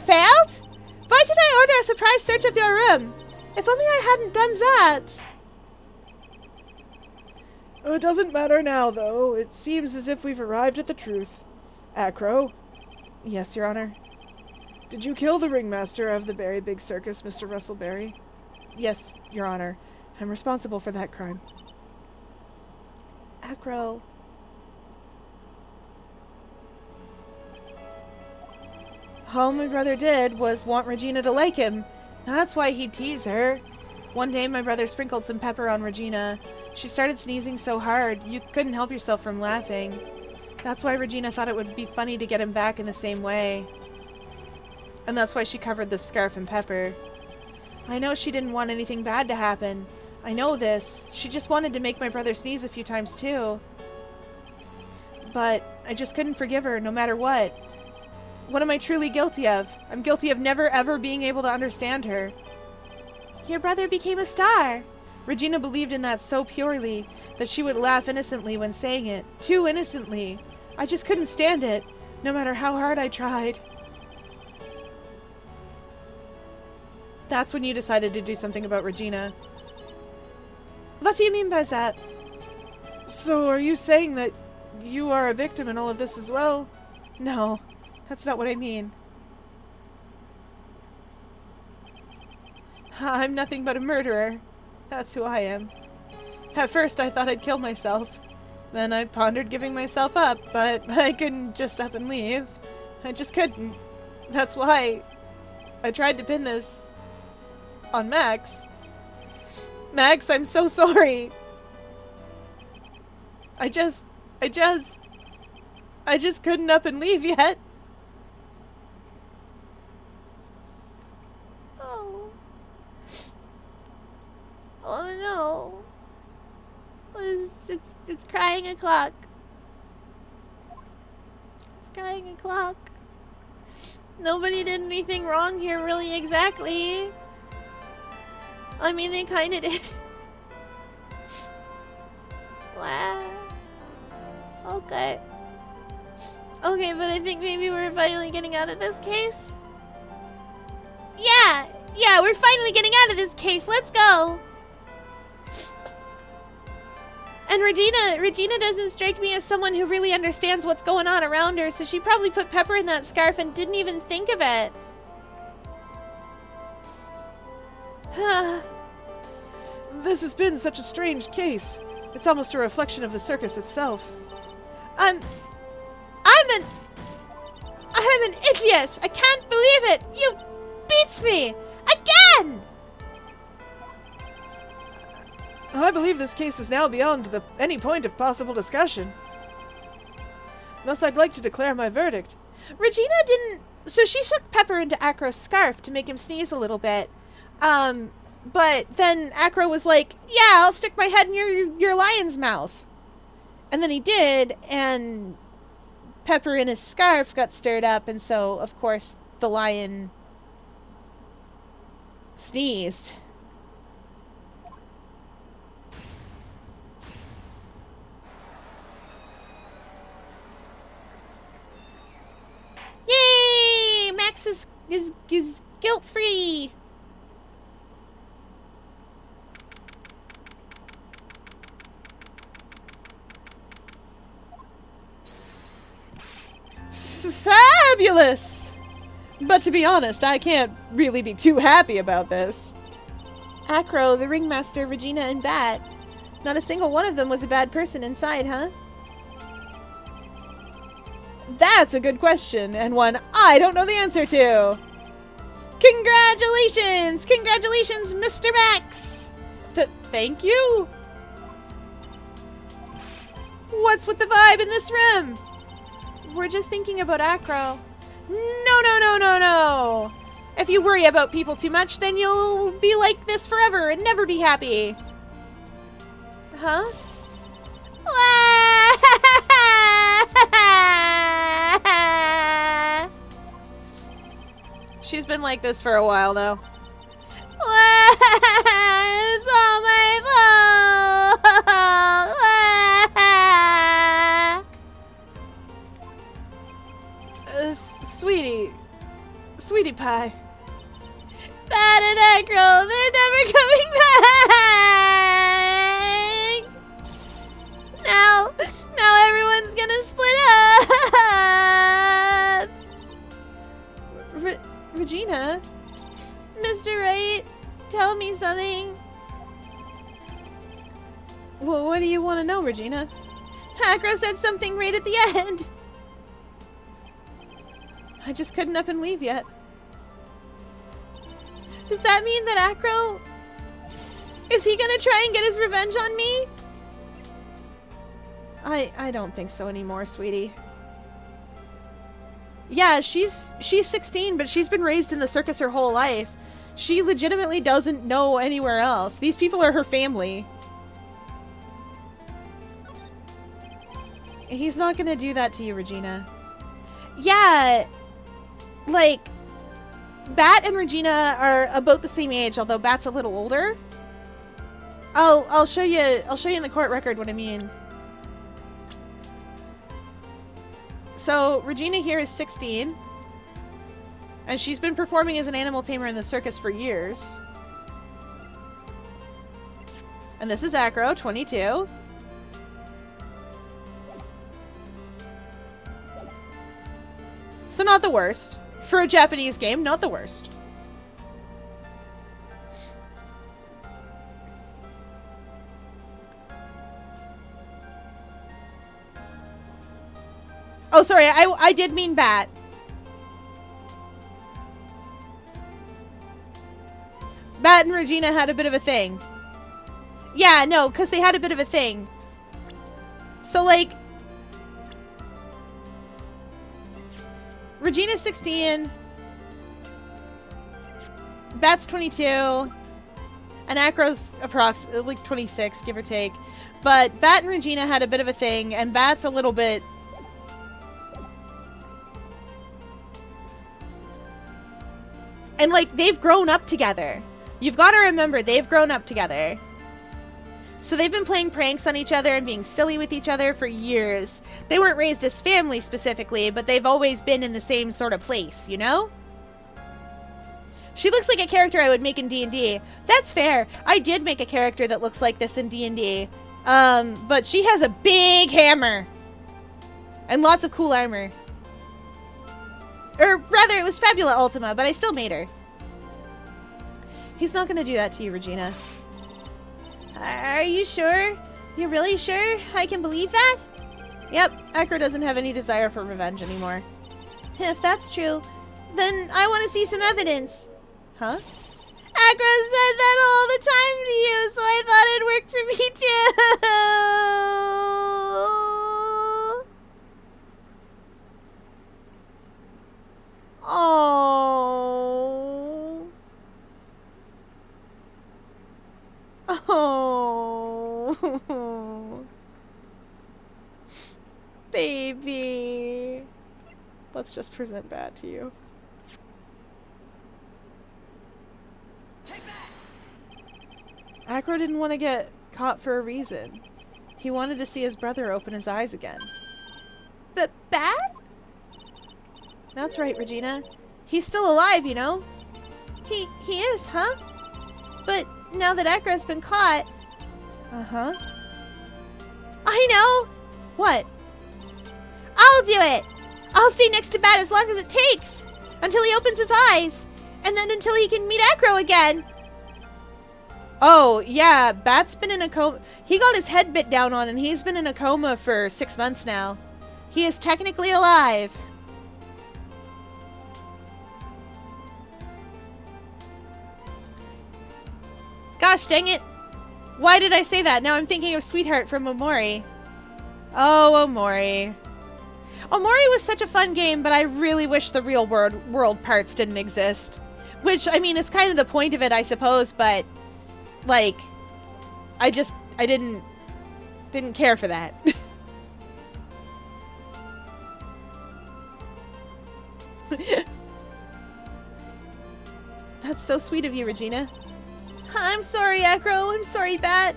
failed? Why did I order a surprise search of your room? If only I hadn't done that. Oh, it doesn't matter now, though. It seems as if we've arrived at the truth. Acro? Yes, Your Honor. Did you kill the ringmaster of the Berry Big Circus, Mr. Russell Berry? Yes, Your Honor. I'm responsible for that crime. Acro. All my brother did was want Regina to like him. That's why he'd tease her. One day my brother sprinkled some pepper on Regina. She started sneezing so hard, you couldn't help yourself from laughing. That's why Regina thought it would be funny to get him back in the same way. And that's why she covered the scarf in pepper. I know she didn't want anything bad to happen. I know this. She just wanted to make my brother sneeze a few times too. But I just couldn't forgive her, no matter what. What am I truly guilty of? I'm guilty of never ever being able to understand her. Your brother became a star. Regina believed in that so purely that she would laugh innocently when saying it. Too innocently. I just couldn't stand it, no matter how hard I tried. That's when you decided to do something about Regina. What do you mean by that? So are you saying that you are a victim in all of this as well? No, that's not what I mean. I'm nothing but a murderer. That's who I am. At first I thought I'd kill myself. Then I pondered giving myself up, but I couldn't just up and leave. I just couldn't. That's why I tried to pin this on Max. Max, I'm so sorry. I just couldn't up and leave yet. Oh. Oh no. It's crying o'clock. It's crying o'clock. Nobody did anything wrong here, really, exactly. I mean, they kinda did. Wow. Okay. Okay, but I think maybe we're finally getting out of this case. Yeah, we're finally getting out of this case. Let's go. And Regina doesn't strike me as someone who really understands what's going on around her, so she probably put pepper in that scarf and didn't even think of it. This has been such a strange case. It's almost a reflection of the circus itself. I'm an idiot. I can't believe it. You beats me again. I believe this case is now beyond any point of possible discussion. Thus, I'd like to declare my verdict. Regina didn't. So she shook pepper into Acro's scarf to make him sneeze a little bit. But then Acro was like, "Yeah, I'll stick my head in your lion's mouth." And then he did, and pepper in his scarf got stirred up, and so, of course, the lion sneezed. Yay! Max is guilt-free. Fabulous! But to be honest, I can't really be too happy about this. Acro, the ringmaster, Regina, and Bat. Not a single one of them was a bad person inside, huh? That's a good question, and one I don't know the answer to. Congratulations! Congratulations, Mr. Max! Thank you. What's with the vibe in this room? We're just thinking about Acro. No. If you worry about people too much, then you'll be like this forever and never be happy. Huh? She's been like this for a while now. It's all my fault. Sweetie pie. Bat and Acro, they're never coming back. Now everyone's gonna split up. Regina. Mr. Wright, tell me something. Well, what do you want to know, Regina? Acro said something right at the end. I just couldn't up and leave yet. Does that mean that Acro... Is he gonna try and get his revenge on me? I don't think so anymore, sweetie. Yeah, she's 16, but she's been raised in the circus her whole life. She legitimately doesn't know anywhere else. These people are her family. He's not gonna do that to you, Regina. Yeah, like, Bat and Regina are about the same age, although Bat's a little older. I'll show you in the court record what I mean. So, Regina here is 16. And she's been performing as an animal tamer in the circus for years. And this is Acro, 22. So not the worst. For a Japanese game, not the worst. Oh, sorry, I did mean Bat. Bat and Regina had a bit of a thing. Yeah, no, because they had a bit of a thing. So, like... Regina's 16. Bat's 22. And Acro's approximately like 26, give or take. But Bat and Regina had a bit of a thing, and Bat's a little bit... And, like, they've grown up together. You've got to remember, they've grown up together. So they've been playing pranks on each other and being silly with each other for years. They weren't raised as family specifically, but they've always been in the same sort of place, you know? She looks like a character I would make in D&D. That's fair. I did make a character that looks like this in D&D. But she has a big hammer. And lots of cool armor. Or rather, it was Fabula Ultima, but I still made her. He's not going to do that to you, Regina. Are you sure? You're really sure? I can believe that? Yep, Acro doesn't have any desire for revenge anymore. If that's true, then I want to see some evidence. Huh? Acro said that all the time to you, so I thought it worked for me too. Oh. Oh. Baby. Let's just present Bat to you. Acro didn't want to get caught for a reason. He wanted to see his brother open his eyes again. But Bat? That's right, Regina. He's still alive, you know? He is, huh? But now that Acro's been caught... Uh-huh. I know! What? I'll do it! I'll stay next to Bat as long as it takes! Until he opens his eyes! And then until he can meet Acro again! Oh, yeah, Bat's been in a coma. He got his head bit down on and he's been in a coma for 6 months now. He is technically alive. Gosh dang it. Why did I say that? Now I'm thinking of Sweetheart from Omori. Oh, Omori. Omori was such a fun game, but I really wish the real world parts didn't exist. Which, I mean, is kind of the point of it, I suppose, but... Like, I didn't care for that. That's so sweet of you, Regina. I'm sorry, Acro. I'm sorry, Bat.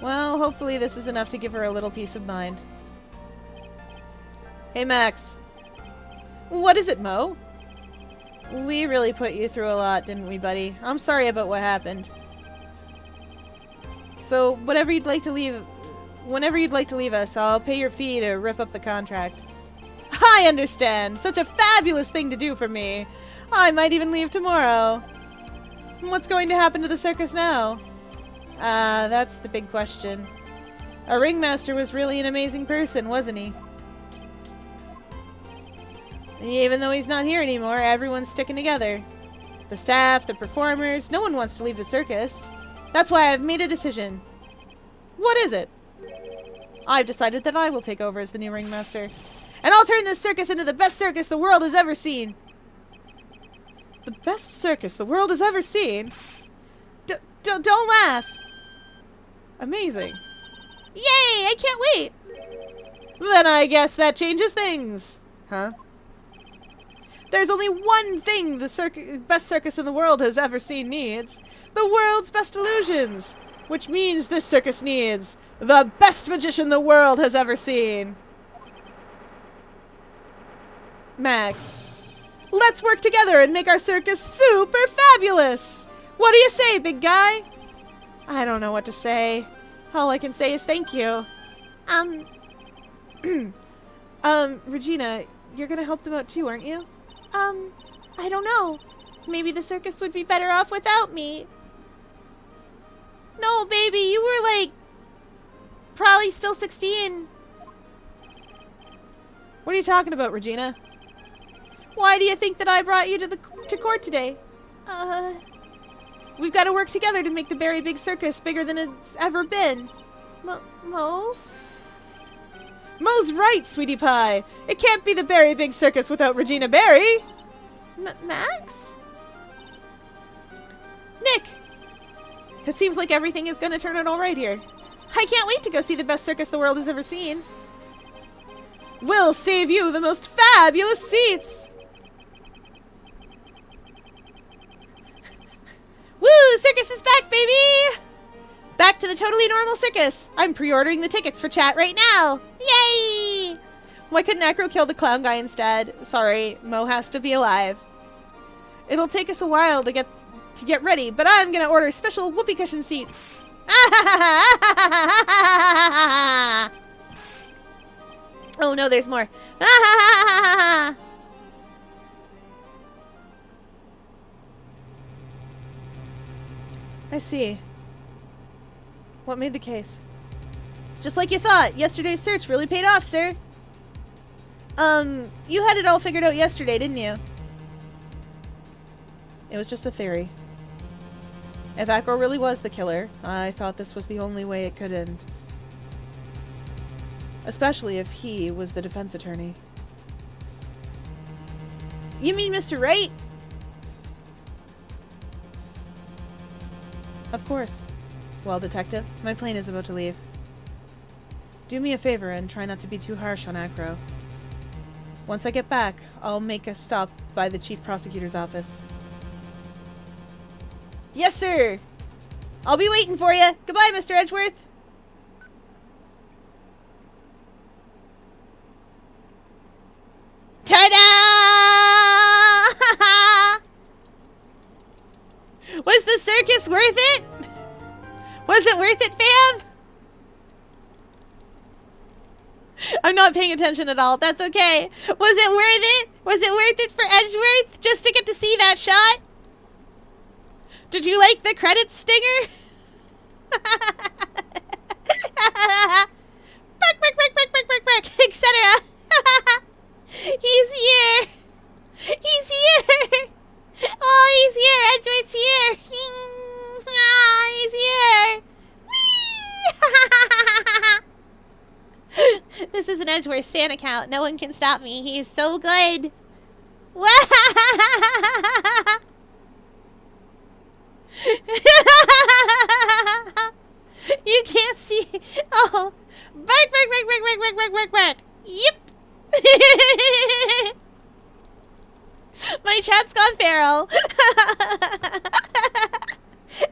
Well, hopefully this is enough to give her a little peace of mind. Hey, Max. What is it, Mo? We really put you through a lot, didn't we, buddy? I'm sorry about what happened. So, whenever you'd like to leave us, I'll pay your fee to rip up the contract. I understand! Such a fabulous thing to do for me! I might even leave tomorrow. What's going to happen to the circus now? That's the big question. Our ringmaster was really an amazing person, wasn't he? Even though he's not here anymore, everyone's sticking together. The staff, the performers, no one wants to leave the circus. That's why I've made a decision. What is it? I've decided that I will take over as the new ringmaster. And I'll turn this circus into the best circus the world has ever seen. The best circus the world has ever seen? Don't laugh. Amazing. Yay! I can't wait! Then I guess that changes things. Huh? There's only one thing the best circus in the world has ever seen needs. The world's best illusions. Which means this circus needs the best magician the world has ever seen. Max, let's work together and make our circus super fabulous. What do you say, big guy? I don't know what to say. All I can say is thank you. Regina, you're gonna help them out too, aren't you? I don't know. Maybe the circus would be better off without me. No, baby, you were like probably still 16. What are you talking about, Regina? Why do you think that I brought you to court today? We've got to work together to make the Berry Big Circus bigger than it's ever been. Mo? Mo's right, sweetie pie. It can't be the Berry Big Circus without Regina Berry. Max? Nick! It seems like everything is going to turn out all right here. I can't wait to go see the best circus the world has ever seen. We'll save you the most fabulous seats! Woo! The circus is back, baby! Back to the totally normal circus. I'm pre-ordering the tickets for chat right now. Yay! Why couldn't Acro kill the clown guy instead? Sorry, Mo has to be alive. It'll take us a while to get ready, but I'm gonna order special whoopee cushion seats. Oh no, there's more. I see. What made the case? Just like you thought, yesterday's search really paid off, sir. You had it all figured out yesterday, didn't you? It was just a theory. If Acro really was the killer, I thought this was the only way it could end. Especially if he was the defense attorney. You mean Mr. Wright? Of course. Well, Detective, my plane is about to leave. Do me a favor and try not to be too harsh on Acro. Once I get back, I'll make a stop by the Chief Prosecutor's office. Yes, sir! I'll be waiting for you. Goodbye, Mr. Edgeworth. Ta-da! Was the circus worth it? Was it worth it, fam? I'm not paying attention at all. That's okay. Was it worth it? Was it worth it for Edgeworth just to get to see that shot? Did you like the credits stinger? Etc. He's here. He's here. Oh, he's here. Edgeworth's here. He's here. Whee! This is an Edgeworth Stan account. No one can stop me. He is so good. You can't see. Oh. Back. Yep. My chat's gone feral.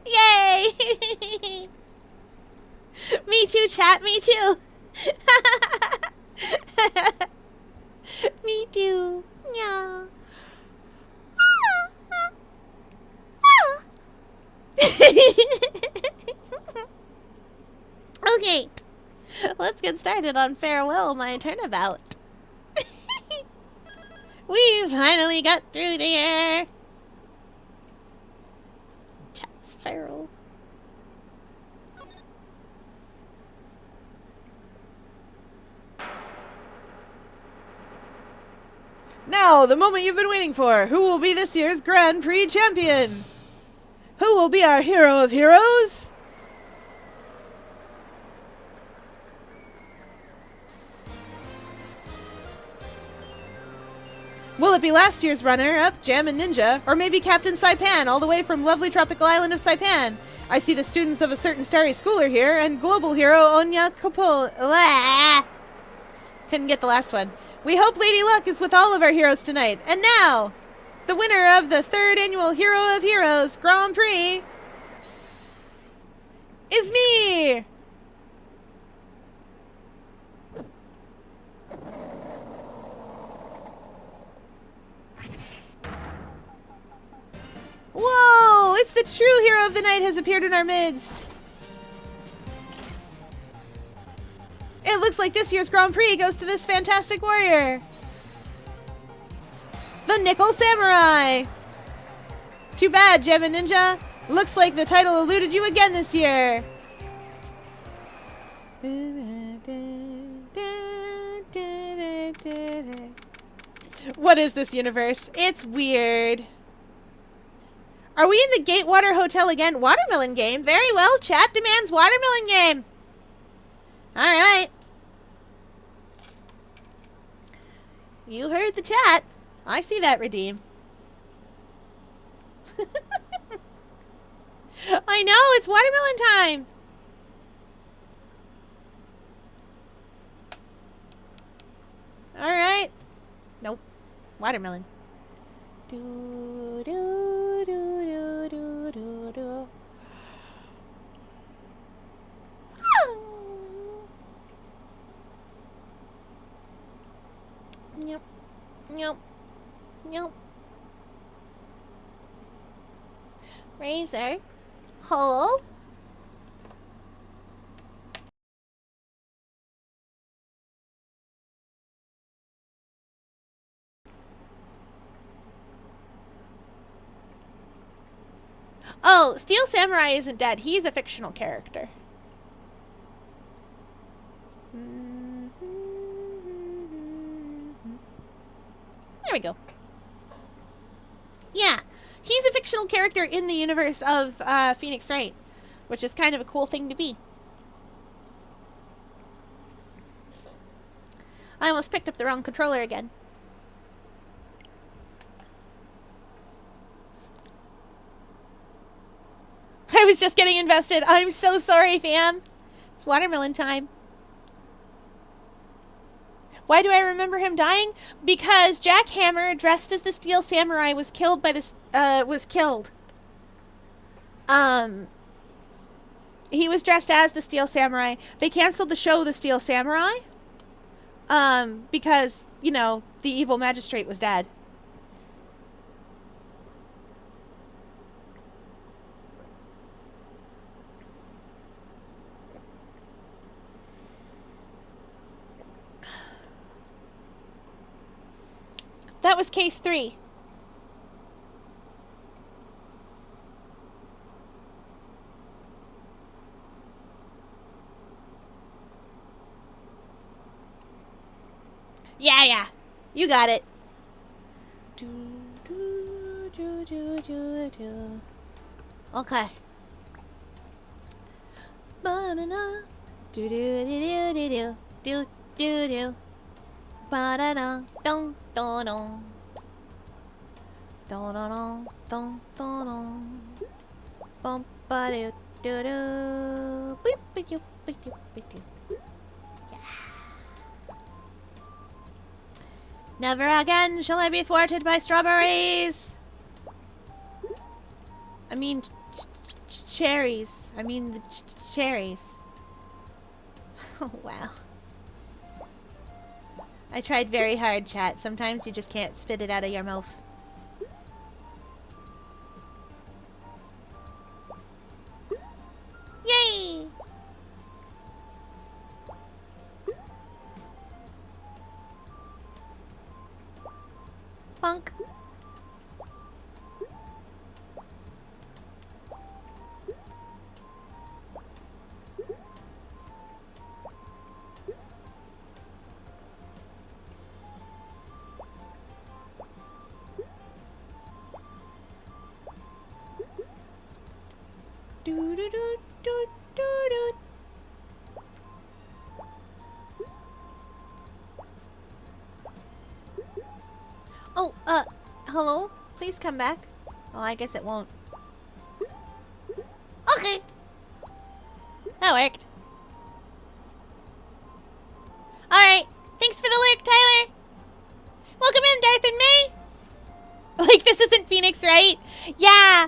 Yay. Me too, chat. Me too. Me too. Yeah. Okay, let's get started on Farewell My Turnabout. We finally got through there. Chat's feral. Now, the moment you've been waiting for. Who will be this year's Grand Prix champion? Who will be our hero of heroes? Will it be last year's runner-up, Jammin' Ninja, or maybe Captain Saipan, all the way from lovely tropical island of Saipan? I see the students of a certain starry school are here, and global hero Onya Kopo... Couldn't get the last one. We hope Lady Luck is with all of our heroes tonight. And now, the winner of the 3rd annual Hero of Heroes Grand Prix is me! Whoa! It's the true hero of the night has appeared in our midst. It looks like this year's Grand Prix goes to this fantastic warrior. The Nickel Samurai. Too bad, Jammin' Ninja. Looks like the title eluded you again this year. What is this universe? It's weird. Are we in the Gatewater Hotel again? Watermelon game? Very well. Chat demands watermelon game. Alright. You heard the chat. I see that, Redeem. I know, it's watermelon time. Alright. Nope. Watermelon. Do, do, do, do, do, do, do. Yep. Yep. Yep. Razor. Hello? Oh, Steel Samurai isn't dead. He's a fictional character. There we go. Yeah, he's a fictional character in the universe of Phoenix Wright, which is kind of a cool thing to be. I almost picked up the wrong controller again. I was just getting invested. I'm so sorry, fam. It's watermelon time. Why do I remember him dying? Because Jack Hammer, dressed as the Steel Samurai, was killed by this. He was dressed as the Steel Samurai. They canceled the show, The Steel Samurai, because you know the evil magistrate was dead. That was case 3. Yeah. You got it. Okay. Ba-na-na. Do-do-do-do-do-do. Ba-da-da. Dun dun dun. Dun dun dun dun dun dun. Bum ba do do do. Beep beep beep beep beep. Never again shall I be thwarted by strawberries. I mean, cherries. I mean the cherries. Oh wow. I tried very hard, chat. Sometimes you just can't spit it out of your mouth. Yay! Honk. Do do do do do do. Oh, hello? Please come back. Oh, I guess it won't. Okay. That worked. Alright. Thanks for the lurk, Tyler. Welcome in, Darth and May. Like, this isn't Phoenix, right? Yeah,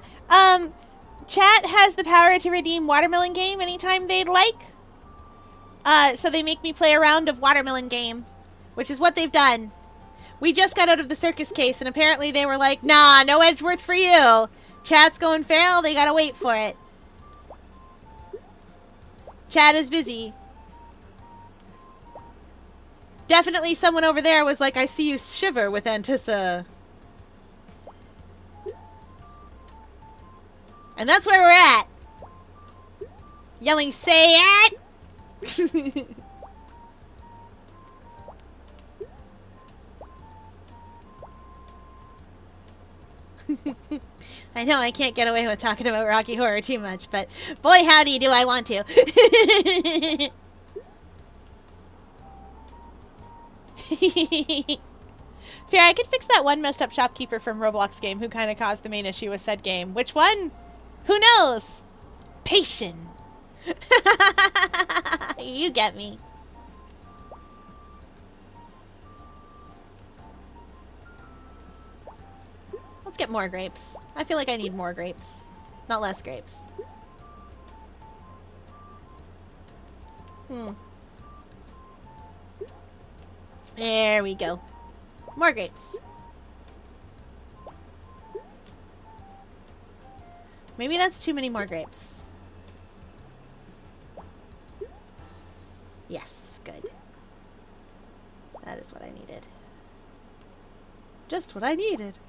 chat has the power to redeem Watermelon Game anytime they'd like. So they make me play a round of Watermelon Game, which is what they've done. We just got out of the Circus case, and apparently they were like, nah, no Edgeworth for you. Chat's going feral, they gotta wait for it. Chat is busy. Definitely someone over there was like, I see you shiver with Antissa. And that's where we're at. Yelling, say it! I know I can't get away with talking about Rocky Horror too much, but boy howdy do I want to. Fair, I could fix that one messed up shopkeeper from Roblox game who kind of caused the main issue with said game. Which one? Who knows? Patient. You get me. Let's get more grapes. I feel like I need more grapes. Not less grapes. There we go. More grapes. Maybe that's too many more grapes. Yes, good. That is what I needed. Just what I needed.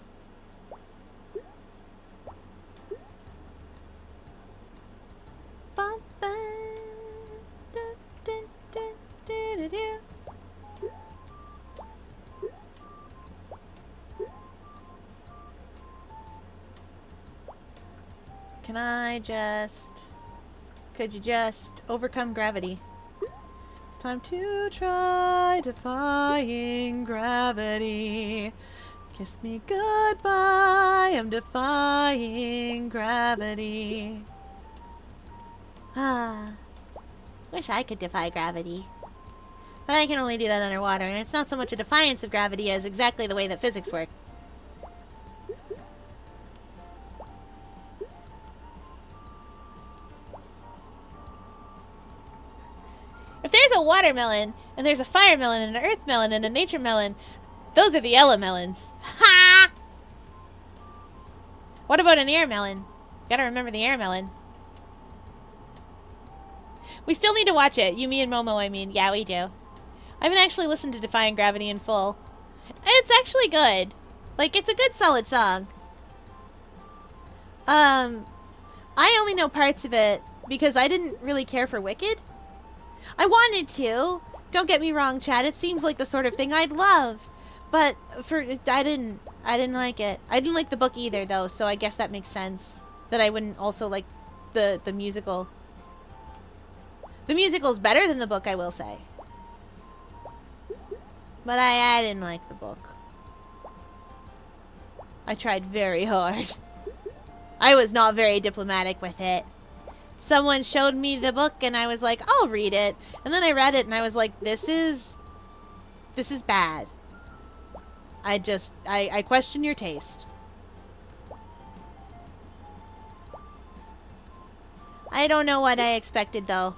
Can I just... Could you just overcome gravity? It's time to try defying gravity. Kiss me goodbye, I'm defying gravity. Ah, wish I could defy gravity. But I can only do that underwater, and it's not so much a defiance of gravity as exactly the way that physics work. If there's a watermelon, and there's a fire melon, and an earth melon, and a nature melon, those are the Ella melons. Ha! What about an air melon? Gotta remember the air melon. We still need to watch it. You, me, and Momo, I mean. Yeah, we do. I haven't actually listened to Defying Gravity in full. It's actually good. Like, it's a good, solid song. I only know parts of it because I didn't really care for Wicked. I wanted to. Don't get me wrong, Chad. It seems like the sort of thing I'd love. But I didn't like it. I didn't like the book either, though, so I guess that makes sense. That I wouldn't also like the musical. The musical's better than the book, I will say. But I didn't like the book. I tried very hard. I was not very diplomatic with it. Someone showed me the book and I was like, I'll read it. And then I read it and I was like, this is bad. I question your taste. I don't know what I expected though.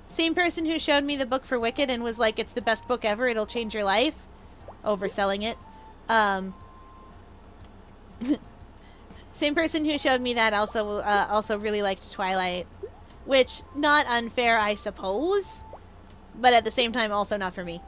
Same person who showed me the book for Wicked and was like, it's the best book ever, it'll change your life. Overselling it. Same person who showed me that also really liked Twilight. Which, not unfair, I suppose. But at the same time, also not for me.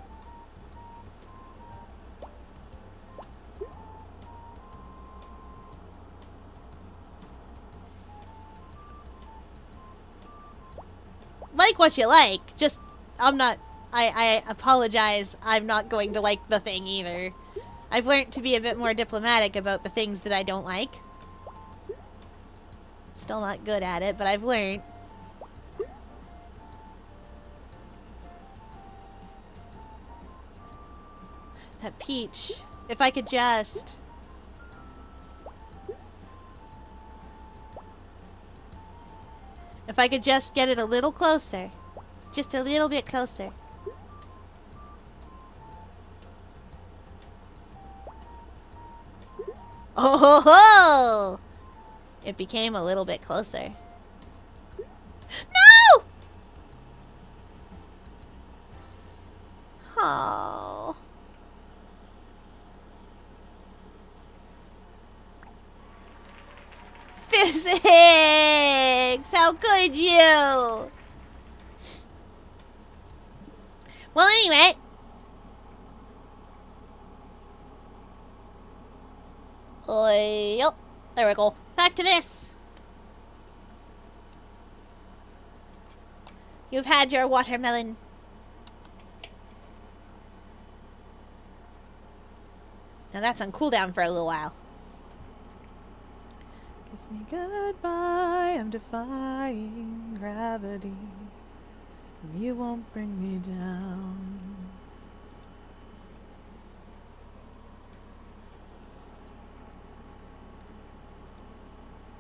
like what you like. Just, I'm not... I apologize. I'm not going to like the thing either. I've learned to be a bit more diplomatic about the things that I don't like. Still not good at it, but I've learned. That peach. If I could just... If I could just get it a little closer. Just a little bit closer. Oh ho ho! It became a little bit closer. No! Oh. Physics! How could you? Well, anyway. Oh, there we go. Back to this. You've had your watermelon. Now that's on cooldown for a little while. Kiss me goodbye, I'm defying gravity. You won't bring me down.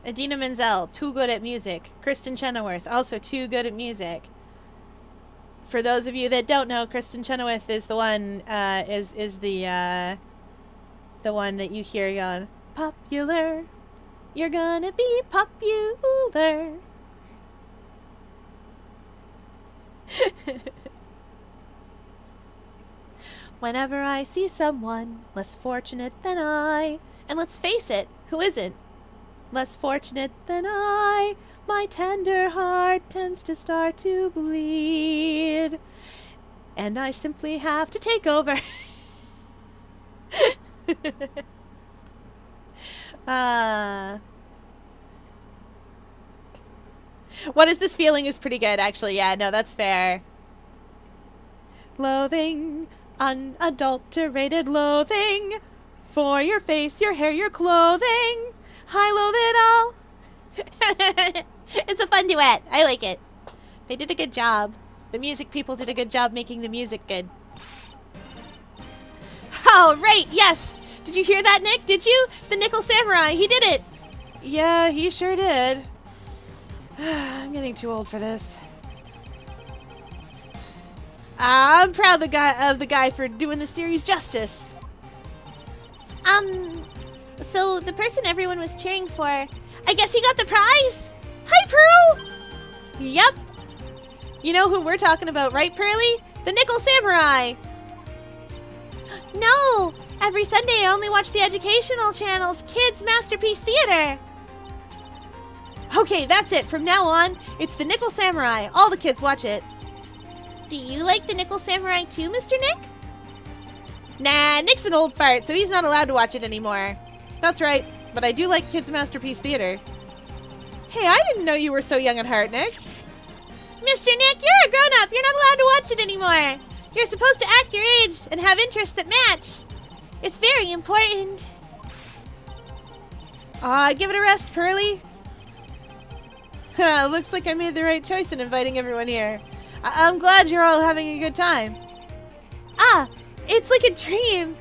Idina Menzel, too good at music. Kristen Chenoweth, also too good at music. For those of you that don't know, Kristen Chenoweth is the one, the one that you hear going, popular. You're gonna be popular. Whenever I see someone less fortunate than I, and let's face it, who isn't? Less fortunate than I, my tender heart tends to start to bleed. And I simply have to take over. What is this feeling is pretty good, actually. Yeah, no, that's fair. Loathing, unadulterated loathing for your face, your hair, your clothing. I loathe it all. It's a fun duet. I like it. They did a good job. The music people did a good job making the music good. Oh, right, yes. Did you hear that, Nick? Did you? The Nickel Samurai, he did it. Yeah, he sure did. I'm getting too old for this. I'm proud of the guy for doing the series justice. So the person everyone was cheering for, I guess he got the prize? Hi, Pearl! Yep. You know who we're talking about, right, Pearly? The Nickel Samurai. No! Every Sunday I only watch the educational channel's Kids Masterpiece Theater. Okay, that's it. From now on, it's the Nickel Samurai. All the kids watch it. Do you like the Nickel Samurai too, Mr. Nick? Nah, Nick's an old fart, so he's not allowed to watch it anymore. That's right, but I do like Kids Masterpiece Theater. Hey, I didn't know you were so young at heart, Nick. Mr. Nick, you're a grown-up. You're not allowed to watch it anymore. You're supposed to act your age and have interests that match. It's very important. Give it a rest, Pearly. Looks like I made the right choice in inviting everyone here. I'm glad you're all having a good time. It's like a dream.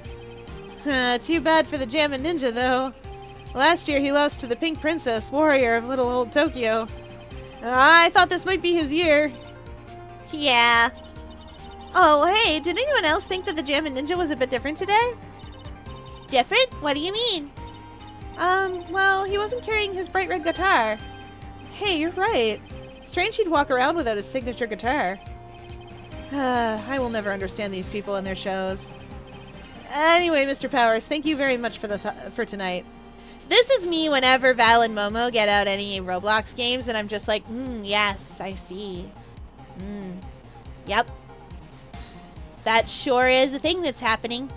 Too bad for the Jammin' Ninja, though. Last year he lost to the Pink Princess, warrior of little old Tokyo. I thought this might be his year. Yeah. Oh, hey, did anyone else think that the Jammin' Ninja was a bit different today? Different? What do you mean? Well, he wasn't carrying his bright red guitar. Hey, you're right. Strange he'd walk around without his signature guitar. I will never understand these people and their shows. Anyway, Mr. Powers, thank you very much for tonight. This is me whenever Val and Momo get out any Roblox games, and I'm just like, yes, I see. Yep. That sure is a thing that's happening.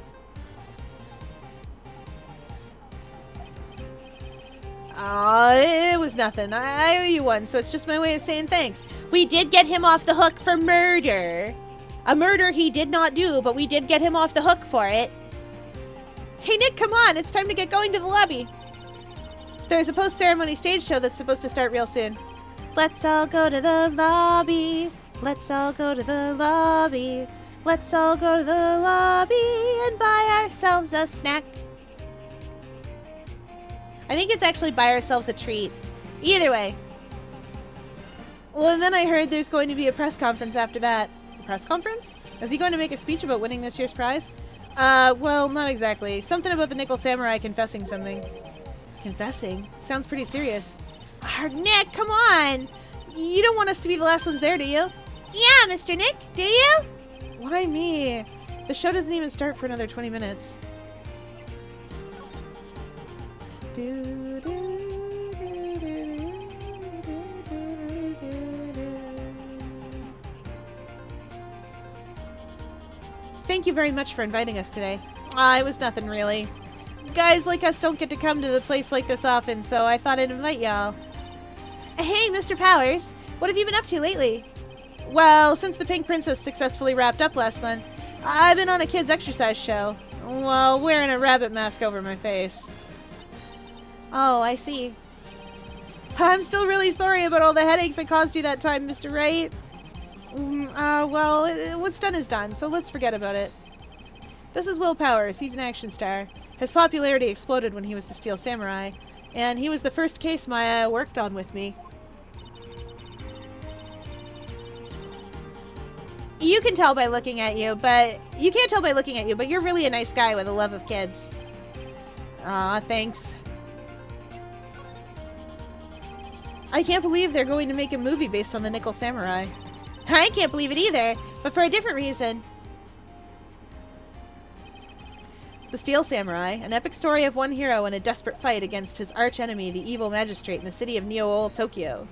It was nothing. I owe you one, so it's just my way of saying thanks. We did get him off the hook for murder. A murder he did not do, but we did get him off the hook for it. Hey, Nick, come on. It's time to get going to the lobby. There's a post-ceremony stage show that's supposed to start real soon. Let's all go to the lobby. Let's all go to the lobby. Let's all go to the lobby and buy ourselves a snack. I think it's actually buy ourselves a treat. Either way. Well, and then I heard there's going to be a press conference after that. A press conference? Is he going to make a speech about winning this year's prize? Well, not exactly. Something about the Nickel Samurai confessing something. Confessing? Sounds pretty serious. Nick, come on! You don't want us to be the last ones there, do you? Yeah, Mr. Nick, do you? Why me? The show doesn't even start for another 20 minutes. Thank you very much for inviting us today. It was nothing really. Guys like us don't get to come to the place like this often, so I thought I'd invite y'all. Hey, Mr. Powers, what have you been up to lately? Well, since the Pink Princess successfully wrapped up last month, I've been on a kids' exercise show. Well, wearing a rabbit mask over my face. Oh, I see. I'm still really sorry about all the headaches I caused you that time, Mr. Wright. Well, what's done is done, so let's forget about it. This is Will Powers. He's an action star. His popularity exploded when he was the Steel Samurai, and he was the first case Maya worked on with me. You can tell by looking at you, but you can't tell by looking at you, but you're really a nice guy with a love of kids. Aw, thanks. I can't believe they're going to make a movie based on the Nickel Samurai. I can't believe it either, but for a different reason. The Steel Samurai, an epic story of one hero in a desperate fight against his arch-enemy, the evil magistrate in the city of Neo-Old Tokyo.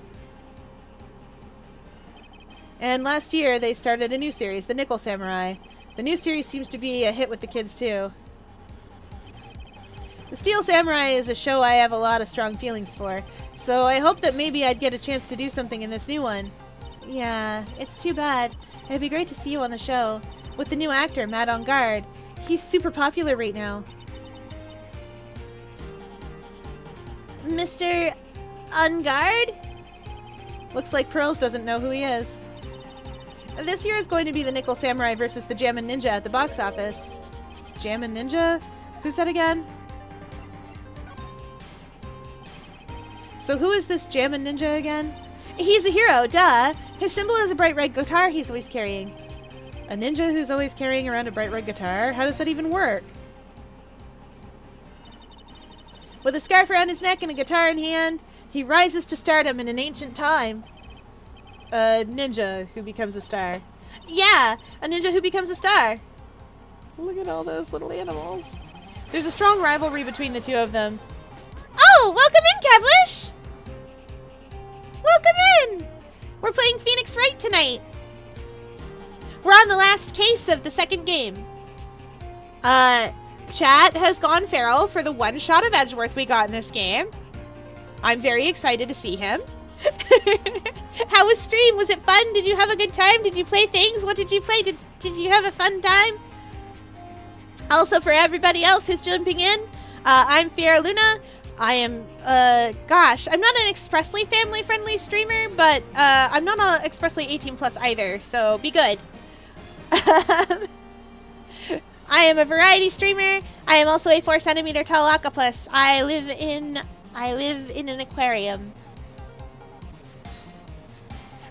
And last year, they started a new series, The Nickel Samurai. The new series seems to be a hit with the kids, too. The Steel Samurai is a show I have a lot of strong feelings for, so I hope that maybe I'd get a chance to do something in this new one. Yeah, it's too bad. It'd be great to see you on the show. With the new actor, Matt On Guard. He's super popular right now. Mr. On Guard? Looks like Pearls doesn't know who he is. This year is going to be the Nickel Samurai versus the Jammin' Ninja at the box office. Jammin' Ninja? Who's that again? So who is this Jammin' Ninja again? He's a hero, duh! His symbol is a bright red guitar he's always carrying. A ninja who's always carrying around a bright red guitar? How does that even work? With a scarf around his neck and a guitar in hand, he rises to stardom in an ancient time. A ninja who becomes a star. Yeah, a ninja who becomes a star. Look at all those little animals. There's a strong rivalry between the two of them. Oh, welcome in, Kevlish! Welcome in! We're playing Phoenix Wright tonight. We're on the last case of the second game. Chat has gone feral for the one shot of Edgeworth we got in this game. I'm very excited to see him. How was stream? Was it fun? Did you have a good time? Did you play things? What did you play? Did you have a fun time? Also, for everybody else who's jumping in, I'm Fiera Luna. I am, gosh, I'm not an expressly family-friendly streamer, but I'm not a expressly 18 plus either, so be good. I am a variety streamer. I am also a 4 centimeter tall octopus. I live in an aquarium.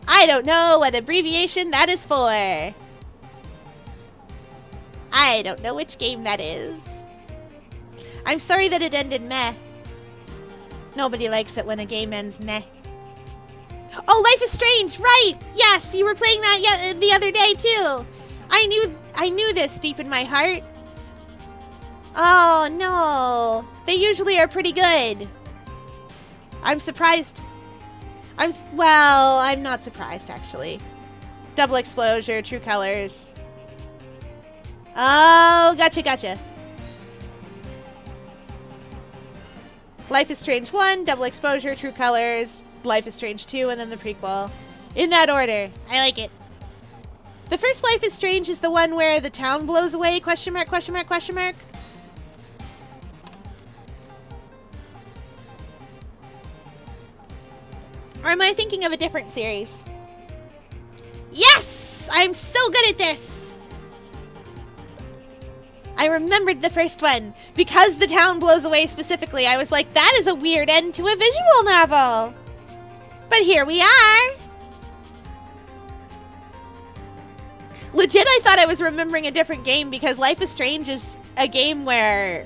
I don't know what abbreviation that is for. I don't know which game that is. I'm sorry that it ended meh. Nobody likes it when a game ends meh. Oh, Life is Strange, right! Yes, you were playing that the other day too. I knew this deep in my heart. Oh no, they usually are pretty good. I'm surprised. I'm not surprised actually. Double exposure, true colors. Oh, gotcha. Life is Strange 1, Double Exposure, True Colors, Life is Strange 2, and then the prequel. In that order. I like it. The first Life is Strange is the one where the town blows away, question mark, question mark, question mark. Or am I thinking of a different series? Yes! I'm so good at this! I remembered the first one. Because the town blows away specifically, I was like, that is a weird end to a visual novel. But here we are. Legit, I thought I was remembering a different game because Life is Strange is a game where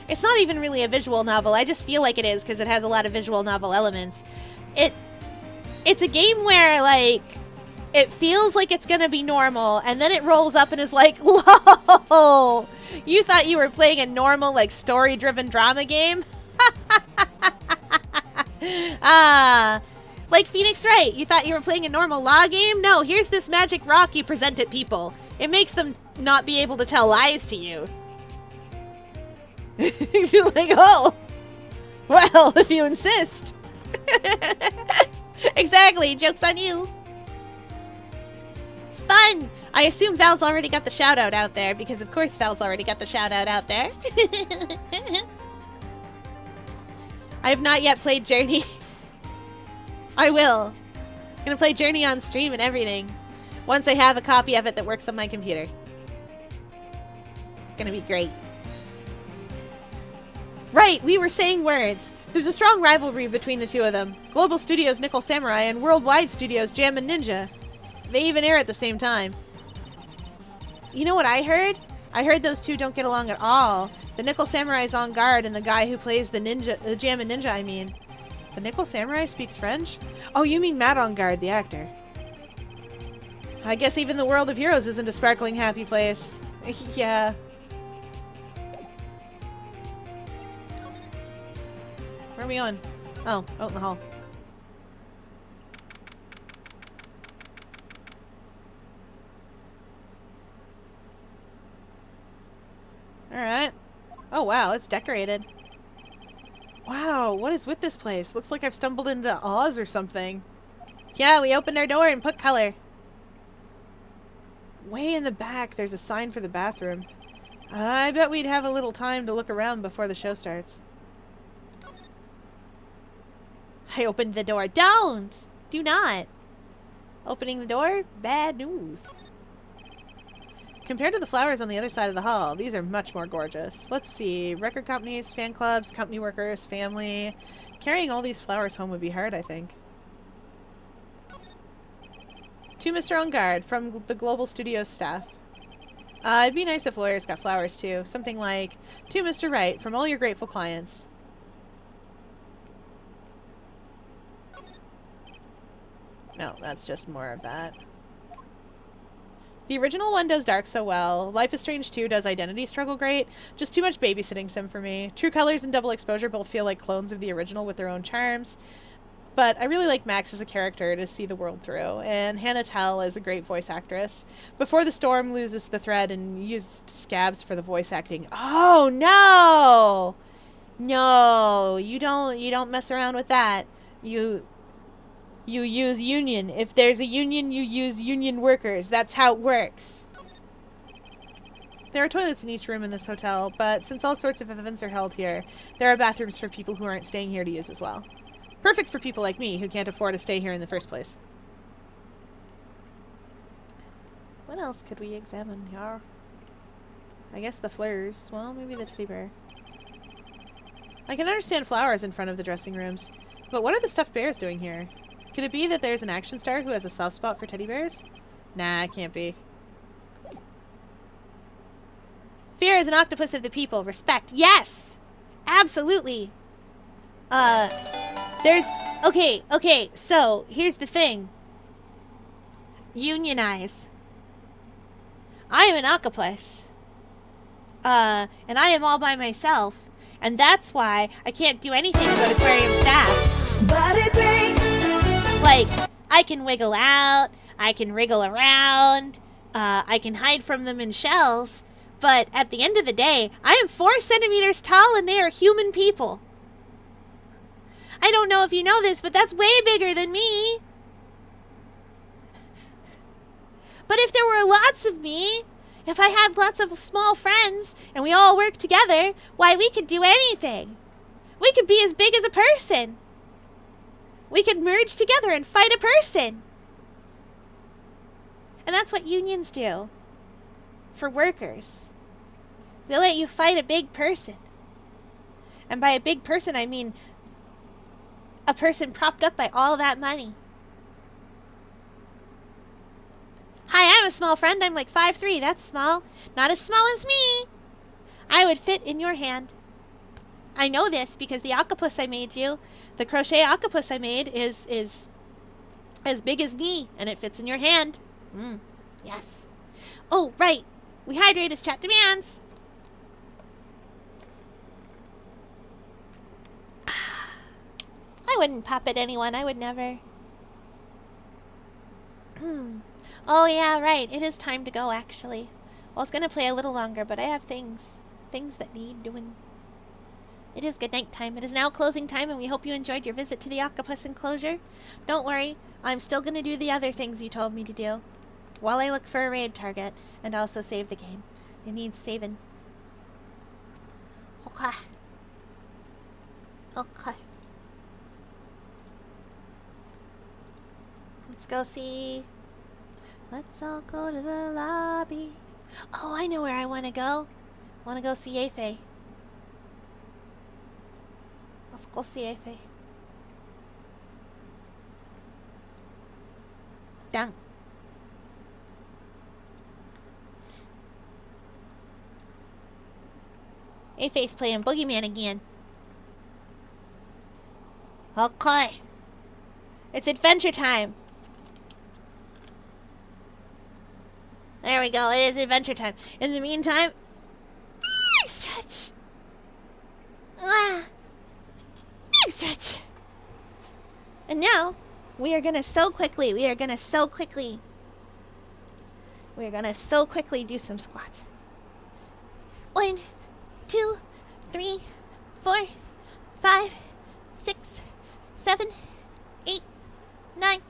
it's not even really a visual novel. I just feel like it is because it has a lot of visual novel elements. It's a game where, like, it feels like it's gonna be normal, and then it rolls up and is like, "Whoa! You thought you were playing a normal, like, story-driven drama game?" Like Phoenix Wright. You thought you were playing a normal law game? No, here's this magic rock you present at people. It makes them not be able to tell lies to you. You're like, oh, well, if you insist. Exactly, joke's on you. It's fun. I assume Val's already got the shout out there because of course Val's already got the shout out there. I have not yet played Journey. I will. I'm gonna play Journey on stream and everything. Once I have a copy of it that works on my computer. It's gonna be great. Right, we were saying words. There's a strong rivalry between the two of them. Global Studios' Nickel Samurai and Worldwide Studios' Jam and Ninja. They even air at the same time. You know what I heard? I heard those two don't get along at all. The Nickel Samurai's on guard and the guy who plays the Jam and Ninja, I mean. The Nickel Samurai speaks French? Oh, you mean Matt on guard, the actor. I guess even the world of heroes isn't a sparkling happy place. Yeah. Where are we going? Oh, out in the hall. Alright. Oh wow, it's decorated. Wow, what is with this place? Looks like I've stumbled into Oz or something. Yeah, we opened our door and put color. Way in the back, there's a sign for the bathroom. I bet we'd have a little time to look around before the show starts. I opened the door. Don't! Do not! Opening the door? Bad news. Compared to the flowers on the other side of the hall, these are much more gorgeous. Let's see. Record companies, fan clubs, company workers, family. Carrying all these flowers home would be hard, I think. To Mr. On Guard from the Global Studios staff. It'd be nice if lawyers got flowers too. Something like, to Mr. Wright from all your grateful clients. No, that's just more of that. The original one does dark so well. Life is Strange 2 does identity struggle great. Just too much babysitting sim for me. True Colors and Double Exposure both feel like clones of the original with their own charms. But I really like Max as a character to see the world through. And Hannah Tell is a great voice actress. Before the Storm loses the thread and used scabs for the voice acting. Oh no! No, you don't mess around with that. You use union. If there's a union, you use union workers. That's how it works. There are toilets in each room in this hotel, but since all sorts of events are held here, there are bathrooms for people who aren't staying here to use as well. Perfect for people like me who can't afford to stay here in the first place. What else could we examine here? I guess the flowers. Well, maybe the teddy bear. I can understand flowers in front of the dressing rooms, but what are the stuffed bears doing here? Could it be that there's an action star who has a soft spot for teddy bears? Nah, it can't be. Fear is an octopus of the people. Respect. Yes! Absolutely. Okay, so, here's the thing. Unionize. I am an octopus. And I am all by myself. And that's why I can't do anything but aquarium staff. Body break. Like, I can wiggle out, I can wriggle around, I can hide from them in shells, But at the end of the day, I am 4 centimeters tall and they are human people. I don't know if you know this, but that's way bigger than me. But if there were lots of me, if I had lots of small friends and we all worked together, why, we could do anything. We could be as big as a person. We could merge together and fight a person. And that's what unions do for workers. They let you fight a big person. And by a big person, I mean a person propped up by all that money. Hi, I'm a small friend. I'm like 5'3". That's small. Not as small as me. I would fit in your hand. I know this because the octopus I made you, the crochet octopus I made is as big as me, and it fits in your hand. Yes. Oh, right. We hydrate as chat demands. I wouldn't pop at anyone. I would never. Oh, yeah, right. It is time to go, actually. I was going to play a little longer, but I have things that need doing. It is good night time. It is now closing time, and we hope you enjoyed your visit to the octopus enclosure. Don't worry. I'm still going to do the other things you told me to do while I look for a raid target and also save the game. It needs saving. Okay. Okay. Let's go see. Let's all go to the lobby. Oh, I know where I want to go. I want to go see Afe. Let's go see Afe. Done. Afe's playing Boogeyman again. Okay. It's adventure time. There we go. It is adventure time. In the meantime, big stretch. Big stretch. And now, we are going to so quickly do some squats. 1, 2, 3, 4, 5, 6, 7, 8, 9,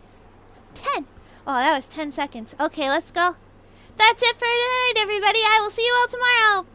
10. Oh, that was 10 seconds. Okay, let's go. That's it for tonight, everybody. I will see you all tomorrow.